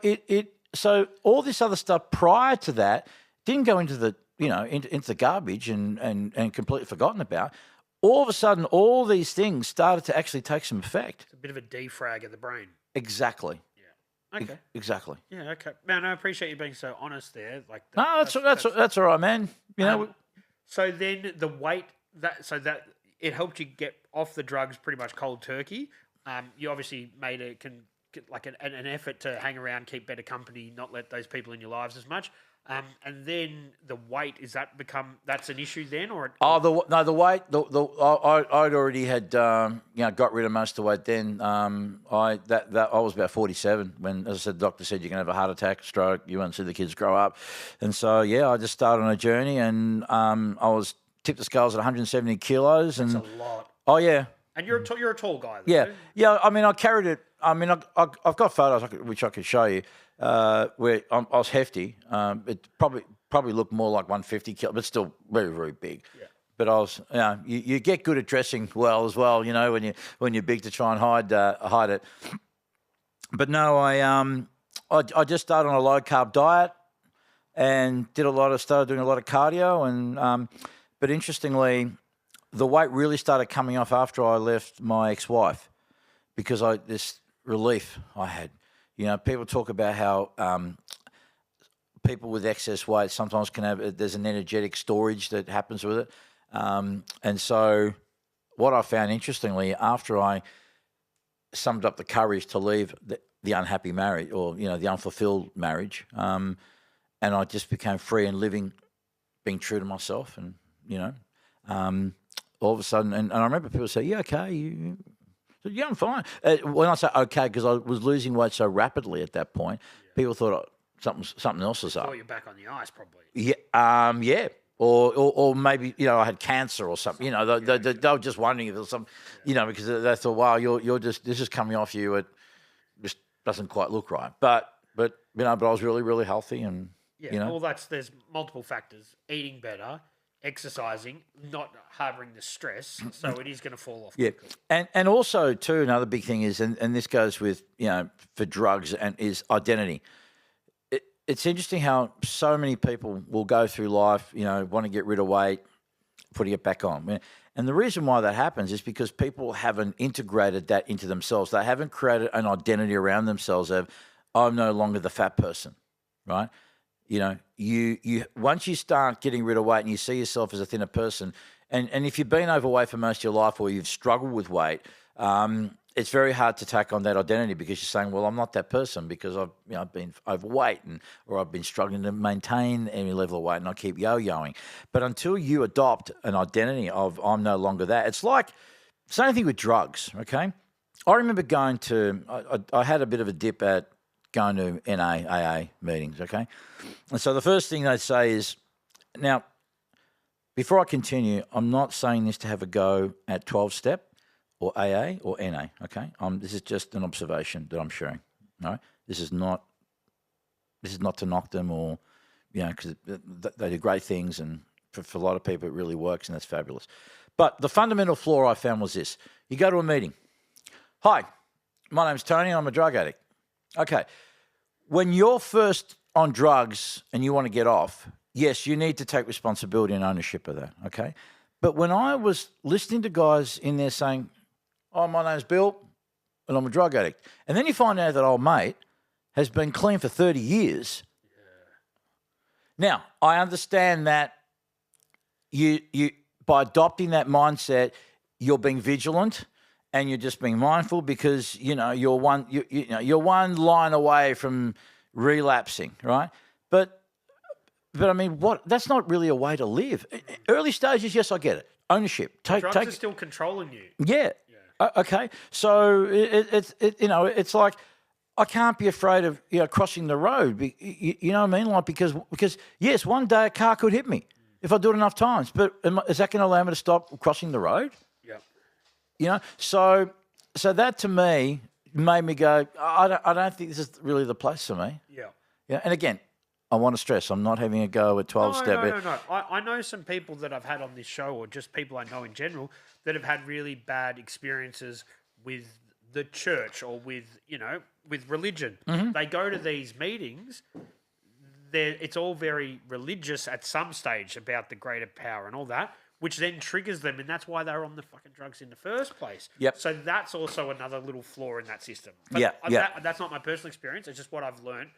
so all this other stuff prior to that didn't go into the into the garbage and completely forgotten about. All of a sudden, all these things started to actually take some effect. It's a bit of a defrag of the brain. Exactly. Okay. Exactly. Yeah. Okay. Man, I appreciate you being so honest there. Like, No, that's all right, man. You know. So then the weight that it helped you get off the drugs pretty much cold turkey. You obviously made an effort to hang around, keep better company, not let those people in your lives as much. And then the weight, that's an issue then, or the weight. I'd already had got rid of most of the weight then. I was about 47 when, as I said, the doctor said you can have a heart attack, stroke. You won't see the kids grow up, and so I just started on a journey, and I was tipped the scales at 170 kilos. That's a lot. Oh yeah. And you're a tall guy, though. Yeah. I mean, I carried it. I mean, I've got photos which I could show you where I was hefty. It probably looked more like 150 kilos, but still very, very big. Yeah. But I was, you get good at dressing well as well, when you're big to try and hide it. But no, I just started on a low carb diet and started doing a lot of cardio, and but interestingly, the weight really started coming off after I left my ex-wife, because this relief I had. People talk about how people with excess weight sometimes there's an energetic storage that happens with it. And so what I found, interestingly, after I summed up the courage to leave the unhappy marriage, or, the unfulfilled marriage, and I just became free and being true to myself, and, all of a sudden, and I remember people say, "Yeah, okay, so, yeah, I'm fine." When I say okay, because I was losing weight so rapidly at that point, people thought something else was up. Thought you're back on the ice, probably. Yeah, yeah, or maybe I had cancer or something. They were just wondering if there was some, because they thought, "Wow, you're just this is coming off you. It just doesn't quite look right." But but I was really, really healthy, and well, there's multiple factors: eating better, exercising, not harbouring the stress, so it is going to fall off quickly. And also too, another big thing is, and this goes with for drugs, and is identity. It's interesting how so many people will go through life, want to get rid of weight, putting it back on. And the reason why that happens is because people haven't integrated that into themselves. They haven't created an identity around themselves of, "I'm no longer the fat person," right? You once you start getting rid of weight and you see yourself as a thinner person, and if you've been overweight for most of your life, or you've struggled with weight, it's very hard to take on that identity, because you're saying, "Well, I'm not that person because I've been overweight, or I've been struggling to maintain any level of weight, and I keep yo-yoing." But until you adopt an identity of, "I'm no longer that," it's like same thing with drugs. Okay, I remember going to I had a bit of a dip at going to AA meetings, okay? And so the first thing they say is, now, before I continue, I'm not saying this to have a go at 12-step or AA or NA, okay? This is just an observation that I'm sharing, all right? This is not to knock them, or, because they do great things, and for a lot of people it really works, and that's fabulous. But the fundamental flaw I found was this. You go to a meeting. "Hi, my name's Tony, I'm a drug addict." Okay, when you're first on drugs and you want to get off, yes, you need to take responsibility and ownership of that, okay? But when I was listening to guys in there saying, "Oh, my name's Bill and I'm a drug addict," and then you find out that old mate has been clean for 30 years. Yeah. Now, I understand that you by adopting that mindset, you're being vigilant and you're just being mindful because, you're you're one line away from relapsing, right? But I mean, that's not really a way to live. Early stages, yes, I get it. Ownership. Drugs are still controlling you. Yeah. Okay. So it's like I can't be afraid of crossing the road. You know what I mean? Like because yes, one day a car could hit me if I do it enough times. But is that going to allow me to stop crossing the road? Yeah. So that to me made me go, I don't think this is really the place for me. Yeah. Yeah. And again, I want to stress, I'm not having a go at 12-step. No. I know some people that I've had on this show, or just people I know in general, that have had really bad experiences with the church or with religion. Mm-hmm. They go to these meetings. It's all very religious at some stage about the greater power and all that, which then triggers them, and that's why they're on the fucking drugs in the first place. Yep. So that's also another little flaw in that system. But that's not my personal experience. It's just what I've learned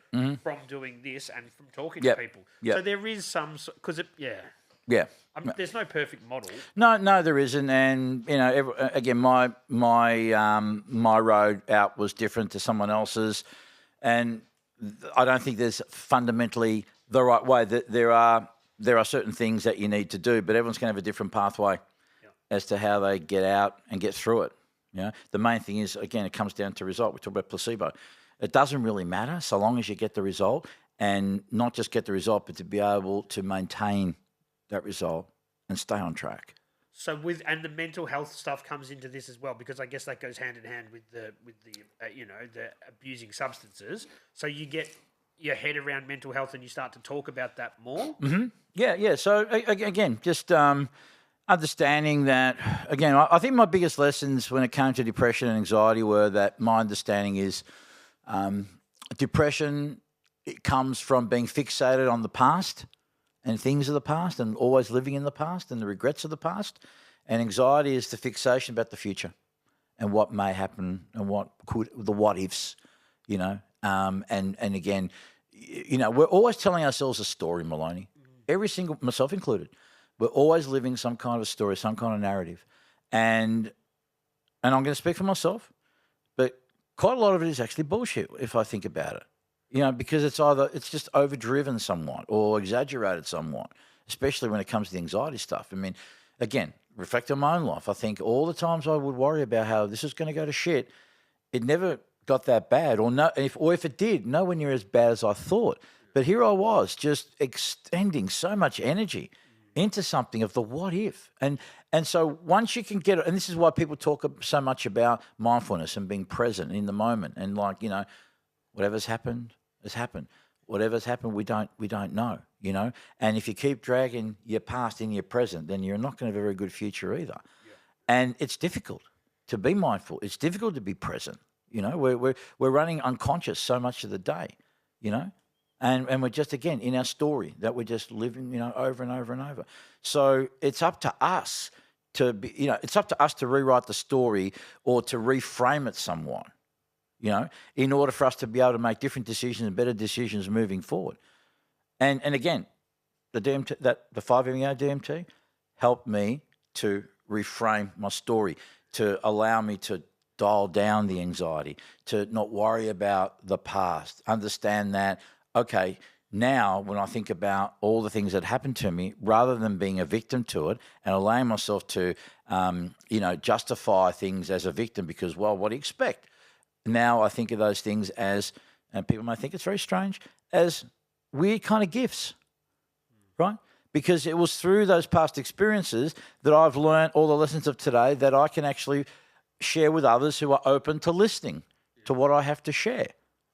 from doing this and from talking to people. Yep. So there is some, because Yeah. there's no perfect model. No, there isn't. And again, my road out was different to someone else's, and I don't think there's fundamentally the right way. There are certain things that you need to do, but everyone's going to have a different pathway as to how they get out and get through it. The main thing is, again, it comes down to result. We talk about placebo. It doesn't really matter so long as you get the result, and not just get the result, but to be able to maintain that result and stay on track. So and the mental health stuff comes into this as well, because I guess that goes hand in hand with the the abusing substances. So you get your head around mental health and you start to talk about that more. Mm-hmm. Yeah. So again, just understanding that. Again, I think my biggest lessons when it came to depression and anxiety were that my understanding is depression. It comes from being fixated on the past and things of the past, and always living in the past and the regrets of the past. And anxiety is the fixation about the future and what may happen and the what ifs, and again, we're always telling ourselves a story, Maloney. Every single, myself included, we're always living some kind of a story, some kind of narrative. And I'm going to speak for myself, but quite a lot of it is actually bullshit if I think about it. Because it's just overdriven somewhat or exaggerated somewhat, especially when it comes to the anxiety stuff. I mean, again, reflect on my own life. I think all the times I would worry about how this is going to go to shit, it never got that bad, or if it did, nowhere near as bad as I thought. But here I was, just extending so much energy into something of the what if, and so once you can get it, and this is why people talk so much about mindfulness and being present in the moment, and whatever's happened has happened. Whatever's happened, we don't know, And if you keep dragging your past in your present, then you're not going to have a very good future either. Yeah. And it's difficult to be mindful. It's difficult to be present. We're running unconscious so much of the day, and we're just, again, in our story that we're just living, over and over and over. So it's up to us to be, it's up to us to rewrite the story or to reframe it somewhat. In order for us to be able to make different decisions and better decisions moving forward. And again, the DMT, the 5-MeO DMT helped me to reframe my story, to allow me to dial down the anxiety, to not worry about the past, understand that, okay, now when I think about all the things that happened to me, rather than being a victim to it and allowing myself to, justify things as a victim because, well, what do you expect? Now I think of those things as, and people may think it's very strange, as weird kind of gifts, right? Because it was through those past experiences that I've learned all the lessons of today that I can actually share with others who are open to listening to what I have to share,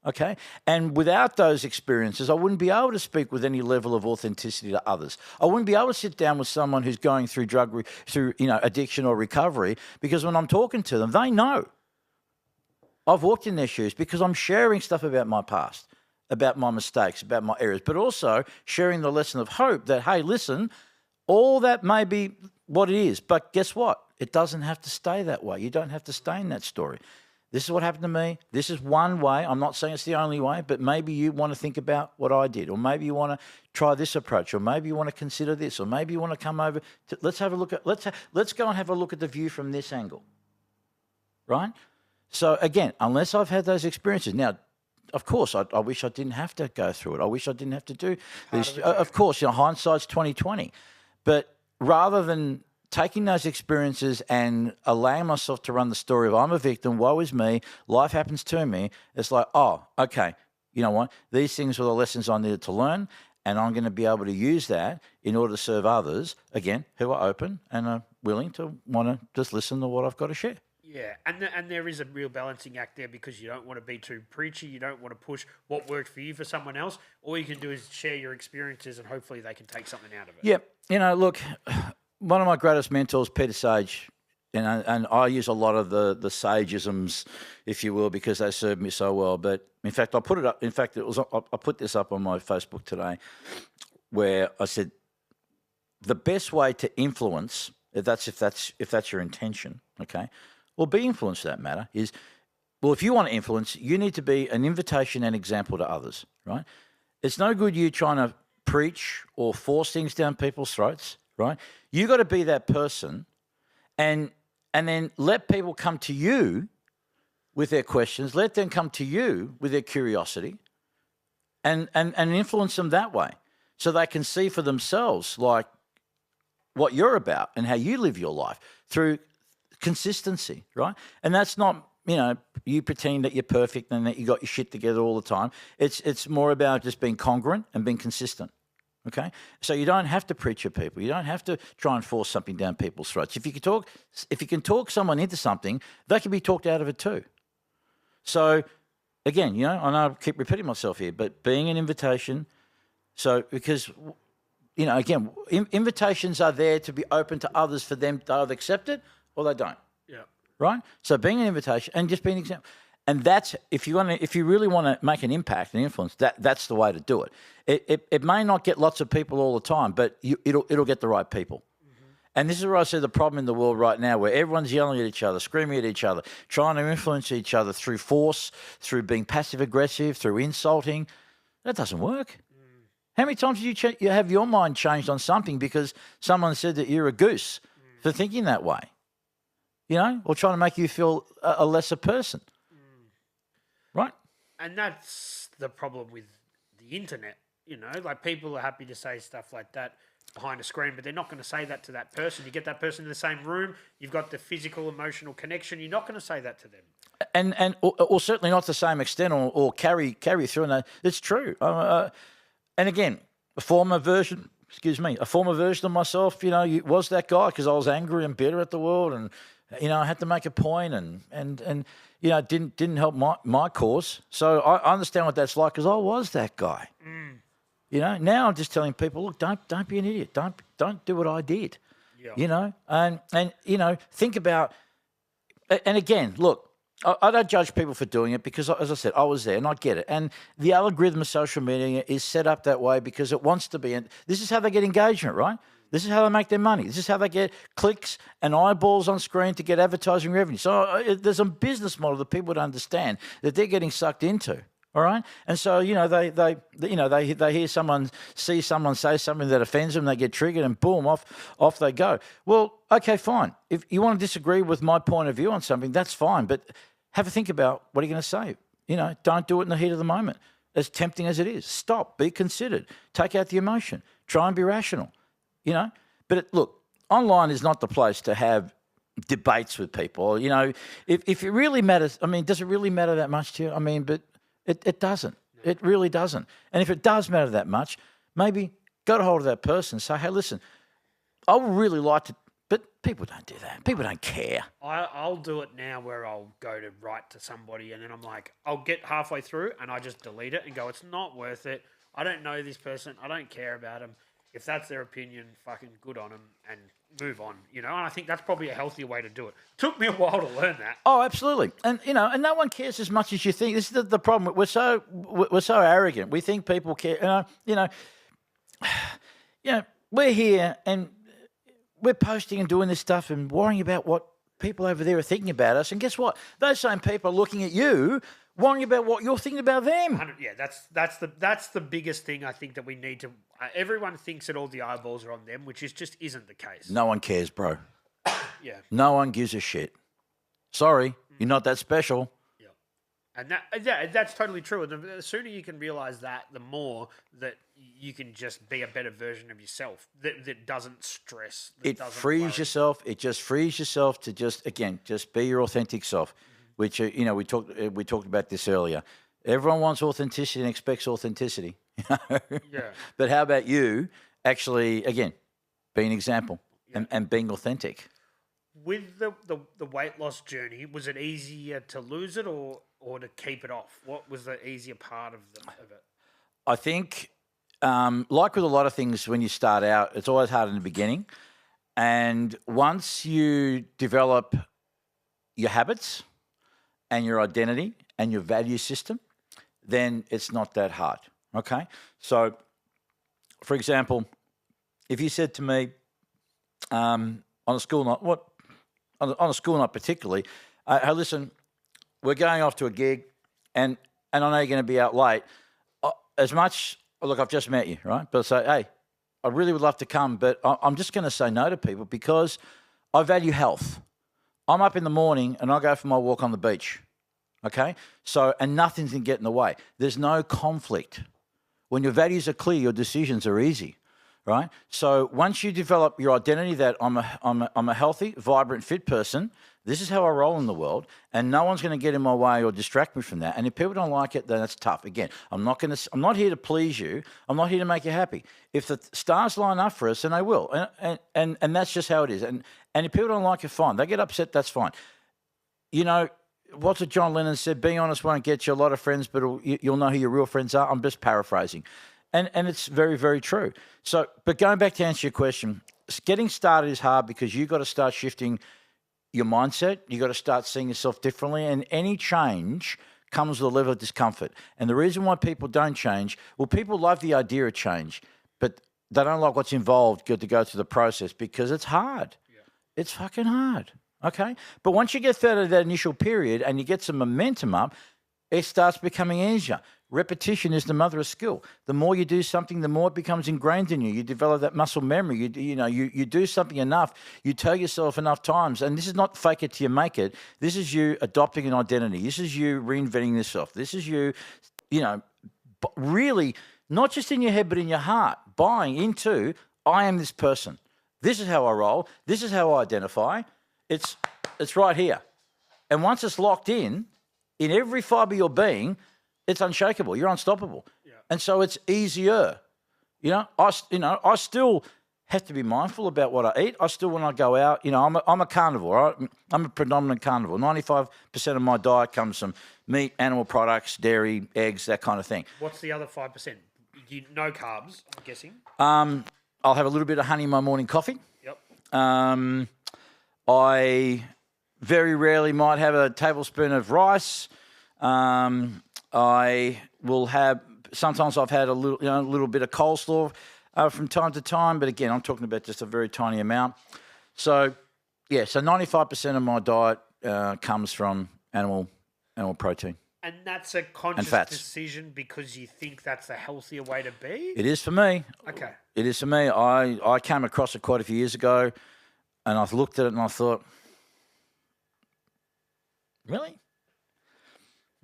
okay? And without those experiences, I wouldn't be able to speak with any level of authenticity to others. I wouldn't be able to sit down with someone who's going through addiction or recovery, because when I'm talking to them, they know. I've walked in their shoes because I'm sharing stuff about my past, about my mistakes, about my errors, but also sharing the lesson of hope that, hey, listen, all that may be what it is, but guess what? It doesn't have to stay that way. You don't have to stay in that story. This is what happened to me. This is one way. I'm not saying it's the only way, but maybe you want to think about what I did, or maybe you want to try this approach, or maybe you want to consider this, or maybe you want to come over. Let's have a look at. Let's go and have a look at the view from this angle, right? So again, unless I've had those experiences, now, of course, I wish I didn't have to go through it. I wish I didn't have to do this. Of course, hindsight's 20/20, but rather than taking those experiences and allowing myself to run the story of I'm a victim, woe is me, life happens to me, it's like, oh, okay, you know what? These things were the lessons I needed to learn, and I'm going to be able to use that in order to serve others, again, who are open and are willing to want to just listen to what I've got to share. Yeah, and there is a real balancing act there, because you don't want to be too preachy. You don't want to push what worked for you for someone else. All you can do is share your experiences, and hopefully they can take something out of it. Yeah, look, one of my greatest mentors, Peter Sage, and I use a lot of the sageisms, if you will, because they served me so well. But in fact, I put it up. In fact, I put this up on my Facebook today, where I said the best way to influence, if that's your intention, okay, or be influenced for that matter, is, well, if you want to influence, you need to be an invitation and example to others, right? It's no good you trying to preach or force things down people's throats, right? You got to be that person, and then let people come to you with their questions. Let them come to you with their curiosity, and influence them that way, so they can see for themselves like what you're about and how you live your life through consistency, right? And that's not, you pretending that you're perfect and that you got your shit together all the time. It's more about just being congruent and being consistent. Okay, so you don't have to preach at people. You don't have to try and force something down people's throats. If you can talk someone into something, they can be talked out of it too. So, again, I know I keep repeating myself here, but being an invitation. So, because again, invitations are there to be open to others for them to either accept it or they don't. Yeah. Right. So, being an invitation and just being an example. And that's, if you really want to make an impact and influence, that's the way to do it. It may not get lots of people all the time, but it'll get the right people. Mm-hmm. And this is where I see the problem in the world right now, where everyone's yelling at each other, screaming at each other, trying to influence each other through force, through being passive aggressive, through insulting. That doesn't work. Mm. How many times did you have your mind changed on something because someone said that you're a goose for thinking that way? Or trying to make you feel a lesser person. Right. And that's the problem with the internet, like people are happy to say stuff like that behind a screen, but they're not going to say that to that person. You get that person in the same room, you've got the physical, emotional connection, you're not going to say that to them. Or certainly not to the same extent or carry through. And it's true. And again, a former version of myself, was that guy because I was angry and bitter at the world, and I had to make a point and didn't help my cause. So I understand what that's like because I was that guy. Mm. Now I'm just telling people, look, don't be an idiot. Don't do what I did. Yeah. And think about. And again, look, I don't judge people for doing it because, as I said, I was there and I get it. And the algorithm of social media is set up that way because it wants to be. And this is how they get engagement, right? This is how they make their money. This is how they get clicks and eyeballs on screen to get advertising revenue. So there's a business model that people don't understand that they're getting sucked into. All right, and so they hear someone say something that offends them, they get triggered, and boom, off they go. Well, okay, fine. If you want to disagree with my point of view on something, that's fine. But have a think about what are you going to say. Don't do it in the heat of the moment. As tempting as it is, stop. Be considered. Take out the emotion. Try and be rational. But look, online is not the place to have debates with people. If it really matters, does it really matter that much to you? But it doesn't. No. It really doesn't. And if it does matter that much, maybe go to hold of that person and say, hey, listen, I would really like to, but people don't do that. People don't care. I'll do it now where I'll go to write to somebody and then I'm like, I'll get halfway through and I just delete it and go, it's not worth it. I don't know this person. I don't care about them. If that's their opinion, fucking good on them and move on, And I think that's probably a healthier way to do it. Took me a while to learn that. Oh, absolutely. And, and no one cares as much as you think. This is the problem. We're so arrogant. We think people care. We're here and we're posting and doing this stuff and worrying about what people over there are thinking about us. And guess what? Those same people are looking at you, worrying about what you're thinking about them. Yeah, that's the biggest thing I think that we need to. Everyone thinks that all the eyeballs are on them, which isn't the case. No one cares, bro. Yeah. No one gives a shit. Sorry, you're not that special. Yeah. And that's totally true. And the sooner you can realize that, the more that you can just be a better version of yourself that doesn't stress. That It doesn't frees worry. yourself. It just frees yourself to just be your authentic self. Which we talked about this earlier. Everyone wants authenticity and expects authenticity. Yeah. But how about you actually again be an example and being authentic? With the weight loss journey, was it easier to lose it or to keep it off? What was the easier part of it? I think, like with a lot of things, when you start out, it's always hard in the beginning. And once you develop your habits and your identity and your value system, then it's not that hard. Okay? So, for example, if you said to me on a school night, on a school night particularly, hey, listen, we're going off to a gig and I know you're going to be out late. As much, look, I've just met you, right? But say, hey, I really would love to come, but I'm just going to say no to people because I value health. I'm up in the morning and I go for my walk on the beach, okay? So, and nothing's going to get in the way. There's no conflict. When your values are clear, your decisions are easy, right? So once you develop your identity that I'm a healthy, vibrant, fit person, this is how I roll in the world, and no one's going to get in my way or distract me from that. And if people don't like it, then that's tough. Again, I'm not here to please you. I'm not here to make you happy. If the stars line up for us, then they will, and that's just how it is. And if people don't like it, fine. They get upset, that's fine. You know, what's it John Lennon said? Being honest won't get you a lot of friends, but you'll know who your real friends are. I'm just paraphrasing. And it's very, very true. So, but going back to answer your question, getting started is hard because you've got to start shifting your mindset. You've got to start seeing yourself differently. And any change comes with a level of discomfort. And the reason why people don't change, well, people love the idea of change, but they don't like what's involved to go through the process because it's hard. Yeah. It's fucking hard. Okay? But once you get through that initial period and you get some momentum up, it starts becoming easier. Repetition is the mother of skill. The more you do something, the more it becomes ingrained in you. You develop that muscle memory. You do something enough. You tell yourself enough times. And this is not fake it till you make it. This is you adopting an identity. This is you reinventing yourself. This is you, really not just in your head but in your heart, buying into, I am this person. This is how I roll. This is how I identify. It's right here. And once it's locked in every fibre of your being, it's unshakable. You're unstoppable. Yeah. And so it's easier. I still have to be mindful about what I eat. I still, when I go out, I'm a carnivore. Right? I'm a predominant carnivore. 95% of my diet comes from meat, animal products, dairy, eggs, that kind of thing. What's the other 5%? No carbs, I'm guessing. I'll have a little bit of honey in my morning coffee. Yep. I very rarely might have a tablespoon of rice. I will have, sometimes I've had a little bit of coleslaw from time to time, but again, I'm talking about just a very tiny amount. So 95% of my diet comes from animal protein. And that's a conscious decision because you think that's a healthier way to be? It is for me. Okay. It is for me. I came across it quite a few years ago, and I looked at it and I thought, really?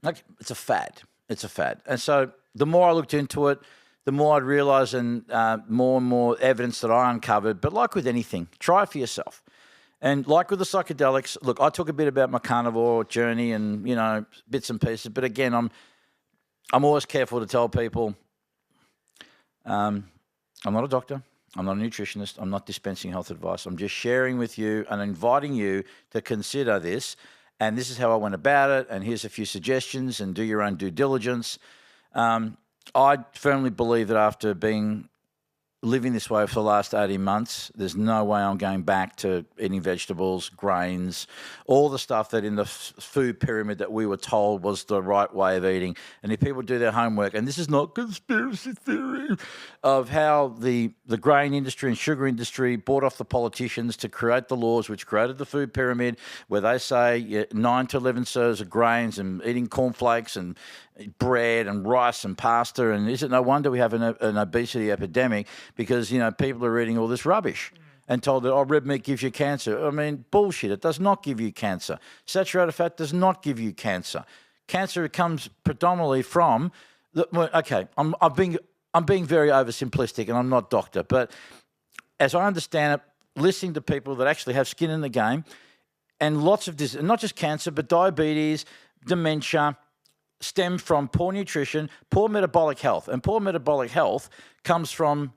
Like, it's a fad. It's a fad. And so the more I looked into it, the more I'd realise and more evidence that I uncovered. But like with anything, try it for yourself. And like with the psychedelics, look, I talk a bit about my carnivore journey and, bits and pieces. But again, I'm always careful to tell people I'm not a doctor. I'm not a nutritionist. I'm not dispensing health advice. I'm just sharing with you and inviting you to consider this. And this is how I went about it, and here's a few suggestions, and do your own due diligence. I firmly believe that after being living this way for the last 18 months. There's no way I'm going back to eating vegetables, grains, all the stuff that in the food pyramid that we were told was the right way of eating. And if people do their homework, and this is not conspiracy theory, of how the grain industry and sugar industry bought off the politicians to create the laws which created the food pyramid, where they say 9 to 11 serves of grains and eating cornflakes and bread and rice and pasta, and is it no wonder we have an obesity epidemic because, people are eating all this rubbish and told that, red meat gives you cancer. I mean, bullshit. It does not give you cancer. Saturated fat does not give you cancer. Cancer comes predominantly from, I'm being very oversimplistic and I'm not doctor, but as I understand it, listening to people that actually have skin in the game and lots of this, not just cancer, but diabetes, dementia, stem from poor nutrition, poor metabolic health. And poor metabolic health comes from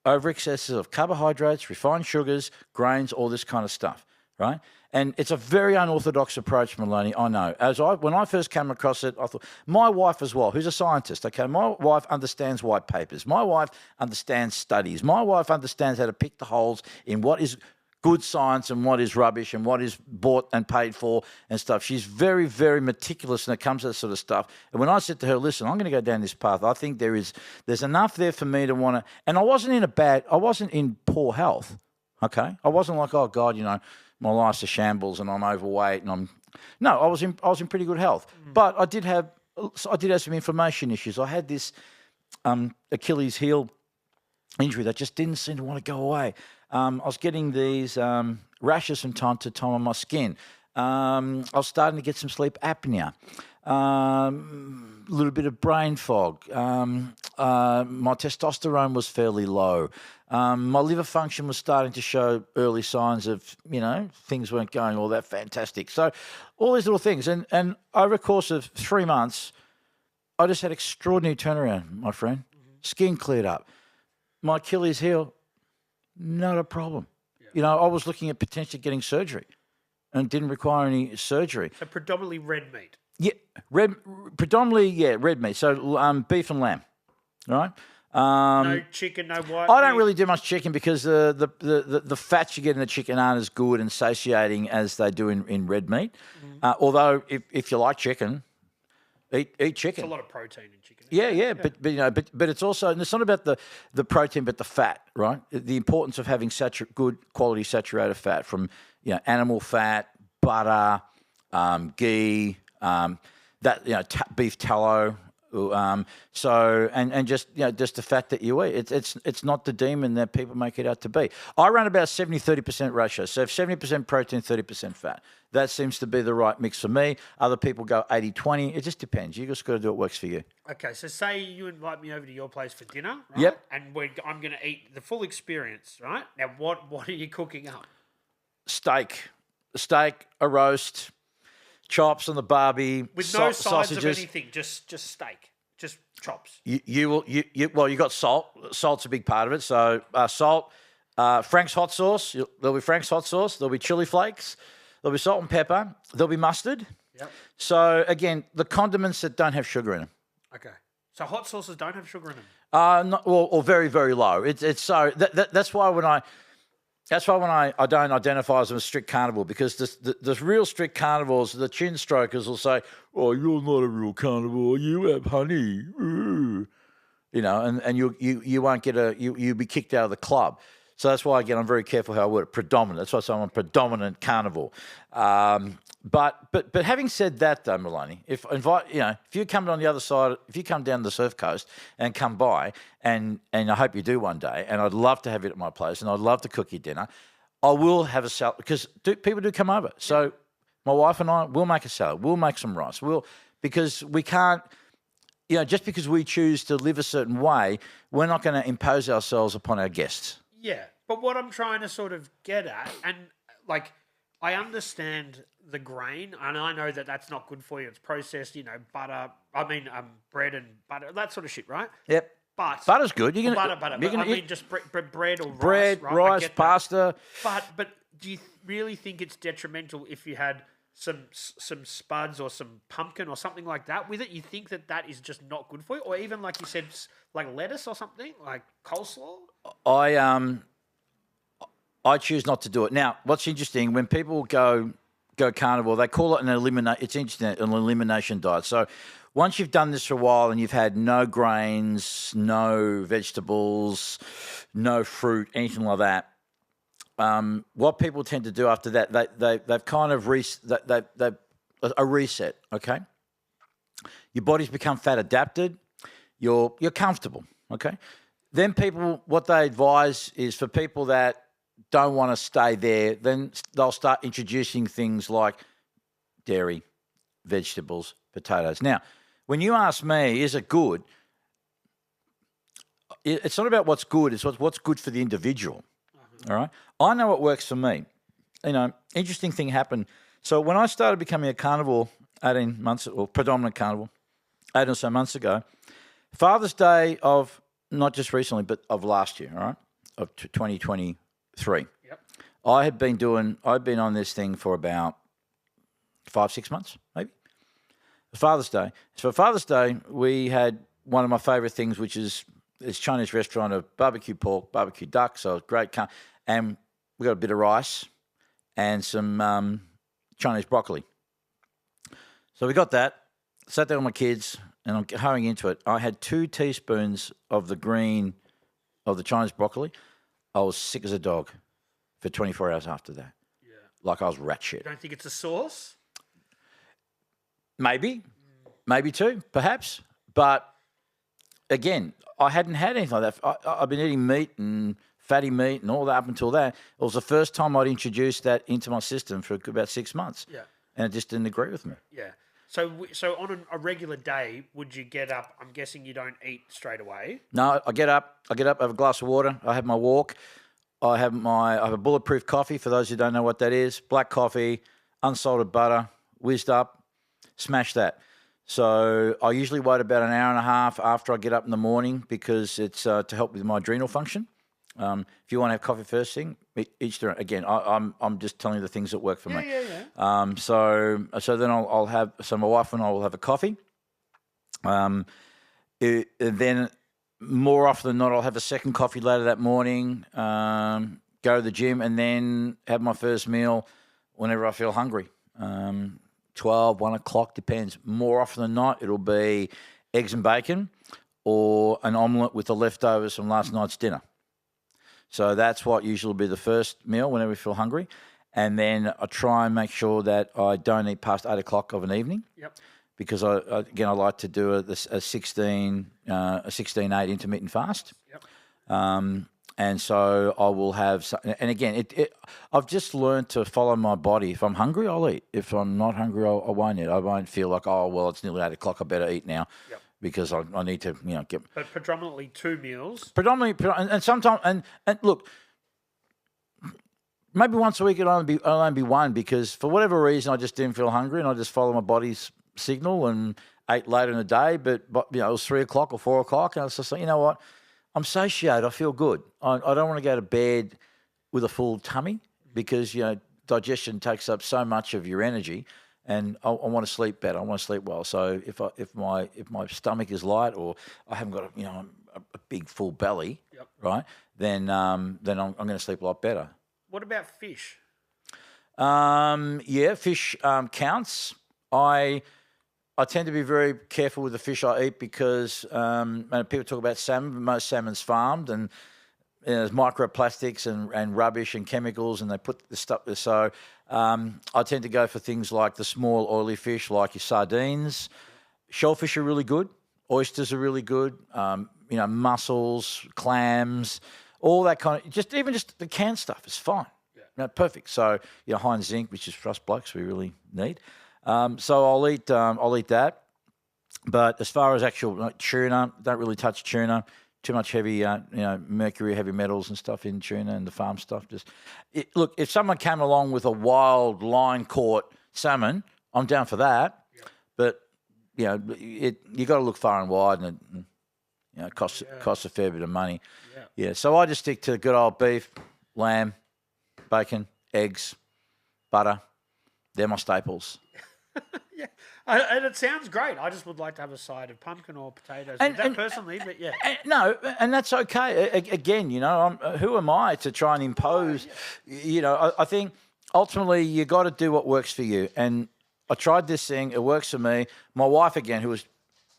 over excesses of carbohydrates, refined sugars, grains, all this kind of stuff, right? And it's a very unorthodox approach, Maloney, I know. When I first came across it, I thought, my wife as well, who's a scientist, okay, my wife understands white papers. My wife understands studies. My wife understands how to pick the holes in what is good science and what is rubbish and what is bought and paid for and stuff. She's very, very meticulous when it comes to that sort of stuff. And when I said to her, listen, I'm going to go down this path, I think there's enough there for me to want to, and I wasn't in poor health, okay? I wasn't like, oh God, my life's a shambles and I'm overweight and no, I was in pretty good health. But I did have some inflammation issues. I had this Achilles heel injury that just didn't seem to want to go away. I was getting these rashes from time to time on my skin. I was starting to get some sleep apnea, a little bit of brain fog. My testosterone was fairly low. My liver function was starting to show early signs of, things weren't going all that fantastic. So all these little things. And over a course of 3 months, I just had extraordinary turnaround, my friend. Skin cleared up. My Achilles heel, not a problem. Yeah. I was looking at potentially getting surgery and didn't require any surgery. So predominantly red meat? Yeah, red meat. So beef and lamb, all right? No chicken, no white I don't meat? really do much chicken because the fats you get in the chicken aren't as good and satiating as they do in red meat. Although if you like chicken, eat chicken. It's a lot of protein in chicken. Yeah. But it's also, and it's not about the protein, but the fat, right? The importance of having good quality saturated fat from animal fat, butter, ghee, beef tallow. Just the fat that you eat. It's not the demon that people make it out to be. I run about 70-30% ratio. So if 70% protein, 30% fat. That seems to be the right mix for me. Other people go 80-20. It just depends. You just got to do what works for you. Okay, so say you invite me over to your place for dinner, right? Yep. And I'm going to eat the full experience, right? Now, what are you cooking up? Steak, a roast, chops on the barbie, with no sides sausages. of anything, just steak, just chops. You got salt. Salt's a big part of it. So salt, Frank's hot sauce. There'll be Frank's hot sauce. There'll be chili flakes. There'll be salt and pepper. There'll be mustard. Yep. So again, the condiments that don't have sugar in them. Okay. So hot sauces don't have sugar in them. Or very, very low. That's why when I don't identify as a strict carnivore, because the real strict carnivores, the chin strokers will say, "Oh, you're not a real carnivore. You have honey," and you won't get you'll be kicked out of the club. So that's why, again, I'm very careful how I word it. Predominant. That's why I say I'm a predominant carnivore. But having said that, though, Maloney, if you come on the other side, if you come down the surf coast and come by, and I hope you do one day, and I'd love to have it at my place, and I'd love to cook you dinner, I will have a salad because people do come over. So my wife and I will make a salad. We'll make some rice. Because we can't. Just because we choose to live a certain way, we're not going to impose ourselves upon our guests. Yeah, but what I'm trying to sort of get at, and I understand the grain, and I know that that's not good for you. It's processed, butter. Bread and butter, that sort of shit, right? Yep. But butter's good. Just bread or bread, rice, right? pasta. But do you really think it's detrimental if you had some spuds or some pumpkin or something like that with it, you think that is just not good for you, or even like you said, like lettuce or something, like coleslaw. I choose not to do it. Now, what's interesting when people go carnivore, they call it an eliminate. It's interesting, an elimination diet. So once you've done this for a while and you've had no grains, no vegetables, no fruit, anything like that, what people tend to do after that, they've kind of they've a reset. Okay, your body's become fat adapted. You're comfortable. Okay, then people, what they advise is for people that don't want to stay there, then they'll start introducing things like dairy, vegetables, potatoes. Now, when you ask me, is it good? It's not about what's good. It's what's good for the individual. All right. I know what works for me. Interesting thing happened. So when I started becoming a carnivore 18 months, or predominant carnivore, 8 or so months ago, Father's Day of not just recently, but of last year, all right, of 2023. Yep. I've been on this thing for about 5-6 months, maybe. Father's Day. So for Father's Day, we had one of my favourite things, which is this Chinese restaurant of barbecue pork, barbecue duck, so great. And we got a bit of rice and some Chinese broccoli. So we got that, sat there with my kids, and I'm hurrying into it. I had 2 teaspoons of the green of the Chinese broccoli. I was sick as a dog for 24 hours after that. Yeah. Like I was rat shit. You don't think it's a sauce? Maybe too, perhaps. But again, I hadn't had anything like that. I've been eating meat and fatty meat and all that up until that. It was the first time I'd introduced that into my system for about 6 months. Yeah. And it just didn't agree with me. Yeah. So on a regular day, would you get up? I'm guessing you don't eat straight away. No, I get up, I have a glass of water, I have my walk, I have a bulletproof coffee, for those who don't know what that is, black coffee, unsalted butter, whizzed up, smash that. So I usually wait about an hour and a half after I get up in the morning because it's to help with my adrenal function. If you want to have coffee first thing, each their own. Again, I'm just telling you the things that work for me. Yeah. So then I'll have, so my wife and I will have a coffee. Then more often than not, I'll have a second coffee later that morning. Go to the gym and then have my first meal whenever I feel hungry. 12, 1 o'clock, depends. More often than not, it'll be eggs and bacon or an omelette with the leftovers from last night's dinner. So that's what usually will be the first meal whenever we feel hungry. And then I try and make sure that I don't eat past 8 o'clock of an evening. Yep. Because I like to do a 16-8 intermittent fast. Yep. And so I will have, and again, I've just learned to follow my body. If I'm hungry, I'll eat. If I'm not hungry, I won't eat. I won't feel like, oh, well, it's nearly 8 o'clock, I better eat now. Yep. Because I need to, get. But predominantly 2 meals. Predominantly, and sometimes, and look, maybe once a week it'll only be one because for whatever reason I just didn't feel hungry and I just follow my body's signal and ate later in the day. But it was 3 o'clock or 4 o'clock, and I was just like, you know what? I'm satiated. I feel good. I don't want to go to bed with a full tummy because digestion takes up so much of your energy, and I want to sleep better. I want to sleep well. So if my stomach is light or I haven't got a big full belly, yep. right? Then I'm going to sleep a lot better. What about fish? Fish counts. I tend to be very careful with the fish I eat because people talk about salmon, but most salmon's farmed and there's microplastics and rubbish and chemicals and they put the stuff there. So I tend to go for things like the small oily fish like your sardines. Shellfish are really good. Oysters are really good. Mussels, clams, all that kind of, just the canned stuff is fine. Yeah. Perfect. So, high in zinc, which is for us blokes we really need. So I'll eat that, but as far as actual tuna, don't really touch tuna. Too much heavy, mercury, heavy metals and stuff in tuna and the farm stuff. Look, if someone came along with a wild line caught salmon, I'm down for that. Yep. But you got to look far and wide, and it costs a fair bit of money. Yeah. So I just stick to good old beef, lamb, bacon, eggs, butter. They're my staples. Yeah, and it sounds great. I just would like to have a side of pumpkin or potatoes with that personally, but yeah. No, and that's okay. Again, who am I to try and impose? I think ultimately you got to do what works for you. And I tried this thing; it works for me. My wife, again, who was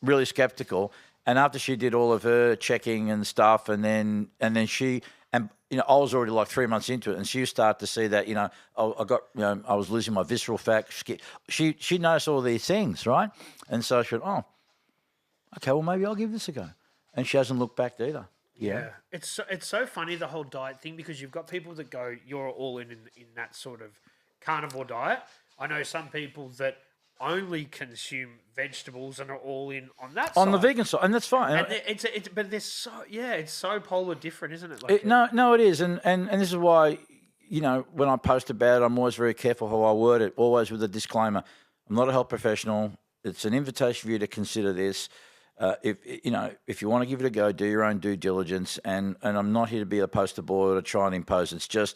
really skeptical, and after she did all of her checking and stuff, and then she. And I was already like 3 months into it, and she started to see that I was losing my visceral fat. She noticed all these things, right? And so she went, "Oh, okay, well maybe I'll give this a go." And she hasn't looked back either. Yeah, it's so funny, the whole diet thing, because you've got people that go, "You're all in that sort of carnivore diet." I know some people that only consume vegetables and are all in on that on side. the vegan side, and that's fine. And but there's it's so polar different, isn't it? No, it is, and this is why when I post about it, I'm always very careful how I word it, always with a disclaimer. I'm not a health professional. It's an invitation for you to consider this. If you want to give it a go, do your own due diligence, and I'm not here to be a poster boy or to try and impose.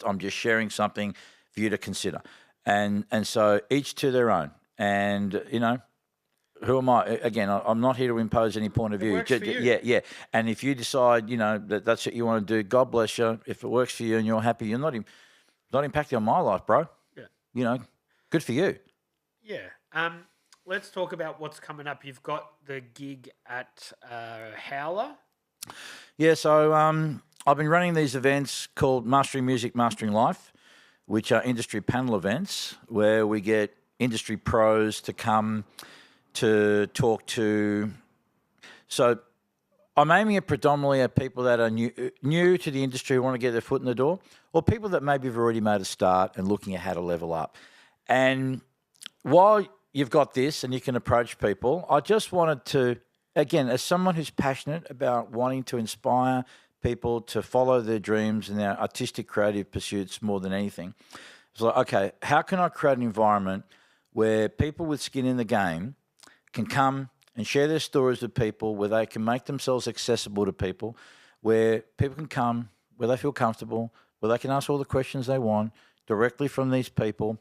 I'm just sharing something for you to consider, and so each to their own. And, who am I? Again, I'm not here to impose any point of view. Works for you. Yeah. And if you decide, that's what you want to do, God bless you. If it works for you and you're happy, you're not impacting on my life, bro. Yeah. Good for you. Yeah. Let's talk about what's coming up. You've got the gig at Howler. Yeah, so I've been running these events called Mastering Music, Mastering Life, which are industry panel events where we get industry pros to come to talk to. So I'm aiming it predominantly at people that are new to the industry who want to get their foot in the door, or people that maybe have already made a start and looking at how to level up. And while you've got this and you can approach people, I just wanted to, again, as someone who's passionate about wanting to inspire people to follow their dreams and their artistic, creative pursuits more than anything, it's like, okay, how can I create an environment where people with skin in the game can come and share their stories with people, where they can make themselves accessible to people, where people can come, where they feel comfortable, where they can ask all the questions they want directly from these people,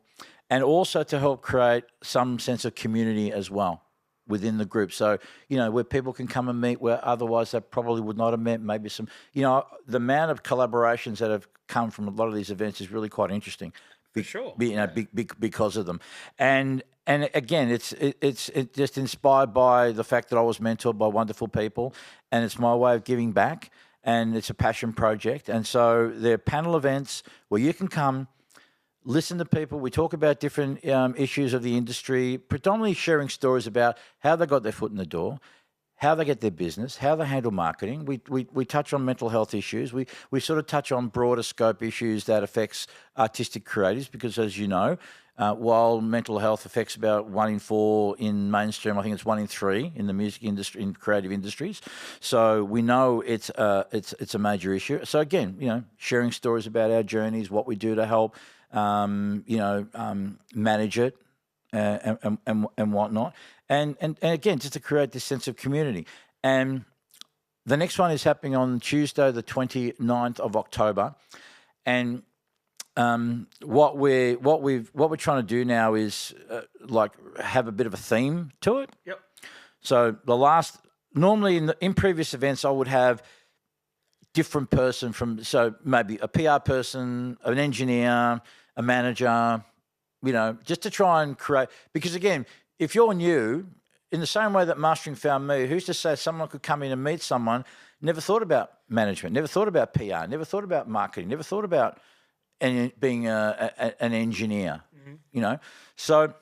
and also to help create some sense of community as well within the group. So, where people can come and meet where otherwise they probably would not have met, maybe some, the amount of collaborations that have come from a lot of these events is really quite interesting. For sure. Because of them. And again, it's just inspired by the fact that I was mentored by wonderful people, and it's my way of giving back, and it's a passion project. And so they're panel events where you can come, listen to people. We talk about different issues of the industry, predominantly sharing stories about how they got their foot in the door, how they get their business, how they handle marketing. We touch on mental health issues. We sort of touch on broader scope issues that affects artistic creatives, because as you know, while mental health affects about 1 in 4 in mainstream, I think it's 1 in 3 in the music industry, in creative industries. So we know it's a major issue. So again, sharing stories about our journeys, what we do to help, manage it, and whatnot. And again, just to create this sense of community. And the next one is happening on Tuesday, the 29th of October. And what we're trying to do now is have a bit of a theme to it. Yep. So normally in previous events, I would have different person so maybe a PR person, an engineer, a manager, just to try and create, because again, if you're new, in the same way that mastering found me, who's to say someone could come in and meet someone, never thought about management, never thought about PR, never thought about marketing, never thought about being an engineer, So,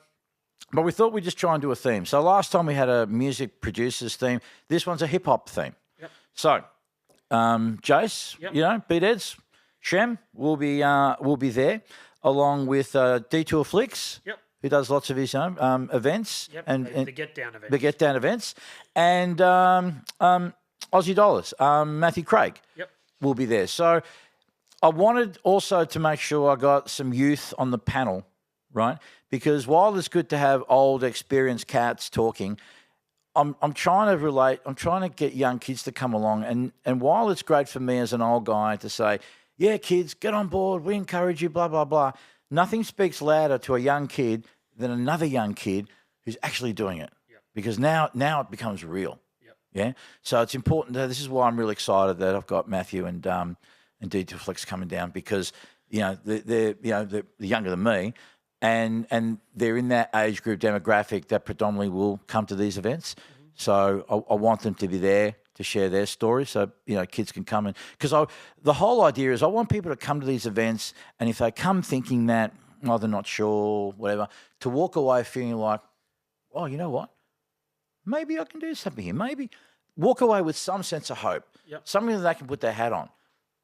but we thought we'd just try and do a theme. So last time we had a music producers theme. This one's a hip hop theme. Yep. So, Jace, Beat Eds, Shem will be there, along with Detour Flicks. Yep. Who does lots of his own events. Yep, and the Get Down events. The Get Down events. And Aussie Dollars, Matthew Craig will be there. So I wanted also to make sure I got some youth on the panel, right? Because while it's good to have old, experienced cats talking, I'm trying to relate. I'm trying to get young kids to come along. And while it's great for me as an old guy to say, yeah, kids, get on board, we encourage you, blah, blah, blah, nothing speaks louder to a young kid than another young kid who's actually doing it. Yep. Because now it becomes real. Yep. Yeah. So it's important. This is why I'm really excited that I've got Matthew and Dietary coming down, because they're younger than me, and they're in that age group demographic that predominantly will come to these events. Mm-hmm. So I want them to be there to share their story, so kids can come in. Because the whole idea is I want people to come to these events, and if they come thinking that they're not sure, whatever, to walk away feeling like, oh, you know what? Maybe I can do something here. Maybe walk away with some sense of hope, something that they can put their hat on,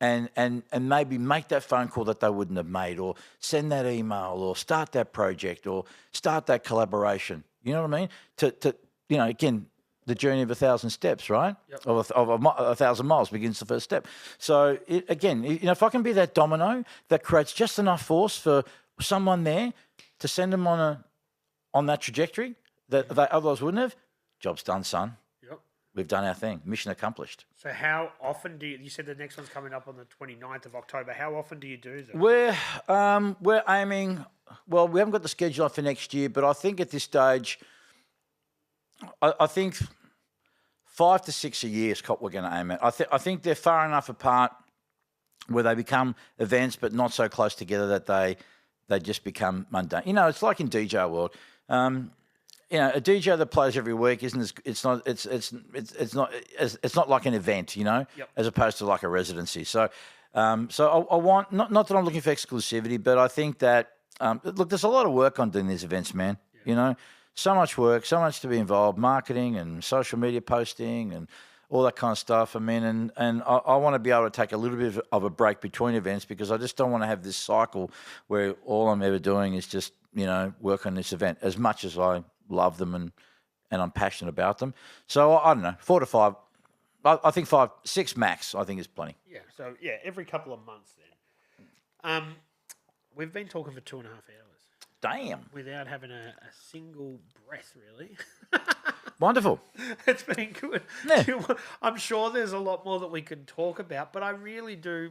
and maybe make that phone call that they wouldn't have made, or send that email, or start that project, or start that collaboration. You know what I mean? To again, the journey of 1,000 steps, right? Yep. Of 1,000 miles begins the first step. So if I can be that domino that creates just enough force for someone there to send them on that trajectory that they otherwise wouldn't have, job's done, son. Yep. We've done our thing. Mission accomplished. So how often do you said the next one's coming up on the 29th of October. How often do you do that? We're aiming, well, we haven't got the schedule up for next year, but I think at this stage, I think 5 to 6 a year is what we're going to aim at. I think they're far enough apart where they become events, but not so close together that they just become mundane. It's like in DJ world. A DJ that plays every week it's not like an event, as opposed to like a residency. So I want, not that I'm looking for exclusivity, but I think that look, there's a lot of work on doing these events, man. Yeah. So much work, so much to be involved, marketing and social media posting and all that kind of stuff. I mean, and I want to be able to take a little bit of a break between events, because I just don't want to have this cycle where all I'm ever doing is just, work on this event, as much as I love them and I'm passionate about them. So I don't know, 4 to 5, I think 5, 6 max, I think is plenty. Yeah, so every couple of months then. We've been talking for 2.5 hours. Damn. Without having a single breath, really. Wonderful. It's been good. Yeah. I'm sure there's a lot more that we could talk about, but I really do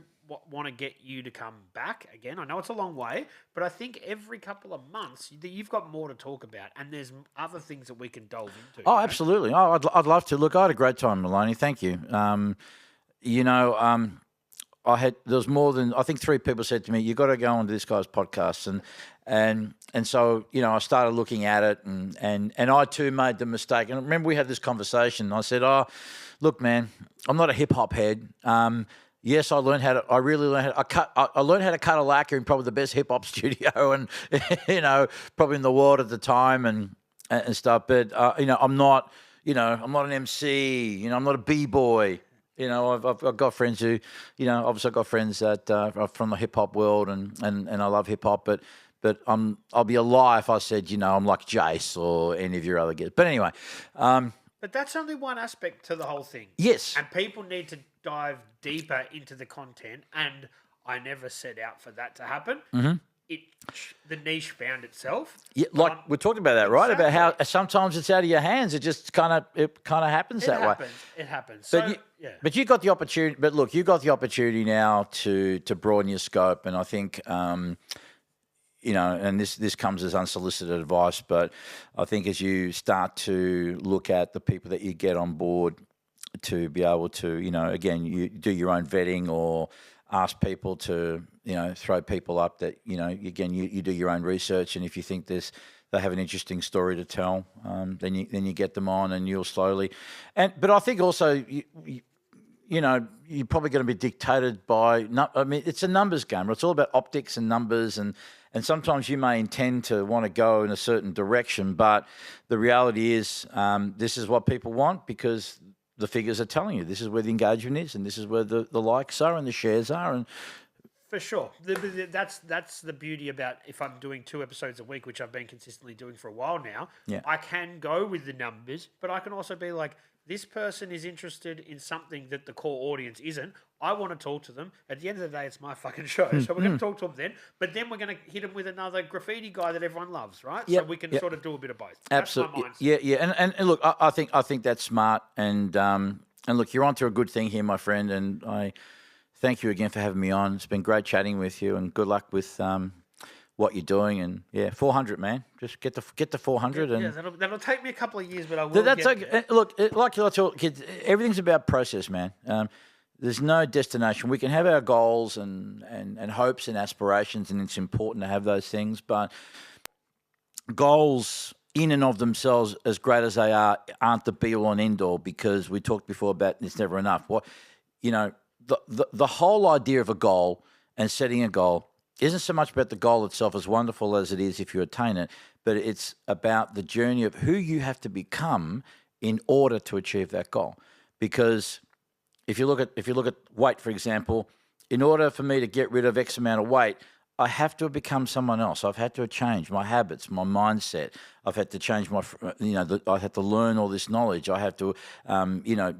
want to get you to come back again. I know it's a long way, but I think every couple of months you've got more to talk about, and there's other things that we can delve into. Oh, absolutely. Oh, I'd love to. Look, I had a great time, Maloney. Thank you. There was more than, I think 3 people said to me, you got to go onto this guy's podcast. And so, I started looking at it, and I too made the mistake. And I remember we had this conversation. I said, oh, look, man, I'm not a hip hop head. Yes, I learned how to cut a lacquer in probably the best hip hop studio and, probably in the world at the time and stuff. But, I'm not an MC, I'm not a B-boy. I've got friends who, obviously I've got friends that are from the hip hop world and I love hip hop, but I'll be a lie if I said, I'm like Jace or any of your other guests. But anyway. But that's only one aspect to the whole thing. Yes. And people need to dive deeper into the content, and I never set out for that to happen. Mm-hmm. The niche found itself. Yeah, like we talked about that, right? Exactly. About how sometimes it's out of your hands. It just kind of happens that way. It happens. But you got the opportunity. But look, you got the opportunity now to broaden your scope, and I think. And this comes as unsolicited advice, but I think as you start to look at the people that you get on board to be able to, again, you do your own vetting or ask people to, throw people up that, again, you do your own research, and if you think they have an interesting story to tell, then you get them on, and you'll slowly. But I think also you're probably going to be dictated by. I mean, it's a numbers game. It's all about optics and numbers, and sometimes you may intend to want to go in a certain direction, but the reality is this is what people want because the figures are telling you this is where the engagement is, and this is where the likes are and the shares are, and. For sure. That's the beauty about if I'm doing 2 episodes a week, which I've been consistently doing for a while now, I can go with the numbers, but I can also be like, this person is interested in something that the core audience isn't. I want to talk to them. At the end of the day, it's my fucking show. So we're going to talk to them then, but then we're going to hit them with another graffiti guy that everyone loves, right? Yep. So we can sort of do a bit of both. Absolutely. Yeah. And look, I think that's smart. And look, you're onto a good thing here, my friend. And I thank you again for having me on. It's been great chatting with you, and good luck with what you're doing, and 400, man. Just get the 400, and that'll take me a couple of years, but I will. that's okay. Look, like I tell kids, everything's about process, man. There's no destination. We can have our goals and hopes and aspirations, and it's important to have those things. But goals in and of themselves, as great as they are, aren't the be all and end all, because we talked before about it's never enough. The whole idea of a goal and setting a goal isn't so much about the goal itself, as wonderful as it is if you attain it, but it's about the journey of who you have to become in order to achieve that goal. Because if you look at weight, for example, in order for me to get rid of X amount of weight, I have to become someone else. I've had to change my habits, my mindset. I've had to change I had to learn all this knowledge. I have to,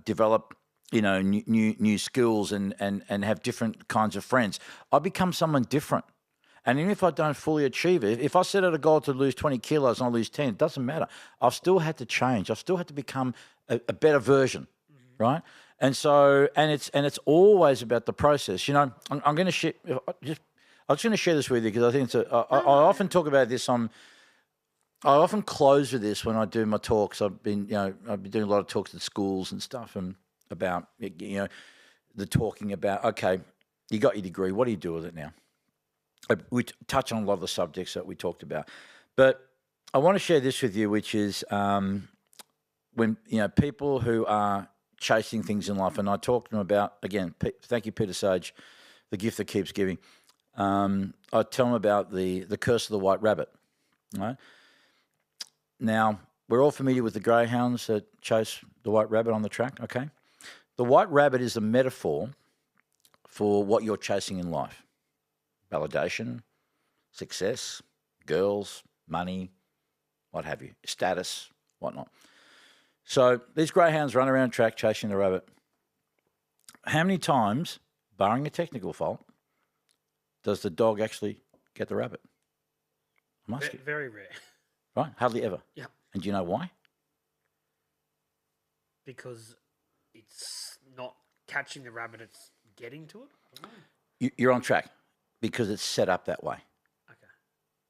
develop, new skills and have different kinds of friends. I become someone different. And even if I don't fully achieve it, if I set out a goal to lose 20 kilos and I lose 10, it doesn't matter. I've still had to change. I've still had to become a better version, right? And so, and it's always about the process. I'm going to share. I'm just going to share this with you because I think I often talk about this. I often close with this when I do my talks. I've been doing a lot of talks at schools and stuff, and about the talking about, okay, you got your degree. What do you do with it now? We touch on a lot of the subjects that we talked about, but I want to share this with you, which is when people who are chasing things in life, and I talk to them about, again, thank you, Peter Sage, the gift that keeps giving. I tell them about the curse of the white rabbit. Right? Now, we're all familiar with the greyhounds that chase the white rabbit on the track. Okay, the white rabbit is a metaphor for what you're chasing in life: validation, success, girls, money, what have you, status, whatnot. So these greyhounds run around track chasing the rabbit. How many times, barring a technical fault, does the dog actually get the rabbit? I'm asking. Very rare. Right? Hardly ever. Yeah. And do you know why? Because it's not catching the rabbit, it's getting to it? You're on track because it's set up that way. Okay.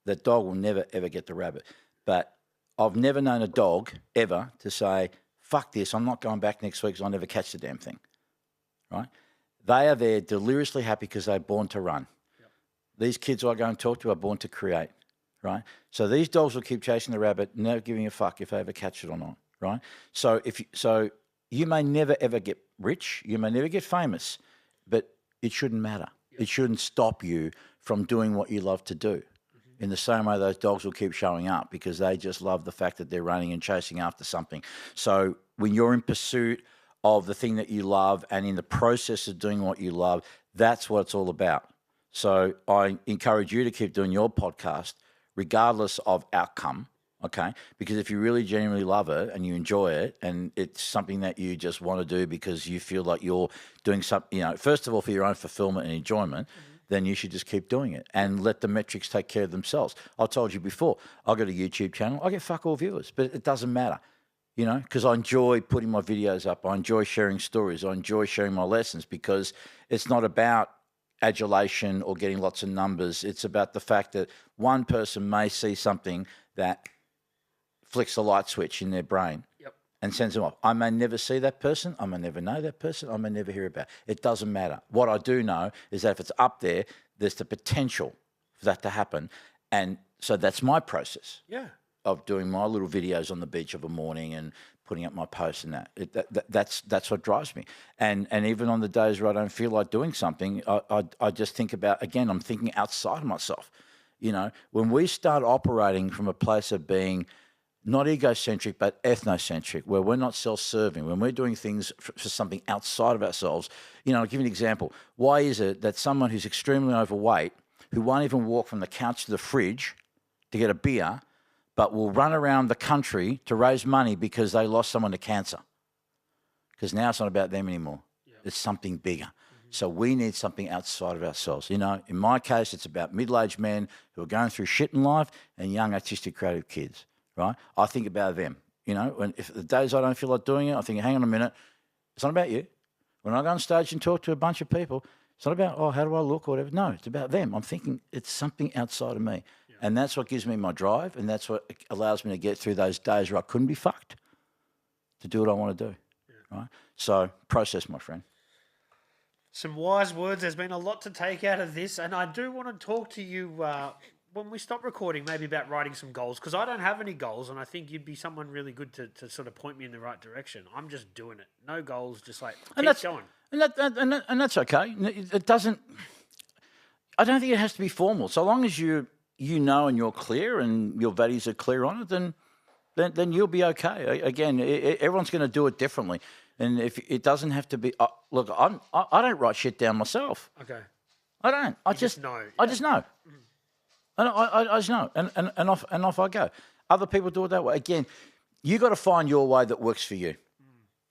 The dog will never, ever get the rabbit. But I've never known a dog ever to say, fuck this, I'm not going back next week because I'll never catch the damn thing. Right? They are there deliriously happy because they're born to run. These kids I go and talk to are born to create, right? So these dogs will keep chasing the rabbit, never giving a fuck if they ever catch it or not, right? So you may never ever get rich, you may never get famous, but it shouldn't matter. It shouldn't stop you from doing what you love to do. In the same way, those dogs will keep showing up because they just love the fact that they're running and chasing after something. So when you're in pursuit of the thing that you love and in the process of doing what you love, that's what it's all about. So I encourage you to keep doing your podcast regardless of outcome, okay? Because if you really genuinely love it and you enjoy it and it's something that you just want to do because you feel like you're doing something, first of all, for your own fulfillment and enjoyment, then you should just keep doing it and let the metrics take care of themselves. I told you before, I've got a YouTube channel. I get fuck all viewers, but it doesn't matter, because I enjoy putting my videos up. I enjoy sharing stories. I enjoy sharing my lessons because it's not about adulation or getting lots of numbers. It's about the fact that one person may see something that flicks a light switch in their brain and sends them off. I may never see that person. I may never know that person. I may never hear about it. It doesn't matter. What I do know is that if it's up there, there's the potential for that to happen. And so that's my process of doing my little videos on the beach of a morning and putting up my posts and that. That's what drives me. And even on the days where I don't feel like doing something, I just think about, again, I'm thinking outside of myself. When we start operating from a place of being not egocentric, but ethnocentric, where we're not self-serving, when we're doing things for something outside of ourselves. I'll give you an example. Why is it that someone who's extremely overweight, who won't even walk from the couch to the fridge to get a beer, but will run around the country to raise money because they lost someone to cancer? Because now it's not about them anymore. It's something bigger. So we need something outside of ourselves. In my case, it's about middle-aged men who are going through shit in life and young, artistic, creative kids. Right? I think about them. If the days I don't feel like doing it, I think, hang on a minute, it's not about you. When I go on stage and talk to a bunch of people, It's not about, oh, how do I look or whatever. No, it's about them. I'm thinking it's something outside of me. Yeah. And that's what gives me my drive, and that's what allows me to get through those days where I couldn't be fucked to do what I want to do. Yeah. Right? So process, my friend. Some wise words. There's been a lot to take out of this, and I do want to talk to you when we stop recording, maybe about writing some goals, because I don't have any goals, and I think you'd be someone really good to sort of point me in the right direction. I'm just doing it. No goals, just like keep going. And that's okay. It doesn't. I don't think it has to be formal. So long as you know and you're clear and your values are clear on it, then you'll be okay. Again, everyone's going to do it differently. And if it doesn't have to be, look, I don't write shit down myself. Okay. I don't. I just know. I just know. And I just know. And off I go. Other people do it that way. Again, you got to find your way that works for you.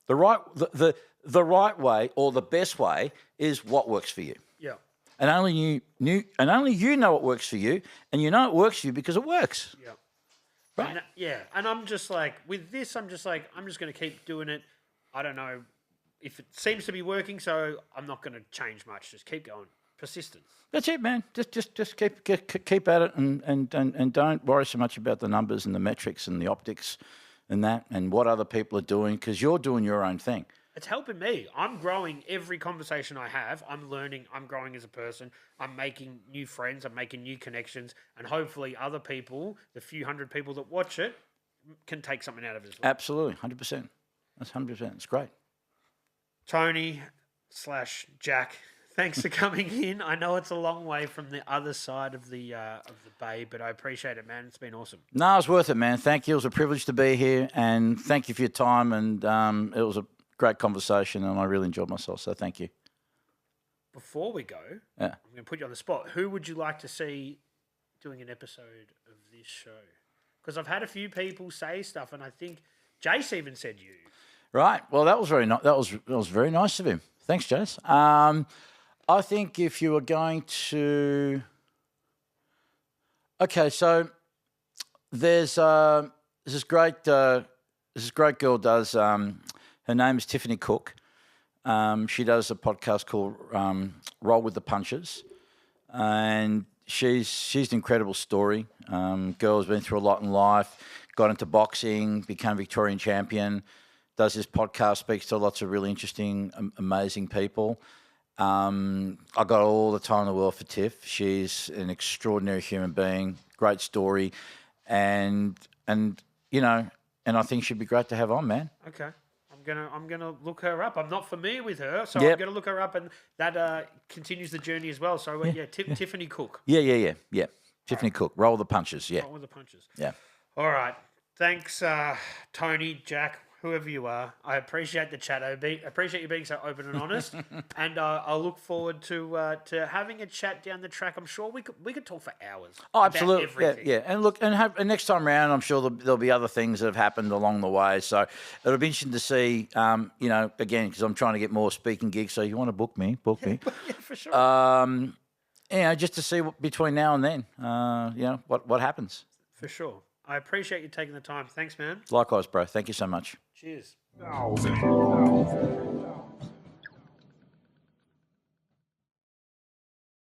The right way or the best way is what works for you. Yeah. And only you know what works for you, and you know it works for you because it works. Yeah. Right. And I'm just like, with this, I'm just going to keep doing it. I don't know if it seems to be working, so I'm not going to change much. Just keep going. Persistence. That's it, man. Just keep at it, and don't worry so much about the numbers and the metrics and the optics and that and what other people are doing, because you're doing your own thing. It's helping me. I'm growing every conversation I have. I'm learning. I'm growing as a person. I'm making new friends. I'm making new connections, and hopefully other people, the few hundred people that watch it, can take something out of it as well. Absolutely, 100%. That's 100%. It's great. Tony/Jack, thanks for coming in. I know it's a long way from the other side of the bay, but I appreciate it, man. It's been awesome. No, it's worth it, man. Thank you. It was a privilege to be here, and thank you for your time. And it was a great conversation, and I really enjoyed myself. So thank you. Before we go, I'm going to put you on the spot. Who would you like to see doing an episode of this show? Because I've had a few people say stuff, and I think Jace even said you. Right. Well, that was very nice. That was very nice of him. Thanks, Jace. I think if you were going to, okay, so there's this great girl does. Her name is Tiffany Cook. She does a podcast called Roll with the Punches, and she's an incredible story. Girl's been through a lot in life. Got into boxing, became Victorian champion. Does this podcast, speaks to lots of really interesting, amazing people. I got all the time in the world for Tiff. She's an extraordinary human being, great story, and I think she'd be great to have on, man. Okay, I'm gonna look her up. I'm not familiar with her, so I'm gonna look her up, and that continues the journey as well. So Tiffany Cook. Yeah. Tiffany Cook. Roll the punches. Yeah. Roll with the punches. Yeah. All right. Thanks, Tony, Jack, whoever you are. I appreciate the chat. I appreciate you being so open and honest, and I'll look forward to having a chat down the track. I'm sure we could talk for hours. Oh, absolutely. Yeah. And look, and next time around, I'm sure there'll be other things that have happened along the way. So it'll be interesting to see. Again, because I'm trying to get more speaking gigs. So you want to book me? Yeah, for sure. Just to see between now and then, what happens. For sure. I appreciate you taking the time. Thanks, man. Likewise, bro. Thank you so much. Cheers.